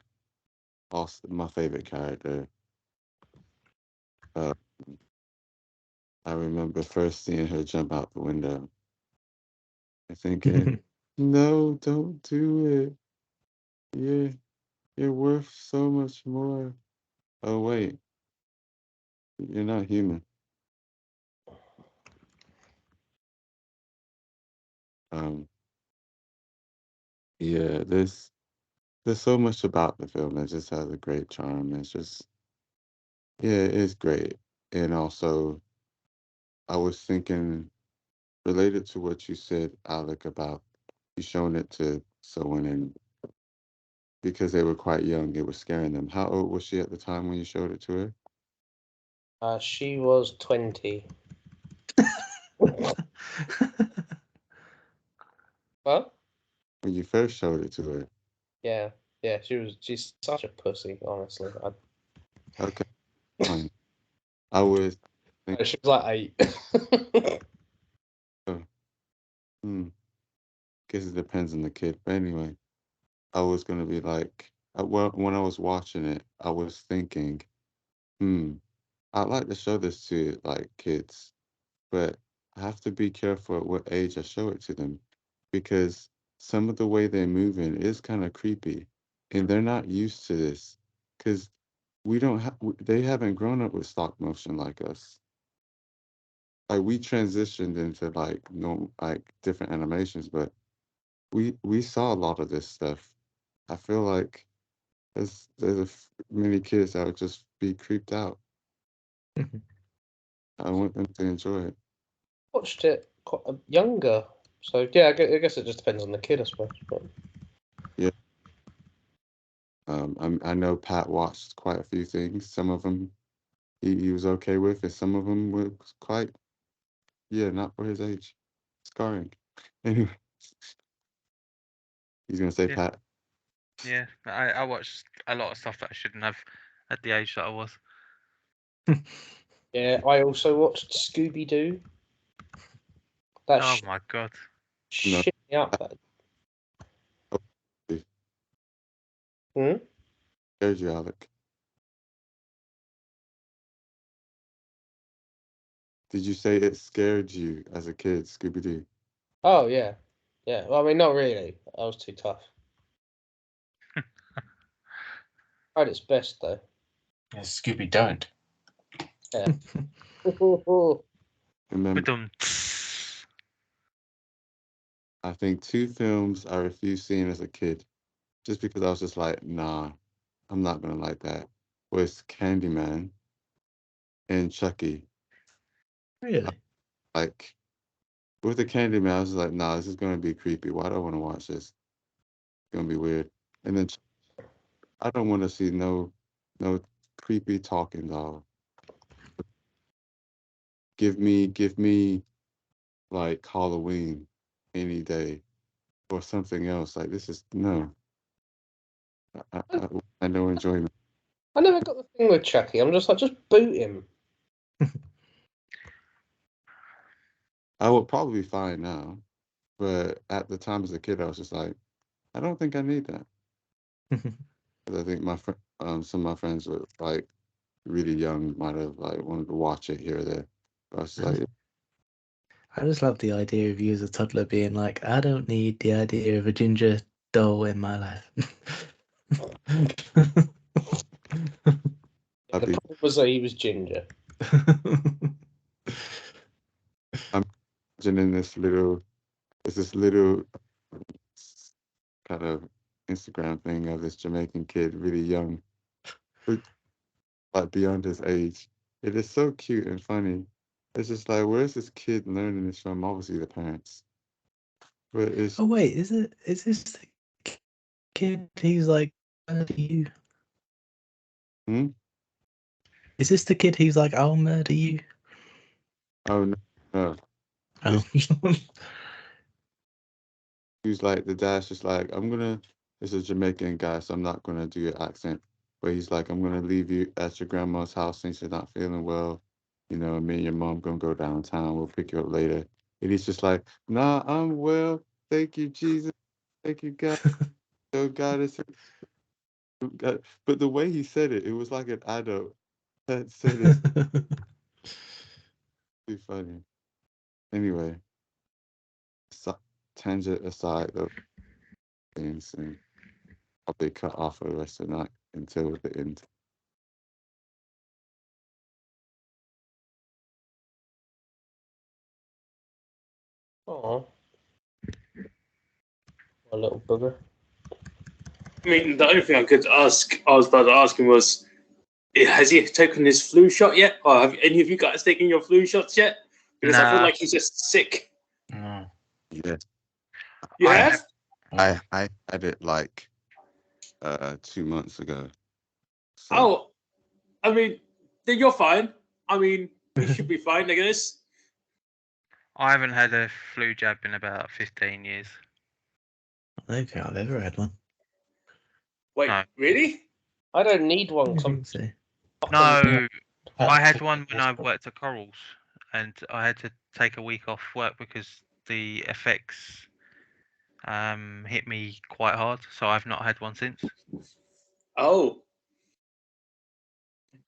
[SPEAKER 3] Also, my favorite character. Uh, I remember first seeing her jump out the window and thinking, no, don't do it. You're worth so much more. Oh, wait, you're not human. Yeah, there's so much about the film that just has a great charm. It's just, yeah, it's great. And also, I was thinking, related to what you said, Alec, about you showing it to someone and because they were quite young, it was scaring them. How old was she at the time when you showed it to her?
[SPEAKER 1] She was 20. Well,
[SPEAKER 3] When you first showed it to her?
[SPEAKER 1] yeah, she's such a pussy, honestly.
[SPEAKER 3] Okay, fine. I was thinking,
[SPEAKER 1] She was like 8.
[SPEAKER 3] guess it depends on the kid. But anyway, I was gonna be like, well, when I was watching it, I was thinking, I'd like to show this to like kids, but I have to be careful at what age I show it to them because some of the way they're moving is kind of creepy, and they're not used to this because we don't have they haven't grown up with stop motion like us. Like we transitioned into like no like different animations, but we saw a lot of this stuff. I feel like many kids that would just be creeped out. I want them to enjoy it.
[SPEAKER 1] Watched it quite younger, so yeah, I guess it just depends on the kid, I suppose. But
[SPEAKER 3] Yeah. I know Pat watched quite a few things. Some of them he was okay with, and some of them were quite, not for his age. Scarring. Anyway, he's gonna say
[SPEAKER 6] Yeah.
[SPEAKER 3] Pat.
[SPEAKER 6] Yeah, I watched a lot of stuff that I shouldn't have at the age that I was.
[SPEAKER 1] yeah, I also watched Scooby Doo. That
[SPEAKER 6] Oh my god.
[SPEAKER 3] No.
[SPEAKER 1] shit me up.
[SPEAKER 3] There's you, Alec. Did you say it scared you as a kid, Scooby Doo?
[SPEAKER 1] Oh yeah, yeah. Well, I mean, not really. I was too tough. Tried its best though.
[SPEAKER 2] Yeah, Scooby don't.
[SPEAKER 1] Yeah.
[SPEAKER 3] Remember,
[SPEAKER 6] Ba-dum.
[SPEAKER 3] I think 2 films I refused seeing as a kid, just because I was just like, nah, I'm not gonna like that. Was Candyman and Chucky.
[SPEAKER 4] Really?
[SPEAKER 3] Like with the Candyman, I was just like, nah, this is gonna be creepy. Why do I want to watch this? It's gonna be weird. And then I don't want to see no creepy talking doll. Give me like Halloween any day or something else. Like this is no. I no enjoyment.
[SPEAKER 1] I never got the thing with Chucky. I'm just like, just boot him.
[SPEAKER 3] I would probably be fine now, but at the time as a kid, I was just like, I don't think I need that. 'Cause I think some of my friends were like really young, might have like wanted to watch it here or there. But I was just like,
[SPEAKER 4] I just love the idea of you as a toddler being like, I don't need the idea of a ginger doll in my life.
[SPEAKER 3] I'd
[SPEAKER 1] The
[SPEAKER 3] be
[SPEAKER 1] problem was that he was ginger.
[SPEAKER 3] imagining this little kind of Instagram thing of this Jamaican kid, really young, like beyond his age. It is so cute and funny. It's just like, where's this kid learning this from? Obviously, the parents. But it's
[SPEAKER 4] Oh wait, is this the kid who's like murder you?
[SPEAKER 3] Hmm?
[SPEAKER 4] Is this the kid who's like, I'll murder you?
[SPEAKER 3] oh no, no.
[SPEAKER 4] Oh.
[SPEAKER 3] He's like the dad's just like, it's a Jamaican guy, so I'm not gonna do your accent. But he's like, I'm gonna leave you at your grandma's house since you're not feeling well. You know, me and your mom gonna go downtown. We'll pick you up later. And he's just like, nah, I'm well. Thank you, Jesus. Thank you, God. Oh, God is God. But the way he said it, it was like an adult that said it. Too funny. Anyway, tangent aside, though, things and probably cut off for the rest of the night until the end.
[SPEAKER 1] Oh, a little booger.
[SPEAKER 5] I mean, the only thing I was about to ask him was, has he taken his flu shot yet? Or have any of you guys taken your flu shots yet? Because I feel
[SPEAKER 6] Nah.
[SPEAKER 5] like he's just sick.
[SPEAKER 2] No.
[SPEAKER 3] Yes,
[SPEAKER 5] You
[SPEAKER 6] I
[SPEAKER 5] have?
[SPEAKER 3] I had it like 2 months ago. So
[SPEAKER 5] Oh, I mean, then you're fine. I mean, you should be fine, I guess.
[SPEAKER 6] I haven't had a flu jab in about 15 years.
[SPEAKER 4] I don't think I've ever had one.
[SPEAKER 5] Wait,
[SPEAKER 6] No.
[SPEAKER 5] really?
[SPEAKER 1] I don't need
[SPEAKER 4] I
[SPEAKER 1] one.
[SPEAKER 4] don't
[SPEAKER 1] 'Cause I'm
[SPEAKER 4] think so.
[SPEAKER 1] fucking-
[SPEAKER 6] No, I had one when I worked at Corals, and I had to take a week off work because the effects hit me quite hard. So I've not had one since.
[SPEAKER 5] Oh.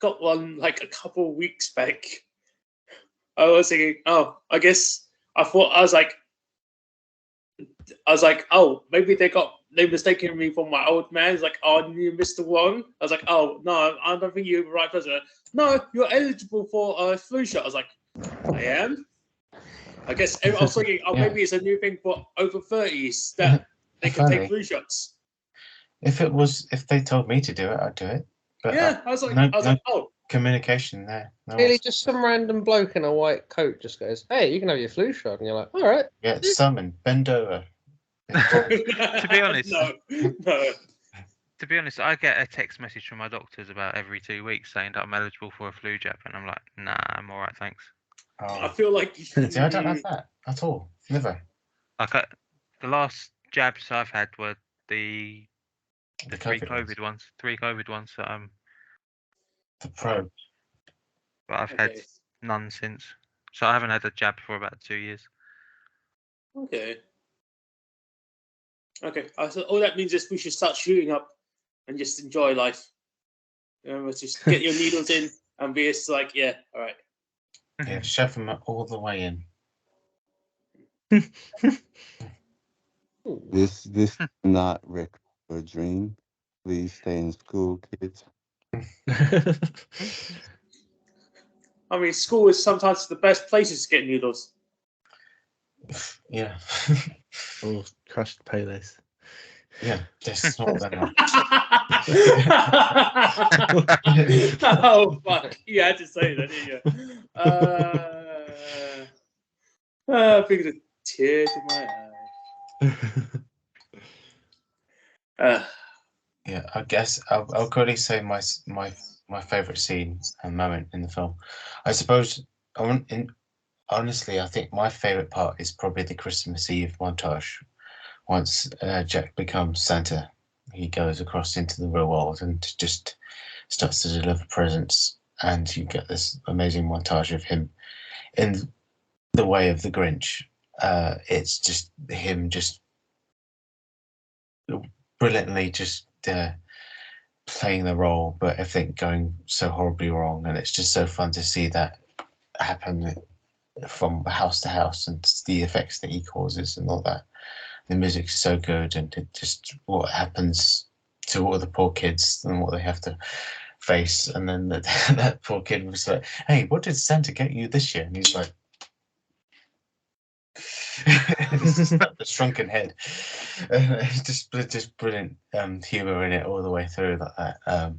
[SPEAKER 5] Got one like a couple of weeks back. I was thinking, oh, I was like, oh, maybe they mistaken me for my old man. It's like, oh, you Mr. Wong. I was like, oh no, I don't think you're the right person. No, you're eligible for a flu shot. I was like, I am. I guess I was thinking, oh,
[SPEAKER 2] Yeah.
[SPEAKER 5] maybe it's a new thing for over 30s that they can
[SPEAKER 2] Funny.
[SPEAKER 5] take flu shots.
[SPEAKER 2] If they told me to do it, I'd do it. But
[SPEAKER 5] Yeah, I was like,
[SPEAKER 2] no
[SPEAKER 5] oh,
[SPEAKER 2] communication there. No
[SPEAKER 1] Really,
[SPEAKER 2] one's-
[SPEAKER 1] just some random bloke in a white coat just goes, "Hey, you can have your flu shot," and you're like, "All right."
[SPEAKER 2] Yeah, summon, bend over.
[SPEAKER 6] To be honest.
[SPEAKER 5] no.
[SPEAKER 6] To be honest, I get a text message from my doctors about every 2 weeks saying that I'm eligible for a flu jab, and I'm like, nah, I'm all right, thanks.
[SPEAKER 5] I
[SPEAKER 2] Oh.
[SPEAKER 5] feel like
[SPEAKER 2] See, I don't have that at all. Never.
[SPEAKER 6] Like the last jabs I've had were the three COVID ones. Three COVID ones that
[SPEAKER 2] The probe.
[SPEAKER 6] but I've had
[SPEAKER 5] Okay.
[SPEAKER 6] none since. So I haven't had a jab for about 2 years.
[SPEAKER 5] Okay. So all that means is we should start shooting up and just enjoy life. Let's just get your needles in and be just like, yeah, all right.
[SPEAKER 2] Yeah, shove them all the way in.
[SPEAKER 3] this is not Rick or dream. Please stay in school, kids.
[SPEAKER 5] I mean, school is sometimes the best places to get needles.
[SPEAKER 2] Yeah.
[SPEAKER 4] Or crushed polos.
[SPEAKER 2] Yeah, just snort them up.
[SPEAKER 5] Oh fuck! You had to say that, didn't you? I figured a tear to my eye.
[SPEAKER 2] Yeah, I guess I'll quickly say my favorite scene and moment in the film. I suppose honestly, I think my favorite part is probably the Christmas Eve montage. Once Jack becomes Santa, he goes across into the real world and just starts to deliver presents, and you get this amazing montage of him in the way of the Grinch. It's just him just brilliantly just playing the role, but everything going so horribly wrong, and it's just so fun to see that happen from house to house and the effects that he causes and all that. The music's so good, and it just what happens to all the poor kids and what they have to face, and then that poor kid was like, "Hey, what did Santa get you this year?" And he's like, the shrunken head. It's just brilliant humor in it all the way through like that.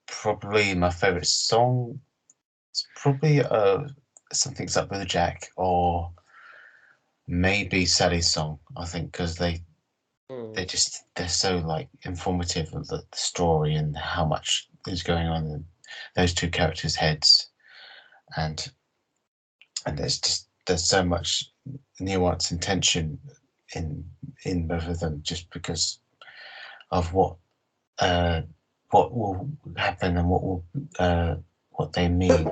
[SPEAKER 2] Probably my favorite song It's probably Something's Up with Jack, or maybe Sally's Song. I think because they're so like informative of the story and how much is going on in those two characters' heads, and there's so much nuance and tension in both of them, just because of what will happen and what they mean,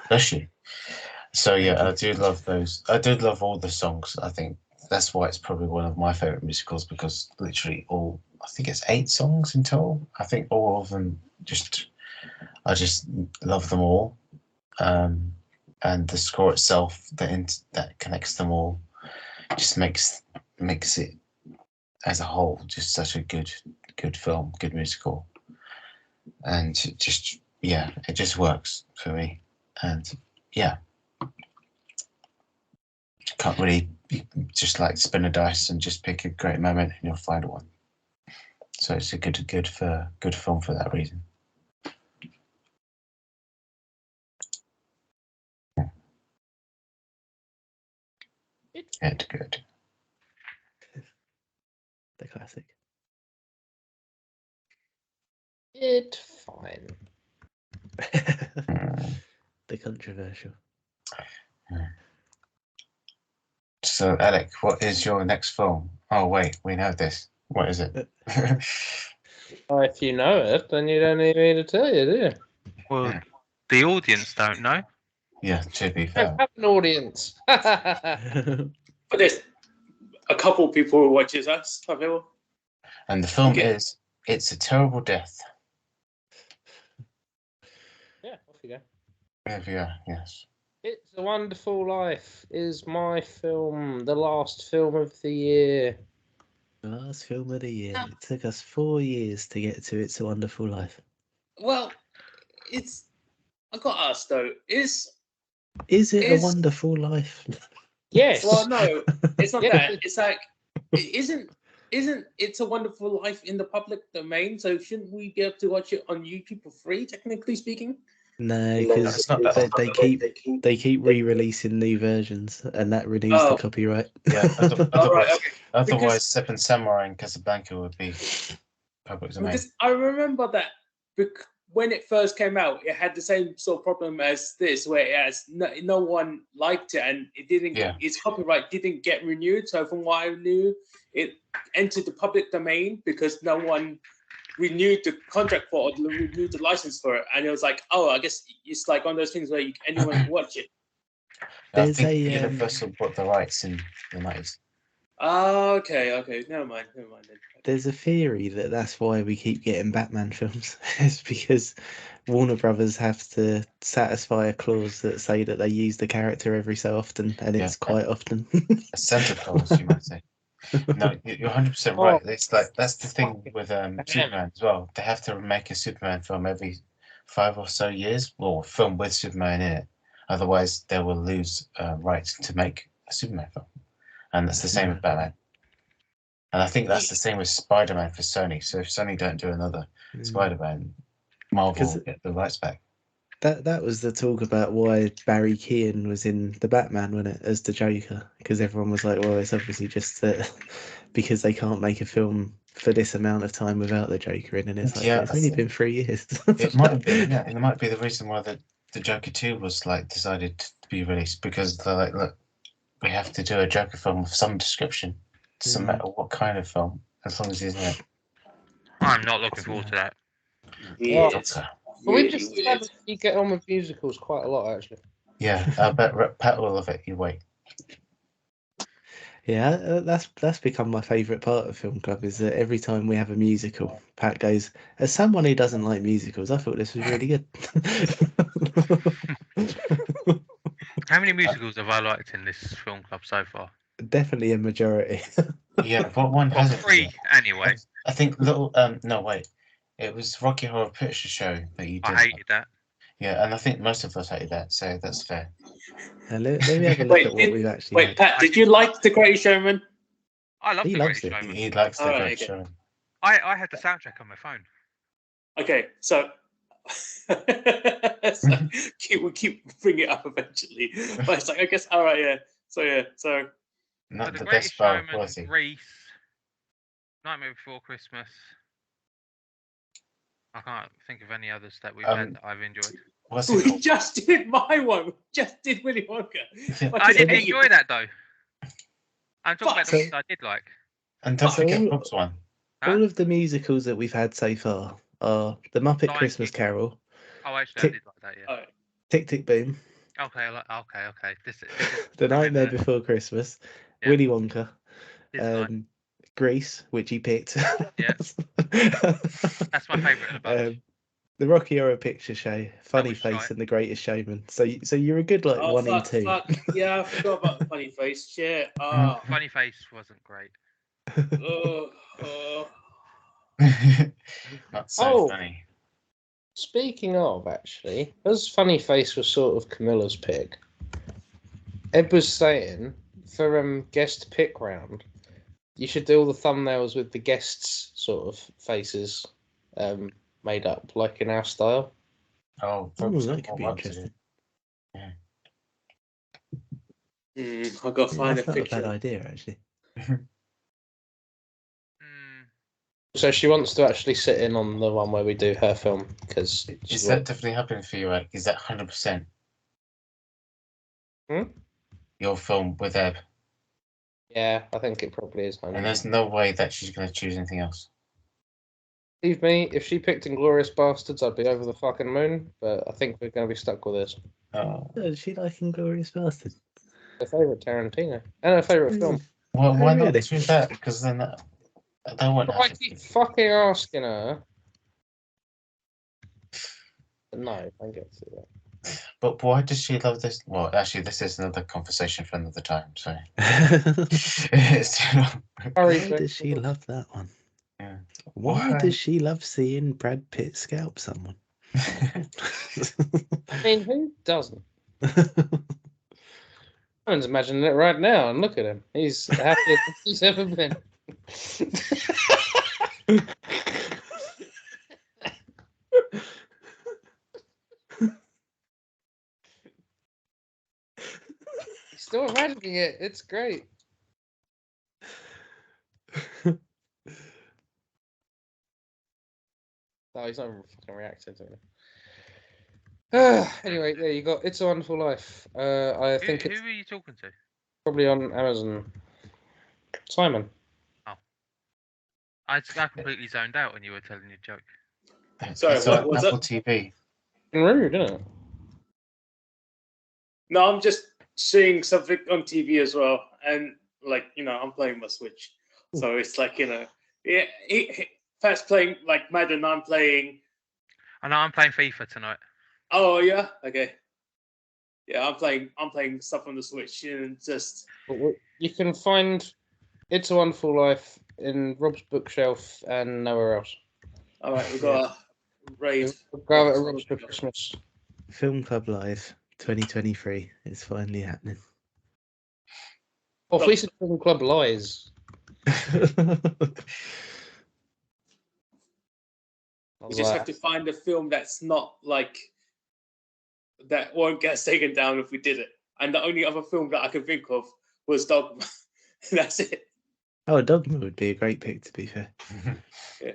[SPEAKER 2] especially. So yeah, I do love those. I do love all the songs. I think that's why it's probably one of my favorite musicals, because literally I think it's 8 songs in total. I think all of them I just love them all. And the score itself that connects them all just makes it as a whole just such a good film, good musical, and it just works for me. And yeah, can't really just like spin a dice and just pick a great moment and you'll find one. So it's a good film for that reason. Good.
[SPEAKER 4] The classic.
[SPEAKER 1] It's fine.
[SPEAKER 4] The controversial.
[SPEAKER 2] So, Alec, what is your next film? Oh, wait, we know this. What is it?
[SPEAKER 1] If you know it, then you don't need me to tell you, do you?
[SPEAKER 6] Well, the audience don't know.
[SPEAKER 2] Yeah, to be
[SPEAKER 1] I
[SPEAKER 2] fair.
[SPEAKER 1] have an audience.
[SPEAKER 5] But there's a couple people who watches us, I feel.
[SPEAKER 2] And the film is It's a Terrible Death.
[SPEAKER 1] Yeah, off you go.
[SPEAKER 2] Yeah, yes.
[SPEAKER 1] It's a Wonderful Life is my film, the last film of the year.
[SPEAKER 4] The last film of the year. It took us 4 years to get to It's a Wonderful Life.
[SPEAKER 5] Well, I got asked though, is
[SPEAKER 4] it a wonderful life?
[SPEAKER 1] Yes.
[SPEAKER 5] Well, no, it's not
[SPEAKER 1] Yeah.
[SPEAKER 5] that. It's like, isn't It's a Wonderful Life in the public domain? So shouldn't we be able to watch it on YouTube for free, technically speaking?
[SPEAKER 4] No, because they keep re-releasing new versions, and that renews the copyright.
[SPEAKER 2] Yeah.
[SPEAKER 5] Right, okay.
[SPEAKER 2] Otherwise, Seven Samurai and Casablanca would be public domain.
[SPEAKER 5] Because I remember that when it first came out, it had the same sort of problem as this, where it has no one liked it, and it didn't.
[SPEAKER 2] Yeah.
[SPEAKER 5] Its copyright didn't get renewed. So from what I knew, it entered the public domain because no one renewed the contract for it, or renewed the license for it, and it was like, oh, I guess it's like one of those things where anyone can watch it.
[SPEAKER 2] I think Universal bought the rights in the 90s.
[SPEAKER 5] Okay, never mind then.
[SPEAKER 4] There's a theory that that's why we keep getting Batman films. It's because Warner Brothers have to satisfy a clause that say that they use the character every so often, and it's quite often.
[SPEAKER 2] A Santa Claus, you might say. No, you're 100% right. It's like that's the thing with Superman as well. They have to make a Superman film every 5 or so years, or film with Superman in it. Otherwise, they will lose rights to make a Superman film. And that's the same with Batman. And I think that's the same with Spider-Man for Sony. So if Sony don't do another Spider-Man, Marvel will get the rights back.
[SPEAKER 4] That was the talk about why Barry Keoghan was in the Batman, wasn't it, as the Joker? Because everyone was like, well, it's obviously just because they can't make a film for this amount of time without the Joker in, and it's like, it's only been 3 years.
[SPEAKER 2] It might be, and it might be the reason why the Joker 2 was like decided to be released, because they're like, look, we have to do a Joker film of some description. Doesn't matter what kind of film, as long as he's in it.
[SPEAKER 6] I'm not looking forward to that.
[SPEAKER 5] Yeah.
[SPEAKER 1] Well, we just you get on with musicals quite a lot, actually.
[SPEAKER 2] Yeah, I bet Pat will love it. You wait.
[SPEAKER 4] Yeah, that's become my favourite part of Film Club, is that every time we have a musical, Pat goes, as someone who doesn't like musicals, I thought this was really good.
[SPEAKER 6] How many musicals have I liked in this film club so far?
[SPEAKER 4] Definitely a majority.
[SPEAKER 2] Yeah, what one
[SPEAKER 6] Well,
[SPEAKER 2] hasn't?
[SPEAKER 6] 3 anyway.
[SPEAKER 2] I think no, wait. It was Rocky Horror Picture Show that you did.
[SPEAKER 6] I hated that.
[SPEAKER 2] Yeah, and I think most of us hated that, so that's fair.
[SPEAKER 4] Let me have a look at what we've actually
[SPEAKER 5] Wait,
[SPEAKER 4] had.
[SPEAKER 5] Pat, did you like The Greatest Showman?
[SPEAKER 6] I love
[SPEAKER 4] He
[SPEAKER 6] The
[SPEAKER 4] loves
[SPEAKER 6] Greatest
[SPEAKER 4] it.
[SPEAKER 6] Showman.
[SPEAKER 2] He likes the
[SPEAKER 5] Alright,
[SPEAKER 2] Great
[SPEAKER 5] okay.
[SPEAKER 2] Show.
[SPEAKER 6] I had the soundtrack on my phone.
[SPEAKER 5] Okay, so It's like, we keep bringing it up eventually, but it's like I guess all right, yeah. So
[SPEAKER 6] So
[SPEAKER 2] Not
[SPEAKER 6] the
[SPEAKER 2] the
[SPEAKER 6] Greatest
[SPEAKER 2] best bar
[SPEAKER 6] Showman,
[SPEAKER 2] quality.
[SPEAKER 6] Grease, Nightmare Before Christmas. I can't think of any others that we've had that I've enjoyed.
[SPEAKER 2] What's it
[SPEAKER 5] we
[SPEAKER 2] called?
[SPEAKER 5] just did my one. We just did Willy Wonka.
[SPEAKER 2] Yeah.
[SPEAKER 6] I
[SPEAKER 5] Fucking
[SPEAKER 6] didn't
[SPEAKER 5] hate
[SPEAKER 6] enjoy that though. I'm talking about the
[SPEAKER 4] Fuck.
[SPEAKER 6] ones I did like.
[SPEAKER 2] And don't
[SPEAKER 4] So
[SPEAKER 2] forget
[SPEAKER 4] all-
[SPEAKER 2] Bob's one.
[SPEAKER 6] Huh?
[SPEAKER 4] All of the musicals that we've had so far are The Muppet
[SPEAKER 6] Lion
[SPEAKER 4] Christmas
[SPEAKER 6] King.
[SPEAKER 4] Carol,
[SPEAKER 6] Oh, actually, I
[SPEAKER 4] Tick-
[SPEAKER 6] did like that. Yeah.
[SPEAKER 5] Alright.
[SPEAKER 4] Tick Tick Boom,
[SPEAKER 6] Okay. Okay. This is
[SPEAKER 4] The Nightmare
[SPEAKER 6] remember.
[SPEAKER 4] Before Christmas,
[SPEAKER 6] Yeah.
[SPEAKER 4] Willy Wonka,
[SPEAKER 6] Didn't like.
[SPEAKER 4] Grease, which he picked.
[SPEAKER 6] Yeah. That's my favourite of the bunch.
[SPEAKER 4] The Rocky Horror Picture Show, Funny
[SPEAKER 6] was
[SPEAKER 4] Face,
[SPEAKER 6] shite.
[SPEAKER 4] and The Greatest Showman. So you're a good like
[SPEAKER 5] Oh,
[SPEAKER 4] 1 in
[SPEAKER 5] fuck,
[SPEAKER 4] 2.
[SPEAKER 5] fuck. Yeah, I forgot about the funny face. Shit. Oh,
[SPEAKER 6] Funny Face wasn't great.
[SPEAKER 5] oh.
[SPEAKER 2] Not so funny.
[SPEAKER 1] Speaking of, actually, as Funny Face was sort of Camilla's pick, Ed was saying for guest pick round, you should do all the thumbnails with the guests' sort of faces made up, like in our style.
[SPEAKER 2] Oh,
[SPEAKER 4] That could be interesting.
[SPEAKER 5] I've got to find
[SPEAKER 4] That's
[SPEAKER 5] a
[SPEAKER 4] not a
[SPEAKER 5] picture.
[SPEAKER 4] bad idea, actually.
[SPEAKER 1] So she wants to actually sit in on the one where we do her film because
[SPEAKER 2] Is that definitely happening for you, Ed? Is that 100%? Your film with Eb?
[SPEAKER 1] Yeah, I think it probably is.
[SPEAKER 2] And there's no way that she's going to choose anything else.
[SPEAKER 1] Believe me, if she picked Inglourious Bastards, I'd be over the fucking moon. But I think we're going to be stuck with this.
[SPEAKER 4] Does she like Inglourious Basterds?
[SPEAKER 1] Her favorite Tarantino and her favorite film.
[SPEAKER 2] Well, why
[SPEAKER 4] really?
[SPEAKER 2] not choose that? Because then that won't
[SPEAKER 1] I
[SPEAKER 2] happen.
[SPEAKER 1] keep fucking asking her. No, I get to that.
[SPEAKER 2] But why does she love this? Well, actually, this is another conversation for another time. So
[SPEAKER 4] Why does she love that one?
[SPEAKER 2] Yeah.
[SPEAKER 4] Why
[SPEAKER 2] Why?
[SPEAKER 4] does she love seeing Brad Pitt scalp someone?
[SPEAKER 1] I mean, who doesn't? Everyone's imagining it right now, and look at him. He's happier than he's ever been. He's still imagining it. It's great. Oh, he's not even fucking reacting to it. Anyway, there you go. It's a Wonderful Life. I think
[SPEAKER 6] Who
[SPEAKER 1] it's
[SPEAKER 6] are you talking to?
[SPEAKER 1] probably on Amazon. Simon.
[SPEAKER 6] I completely zoned out when you were telling your joke.
[SPEAKER 5] Sorry,
[SPEAKER 2] It's
[SPEAKER 5] what
[SPEAKER 2] on
[SPEAKER 5] was
[SPEAKER 2] Apple
[SPEAKER 5] that?
[SPEAKER 2] TV.
[SPEAKER 1] Rude, isn't it?
[SPEAKER 5] No, I'm just seeing something on TV as well, and like I'm playing my Switch, so it's like Pat's playing like Madden. I'm playing.
[SPEAKER 6] I know I'm playing FIFA tonight.
[SPEAKER 5] Oh yeah, okay. Yeah, I'm playing stuff on the Switch and just.
[SPEAKER 1] You can find It's a Wonderful Life in Rob's bookshelf and nowhere else.
[SPEAKER 5] All right, we've got a raid.
[SPEAKER 1] Go at Rob's for Christmas.
[SPEAKER 4] Film Club Live 2023 is finally happening.
[SPEAKER 1] Oh, if we said Film Club Lies.
[SPEAKER 5] We just have to find a film that's not like that won't get taken down if we did it. And the only other film that I can think of was Dogma. That's it.
[SPEAKER 4] Oh, Dogma would be a great pick, to be fair.
[SPEAKER 5] Yeah.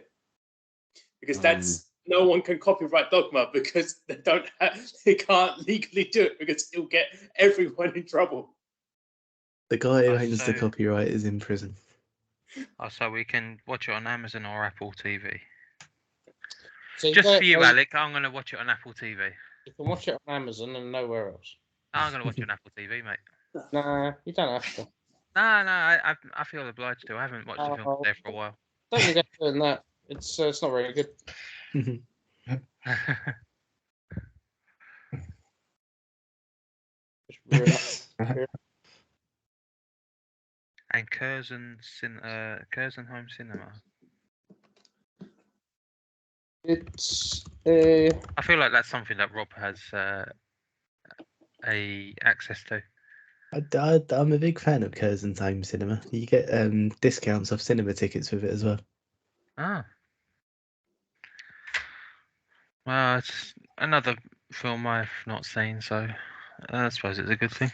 [SPEAKER 5] Because that's no one can copyright Dogma because they can't legally do it because it'll get everyone in trouble.
[SPEAKER 4] The guy who
[SPEAKER 6] Oh,
[SPEAKER 4] owns the
[SPEAKER 6] so-
[SPEAKER 4] copyright is in prison.
[SPEAKER 6] Oh, so we can watch it on Amazon or Apple TV.
[SPEAKER 1] So
[SPEAKER 6] Just for you, Alec, I'm going to watch it on Apple TV.
[SPEAKER 1] You can watch it on Amazon and nowhere else.
[SPEAKER 6] I'm going to watch it on Apple TV, mate.
[SPEAKER 1] Nah, you don't have to.
[SPEAKER 6] No, I feel obliged to. I haven't watched the film there for a while.
[SPEAKER 1] Don't you get doing that. It's not very good. Just ruin it.
[SPEAKER 6] And Curzon Home Cinema.
[SPEAKER 1] It's
[SPEAKER 6] I feel like that's something that Rob has a access to.
[SPEAKER 4] I'm a big fan of Curzon's Home Cinema. You get discounts off cinema tickets with it as well.
[SPEAKER 6] Ah. Well, it's another film I've not seen, so I suppose it's a good thing.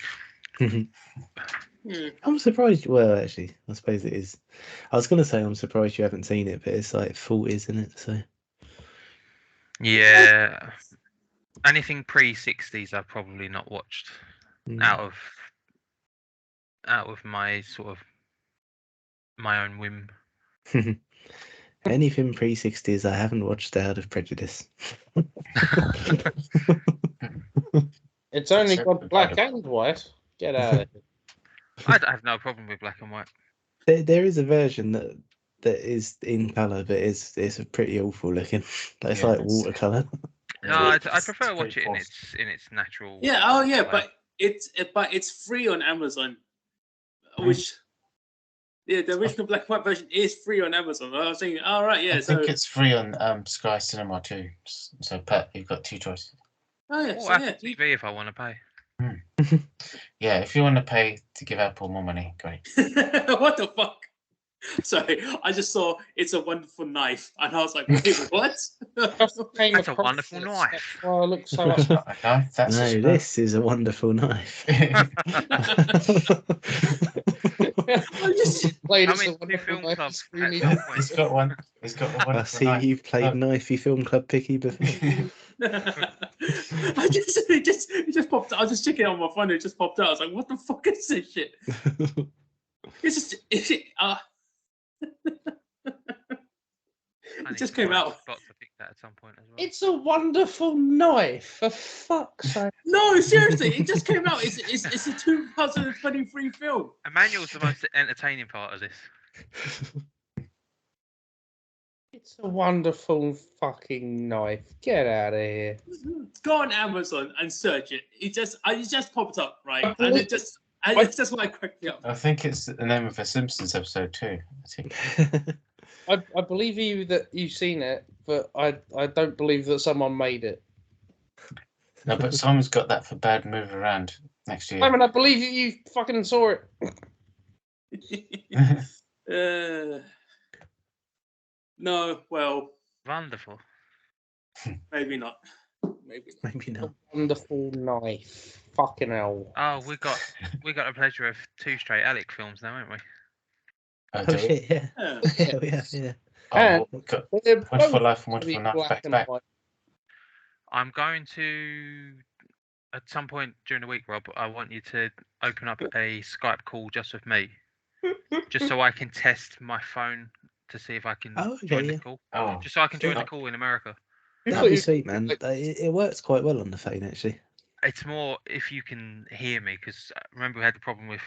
[SPEAKER 5] Hmm.
[SPEAKER 4] I'm surprised. Well, actually, I suppose it is. I was going to say I'm surprised you haven't seen it, but it's like 40s, isn't it? So
[SPEAKER 6] Yeah. Anything pre-60s I've probably not watched
[SPEAKER 4] mm.
[SPEAKER 6] out of my sort of my own whim.
[SPEAKER 4] Anything pre-60s I haven't watched out of prejudice.
[SPEAKER 1] It's only
[SPEAKER 2] So
[SPEAKER 1] got black
[SPEAKER 2] compatible.
[SPEAKER 1] and white. Get out of here.
[SPEAKER 6] I have no problem with black and white.
[SPEAKER 4] There is a version that is in colour, but it's pretty awful looking. It's
[SPEAKER 2] Yeah,
[SPEAKER 4] like
[SPEAKER 2] it's-
[SPEAKER 4] watercolour.
[SPEAKER 6] I
[SPEAKER 2] it's
[SPEAKER 6] prefer watch
[SPEAKER 2] pretty
[SPEAKER 6] it
[SPEAKER 2] forced.
[SPEAKER 6] in its natural.
[SPEAKER 5] Yeah. Oh, yeah.
[SPEAKER 6] colour.
[SPEAKER 5] But it's free on Amazon,
[SPEAKER 2] Hmm.
[SPEAKER 5] which the original black and white version is free on Amazon. I was thinking, all right, yeah.
[SPEAKER 2] I
[SPEAKER 5] So
[SPEAKER 2] think it's free on Sky Cinema too. So Pat, you've got two choices.
[SPEAKER 5] oh yeah,
[SPEAKER 6] Or
[SPEAKER 5] so,
[SPEAKER 6] Apple
[SPEAKER 5] yeah.
[SPEAKER 6] TV if I want to pay.
[SPEAKER 2] Yeah, if you want to pay to give Apple more money, great.
[SPEAKER 5] What the fuck? Sorry, I just saw It's a Wonderful Knife, and I was like, wait, what?
[SPEAKER 1] Just came
[SPEAKER 6] That's a
[SPEAKER 1] across
[SPEAKER 6] wonderful
[SPEAKER 1] this,
[SPEAKER 6] knife.
[SPEAKER 1] that's why I look so much.
[SPEAKER 2] Okay, that's
[SPEAKER 4] No,
[SPEAKER 2] a
[SPEAKER 4] this is a wonderful knife.
[SPEAKER 5] I just
[SPEAKER 1] Played
[SPEAKER 6] I
[SPEAKER 1] It's a
[SPEAKER 6] mean,
[SPEAKER 1] Wonderful
[SPEAKER 6] Film
[SPEAKER 1] Knife
[SPEAKER 6] Club
[SPEAKER 1] is really
[SPEAKER 6] at some
[SPEAKER 2] He's
[SPEAKER 6] point.
[SPEAKER 2] got one. He's got a
[SPEAKER 4] I
[SPEAKER 2] wonderful
[SPEAKER 4] see
[SPEAKER 2] knife.
[SPEAKER 4] you've played
[SPEAKER 2] Look.
[SPEAKER 4] Knifey Film Club Picky before.
[SPEAKER 5] it just popped. I was just checking on my phone. It just popped out. I was like, "What the fuck is this shit?" It's just
[SPEAKER 6] I
[SPEAKER 5] it
[SPEAKER 6] need
[SPEAKER 5] just
[SPEAKER 6] to
[SPEAKER 5] came
[SPEAKER 6] find
[SPEAKER 5] out.
[SPEAKER 6] a spot to pick that at some point as well.
[SPEAKER 1] It's a wonderful knife, for fuck's sake.
[SPEAKER 5] No, seriously, it just came out. It's a 2023 film.
[SPEAKER 6] Emmanuel's the most entertaining part of this.
[SPEAKER 1] It's a wonderful fucking knife. Get out of here.
[SPEAKER 5] Go on Amazon and search it. It just popped up, right?
[SPEAKER 1] I
[SPEAKER 5] And
[SPEAKER 1] believe-
[SPEAKER 5] it's just why I cracked me up.
[SPEAKER 2] I think it's the name of a Simpsons episode too. I think.
[SPEAKER 1] I believe you that you've seen it, but I don't believe that someone made it.
[SPEAKER 2] No, but Simon's got that for Bad Move Around next year.
[SPEAKER 1] I mean, I believe you fucking saw it.
[SPEAKER 5] No, well,
[SPEAKER 6] Wonderful.
[SPEAKER 5] maybe not. Maybe not.
[SPEAKER 4] Maybe not.
[SPEAKER 1] Wonderful knife. Fucking hell.
[SPEAKER 6] Oh, we got the pleasure of 2 straight Alec films now, haven't we?
[SPEAKER 2] Oh,
[SPEAKER 4] Oh
[SPEAKER 2] do we?
[SPEAKER 4] shit, yeah.
[SPEAKER 5] Yeah.
[SPEAKER 4] Yeah, we have, yeah.
[SPEAKER 2] Oh, we've got
[SPEAKER 1] They're
[SPEAKER 2] Wonderful
[SPEAKER 1] both
[SPEAKER 2] Life and
[SPEAKER 1] gonna be
[SPEAKER 2] Wonderful Knife
[SPEAKER 1] black
[SPEAKER 2] back to
[SPEAKER 1] and
[SPEAKER 2] back.
[SPEAKER 1] white.
[SPEAKER 6] I'm going to at some point during the week, Rob. I want you to open up a Skype call just with me, just so I can test my phone to see if I can
[SPEAKER 4] Oh, okay,
[SPEAKER 6] join
[SPEAKER 4] yeah.
[SPEAKER 6] the call.
[SPEAKER 2] Oh,
[SPEAKER 6] Just so I can join the
[SPEAKER 2] Sweet.
[SPEAKER 6] call in America.
[SPEAKER 4] That'd be sweet, man. It works quite well on the phone, actually.
[SPEAKER 6] It's more if you can hear me, because remember we had the problem with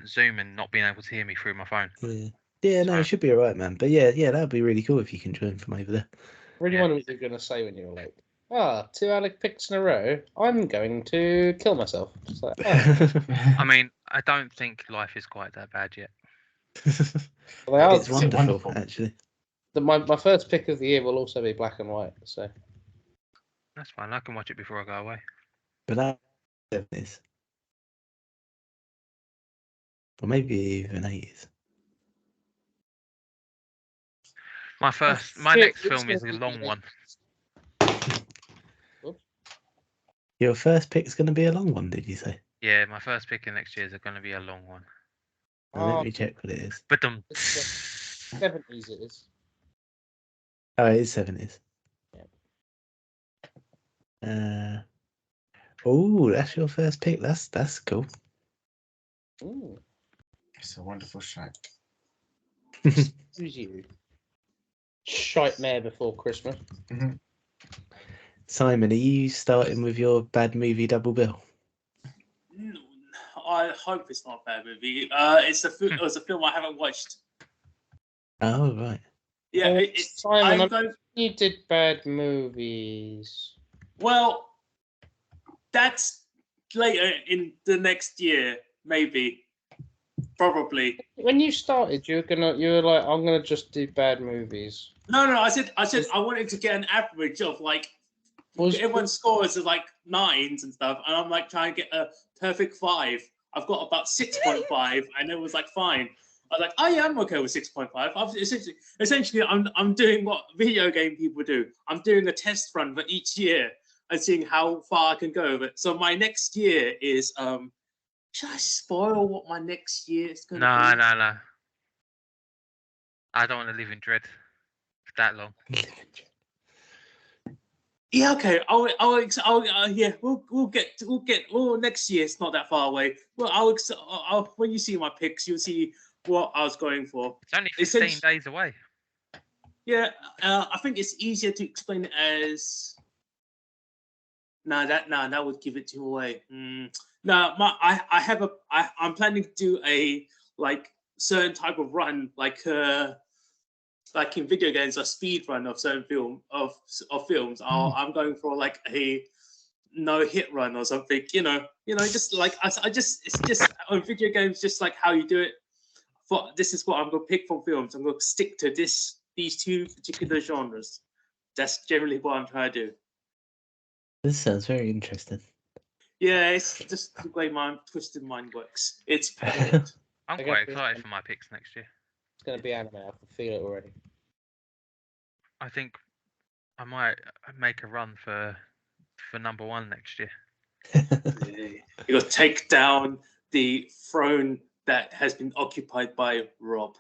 [SPEAKER 6] Zoom and not being able to hear me through my phone.
[SPEAKER 4] Yeah. Yeah, no,
[SPEAKER 6] Sorry.
[SPEAKER 4] it should be alright, man. But yeah, that'd be really cool if you can join from over there.
[SPEAKER 1] Really
[SPEAKER 6] Yeah.
[SPEAKER 1] wonder what you're going to say when you're like, 2 Alec picks in a row. I'm going to kill myself. It's like,
[SPEAKER 6] I mean, I don't think life is quite that bad yet.
[SPEAKER 1] well, they are-
[SPEAKER 4] It's wonderful,
[SPEAKER 2] wonderful?
[SPEAKER 4] actually.
[SPEAKER 1] my first pick of the year will also be black and white. So
[SPEAKER 6] That's fine. I can watch it before I go away.
[SPEAKER 4] But that 70s. Or maybe even 80s.
[SPEAKER 6] My next film is a long one.
[SPEAKER 4] Your first pick's going to be a long one, did you say?
[SPEAKER 6] Yeah, my first pick in next year is going to be a long one.
[SPEAKER 4] Now, let me check what it is.
[SPEAKER 6] But
[SPEAKER 1] 70s it is.
[SPEAKER 4] Oh, it is 70s.
[SPEAKER 1] Yeah.
[SPEAKER 4] Oh, that's your first pick. That's cool.
[SPEAKER 1] Ooh,
[SPEAKER 2] It's a wonderful shot.
[SPEAKER 1] who's you? Shite mare before Christmas.
[SPEAKER 4] Simon, are you starting with your bad movie double bill?
[SPEAKER 5] No, I hope it's not a bad movie. It was a film I haven't watched.
[SPEAKER 4] Oh, right.
[SPEAKER 5] Yeah,
[SPEAKER 1] Oh, Simon,
[SPEAKER 5] I'm going.
[SPEAKER 1] you did bad movies.
[SPEAKER 5] Well, that's later in the next year, maybe, probably.
[SPEAKER 1] When you started, you were like, I'm gonna just do bad movies.
[SPEAKER 5] No, I said I wanted to get an average of like
[SPEAKER 1] Was
[SPEAKER 5] everyone scores is like 9s and stuff, and I'm like trying to get a perfect 5. I've got about 6.5, and it was like fine. I was like, oh yeah, I'm okay with 6.5. I've essentially, I'm doing what video game people do. I'm doing a test run for each year and seeing how far I can go with it. So my next year is should I spoil what my next year is going to
[SPEAKER 6] No,
[SPEAKER 5] be?
[SPEAKER 6] no. I don't want to live in dread for that long.
[SPEAKER 5] Yeah, okay. Yeah, we'll get next year. It's not that far away. Well, I'll when you see my picks, you'll see what I was going for.
[SPEAKER 6] It's only 15 days away.
[SPEAKER 5] Yeah, I think it's easier to explain it as. That would give it too away. No, I'm planning to do a like certain type of run, like in video games, a speed run of certain films. I'm going for like a no hit run or something. Just like it's just on video games, just like how you do it. This is what I'm going to pick from films. I'm going to stick to these two particular genres. That's generally what I'm trying to do.
[SPEAKER 4] This sounds very interesting.
[SPEAKER 5] Yeah, it's just the way my twisted mind works. It's perfect.
[SPEAKER 6] I'm
[SPEAKER 1] I
[SPEAKER 6] quite
[SPEAKER 1] guess
[SPEAKER 6] excited for my picks next year.
[SPEAKER 1] It's going to be anime. I can feel it already.
[SPEAKER 6] I think I might make a run for number one next year.
[SPEAKER 5] You got to take down the throne that has been occupied by Rob.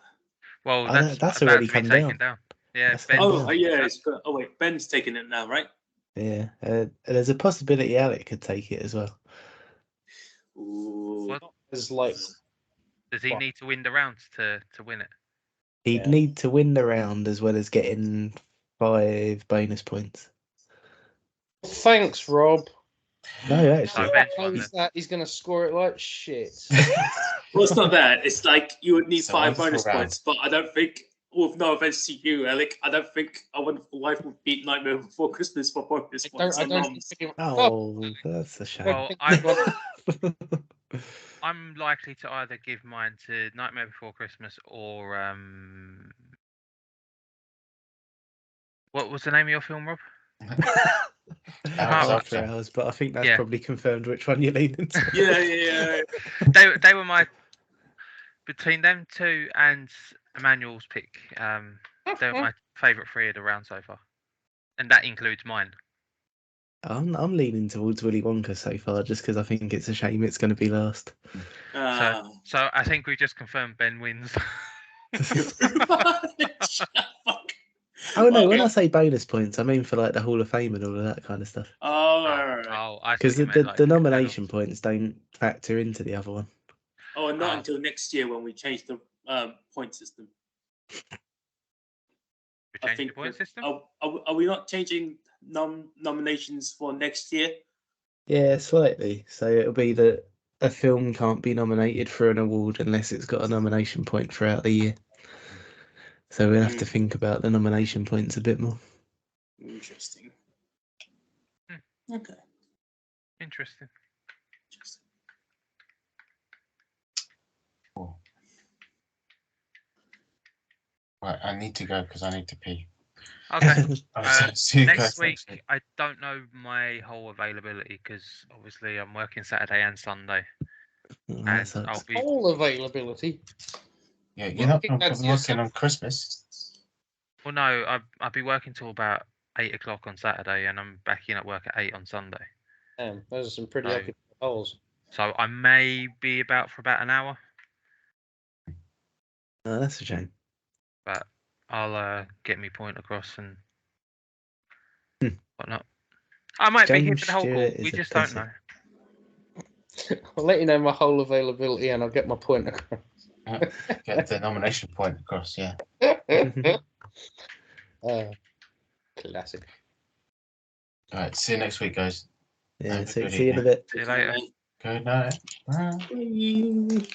[SPEAKER 6] Well,
[SPEAKER 4] Oh,
[SPEAKER 6] that's
[SPEAKER 4] that's
[SPEAKER 6] about
[SPEAKER 4] already
[SPEAKER 6] to be
[SPEAKER 4] come
[SPEAKER 6] taken
[SPEAKER 4] down.
[SPEAKER 6] down. Yeah,
[SPEAKER 4] That's
[SPEAKER 6] Ben.
[SPEAKER 4] come
[SPEAKER 5] Oh,
[SPEAKER 4] down.
[SPEAKER 5] yeah. Wait, Ben's taking it now, right?
[SPEAKER 4] Yeah, there's a possibility Alec could take it as well.
[SPEAKER 5] Ooh.
[SPEAKER 6] What?
[SPEAKER 1] It's like
[SPEAKER 6] Does he
[SPEAKER 1] What?
[SPEAKER 6] need to win the rounds to win it?
[SPEAKER 4] He'd
[SPEAKER 1] Yeah.
[SPEAKER 4] need to win the round as well as getting 5 bonus points.
[SPEAKER 1] Thanks, Rob.
[SPEAKER 4] No, actually.
[SPEAKER 6] Oh, Ben's won
[SPEAKER 1] Knows
[SPEAKER 6] then.
[SPEAKER 1] that he's going to score it like shit.
[SPEAKER 5] Well, it's not that. It's like you would need
[SPEAKER 2] It's a
[SPEAKER 5] 5
[SPEAKER 2] wonderful
[SPEAKER 5] bonus
[SPEAKER 2] round.
[SPEAKER 5] points, but I don't think, with no offense to you, Alec, I don't think A Wonderful Life would beat Nightmare Before Christmas for bonus points.
[SPEAKER 1] I don't think
[SPEAKER 4] Oh, that's a shame.
[SPEAKER 6] Well,
[SPEAKER 1] think-
[SPEAKER 6] I'm likely to either give mine to Nightmare Before Christmas or what was the name of your film, Rob?
[SPEAKER 2] Hours
[SPEAKER 4] After
[SPEAKER 2] After.
[SPEAKER 4] Hours, but I think that's
[SPEAKER 6] Yeah.
[SPEAKER 4] probably confirmed which one you're leaning to.
[SPEAKER 5] Yeah.
[SPEAKER 6] They were my between them two and Emmanuel's pick. They were my favourite 3 of the round so far, and that includes mine.
[SPEAKER 4] I'm leaning towards Willy Wonka so far, just because I think it's a shame it's going to be last.
[SPEAKER 6] So I think we just confirmed Ben wins.
[SPEAKER 5] Fuck.
[SPEAKER 4] Oh no, when
[SPEAKER 5] Okay.
[SPEAKER 4] I say bonus points, I mean for like the Hall of Fame and all of that kind of stuff.
[SPEAKER 5] Oh, right.
[SPEAKER 6] Oh, I
[SPEAKER 4] Because
[SPEAKER 6] see what you meant, like
[SPEAKER 4] the
[SPEAKER 6] kernels.
[SPEAKER 4] nomination points don't factor into the other one.
[SPEAKER 5] Oh, and not
[SPEAKER 6] Oh.
[SPEAKER 5] until next year when we change the point system.
[SPEAKER 6] We
[SPEAKER 5] I
[SPEAKER 6] changed the
[SPEAKER 5] think.
[SPEAKER 6] point system.
[SPEAKER 5] Are we not changing nominations for next year?
[SPEAKER 4] Yeah, slightly. So it'll be that a film can't be nominated for an award unless it's got a nomination point throughout the year. So we'll have to think about the nomination points a bit more.
[SPEAKER 5] Interesting.
[SPEAKER 6] Hmm.
[SPEAKER 5] Okay.
[SPEAKER 6] Interesting.
[SPEAKER 2] Cool. Right, I need to go because I need to pee.
[SPEAKER 6] Okay.
[SPEAKER 2] See you
[SPEAKER 6] Next
[SPEAKER 2] guys
[SPEAKER 6] week, I don't know my whole availability because obviously I'm working Saturday and Sunday,
[SPEAKER 4] Oh, that
[SPEAKER 6] and
[SPEAKER 4] sucks.
[SPEAKER 6] I'll be
[SPEAKER 1] Whole availability.
[SPEAKER 2] Yeah, you're
[SPEAKER 1] Well,
[SPEAKER 2] not
[SPEAKER 1] I think that's
[SPEAKER 2] working
[SPEAKER 1] yourself.
[SPEAKER 2] on Christmas.
[SPEAKER 6] well. No, I'll be working till about 8 o'clock on Saturday, and I'm back in at work at 8 on Sunday.
[SPEAKER 1] Damn, those are some pretty
[SPEAKER 6] No.
[SPEAKER 1] occupied holes.
[SPEAKER 6] So I may be about for about an hour,
[SPEAKER 4] Oh, that's a shame.
[SPEAKER 6] but I'll get me point across and whatnot. I might be here
[SPEAKER 4] James
[SPEAKER 6] for the whole call.
[SPEAKER 4] Stewart
[SPEAKER 6] We
[SPEAKER 4] is a
[SPEAKER 6] just don't
[SPEAKER 4] pussy.
[SPEAKER 6] know.
[SPEAKER 1] I'll let you know my whole availability and I'll get my point across.
[SPEAKER 2] Get the nomination point across, yeah.
[SPEAKER 1] Classic.
[SPEAKER 2] All right, see you next week, guys.
[SPEAKER 4] Yeah,
[SPEAKER 2] Have a
[SPEAKER 4] see
[SPEAKER 2] good
[SPEAKER 4] you in a
[SPEAKER 2] evening.
[SPEAKER 4] bit.
[SPEAKER 6] See you later.
[SPEAKER 2] Good night. Bye.
[SPEAKER 5] Bye.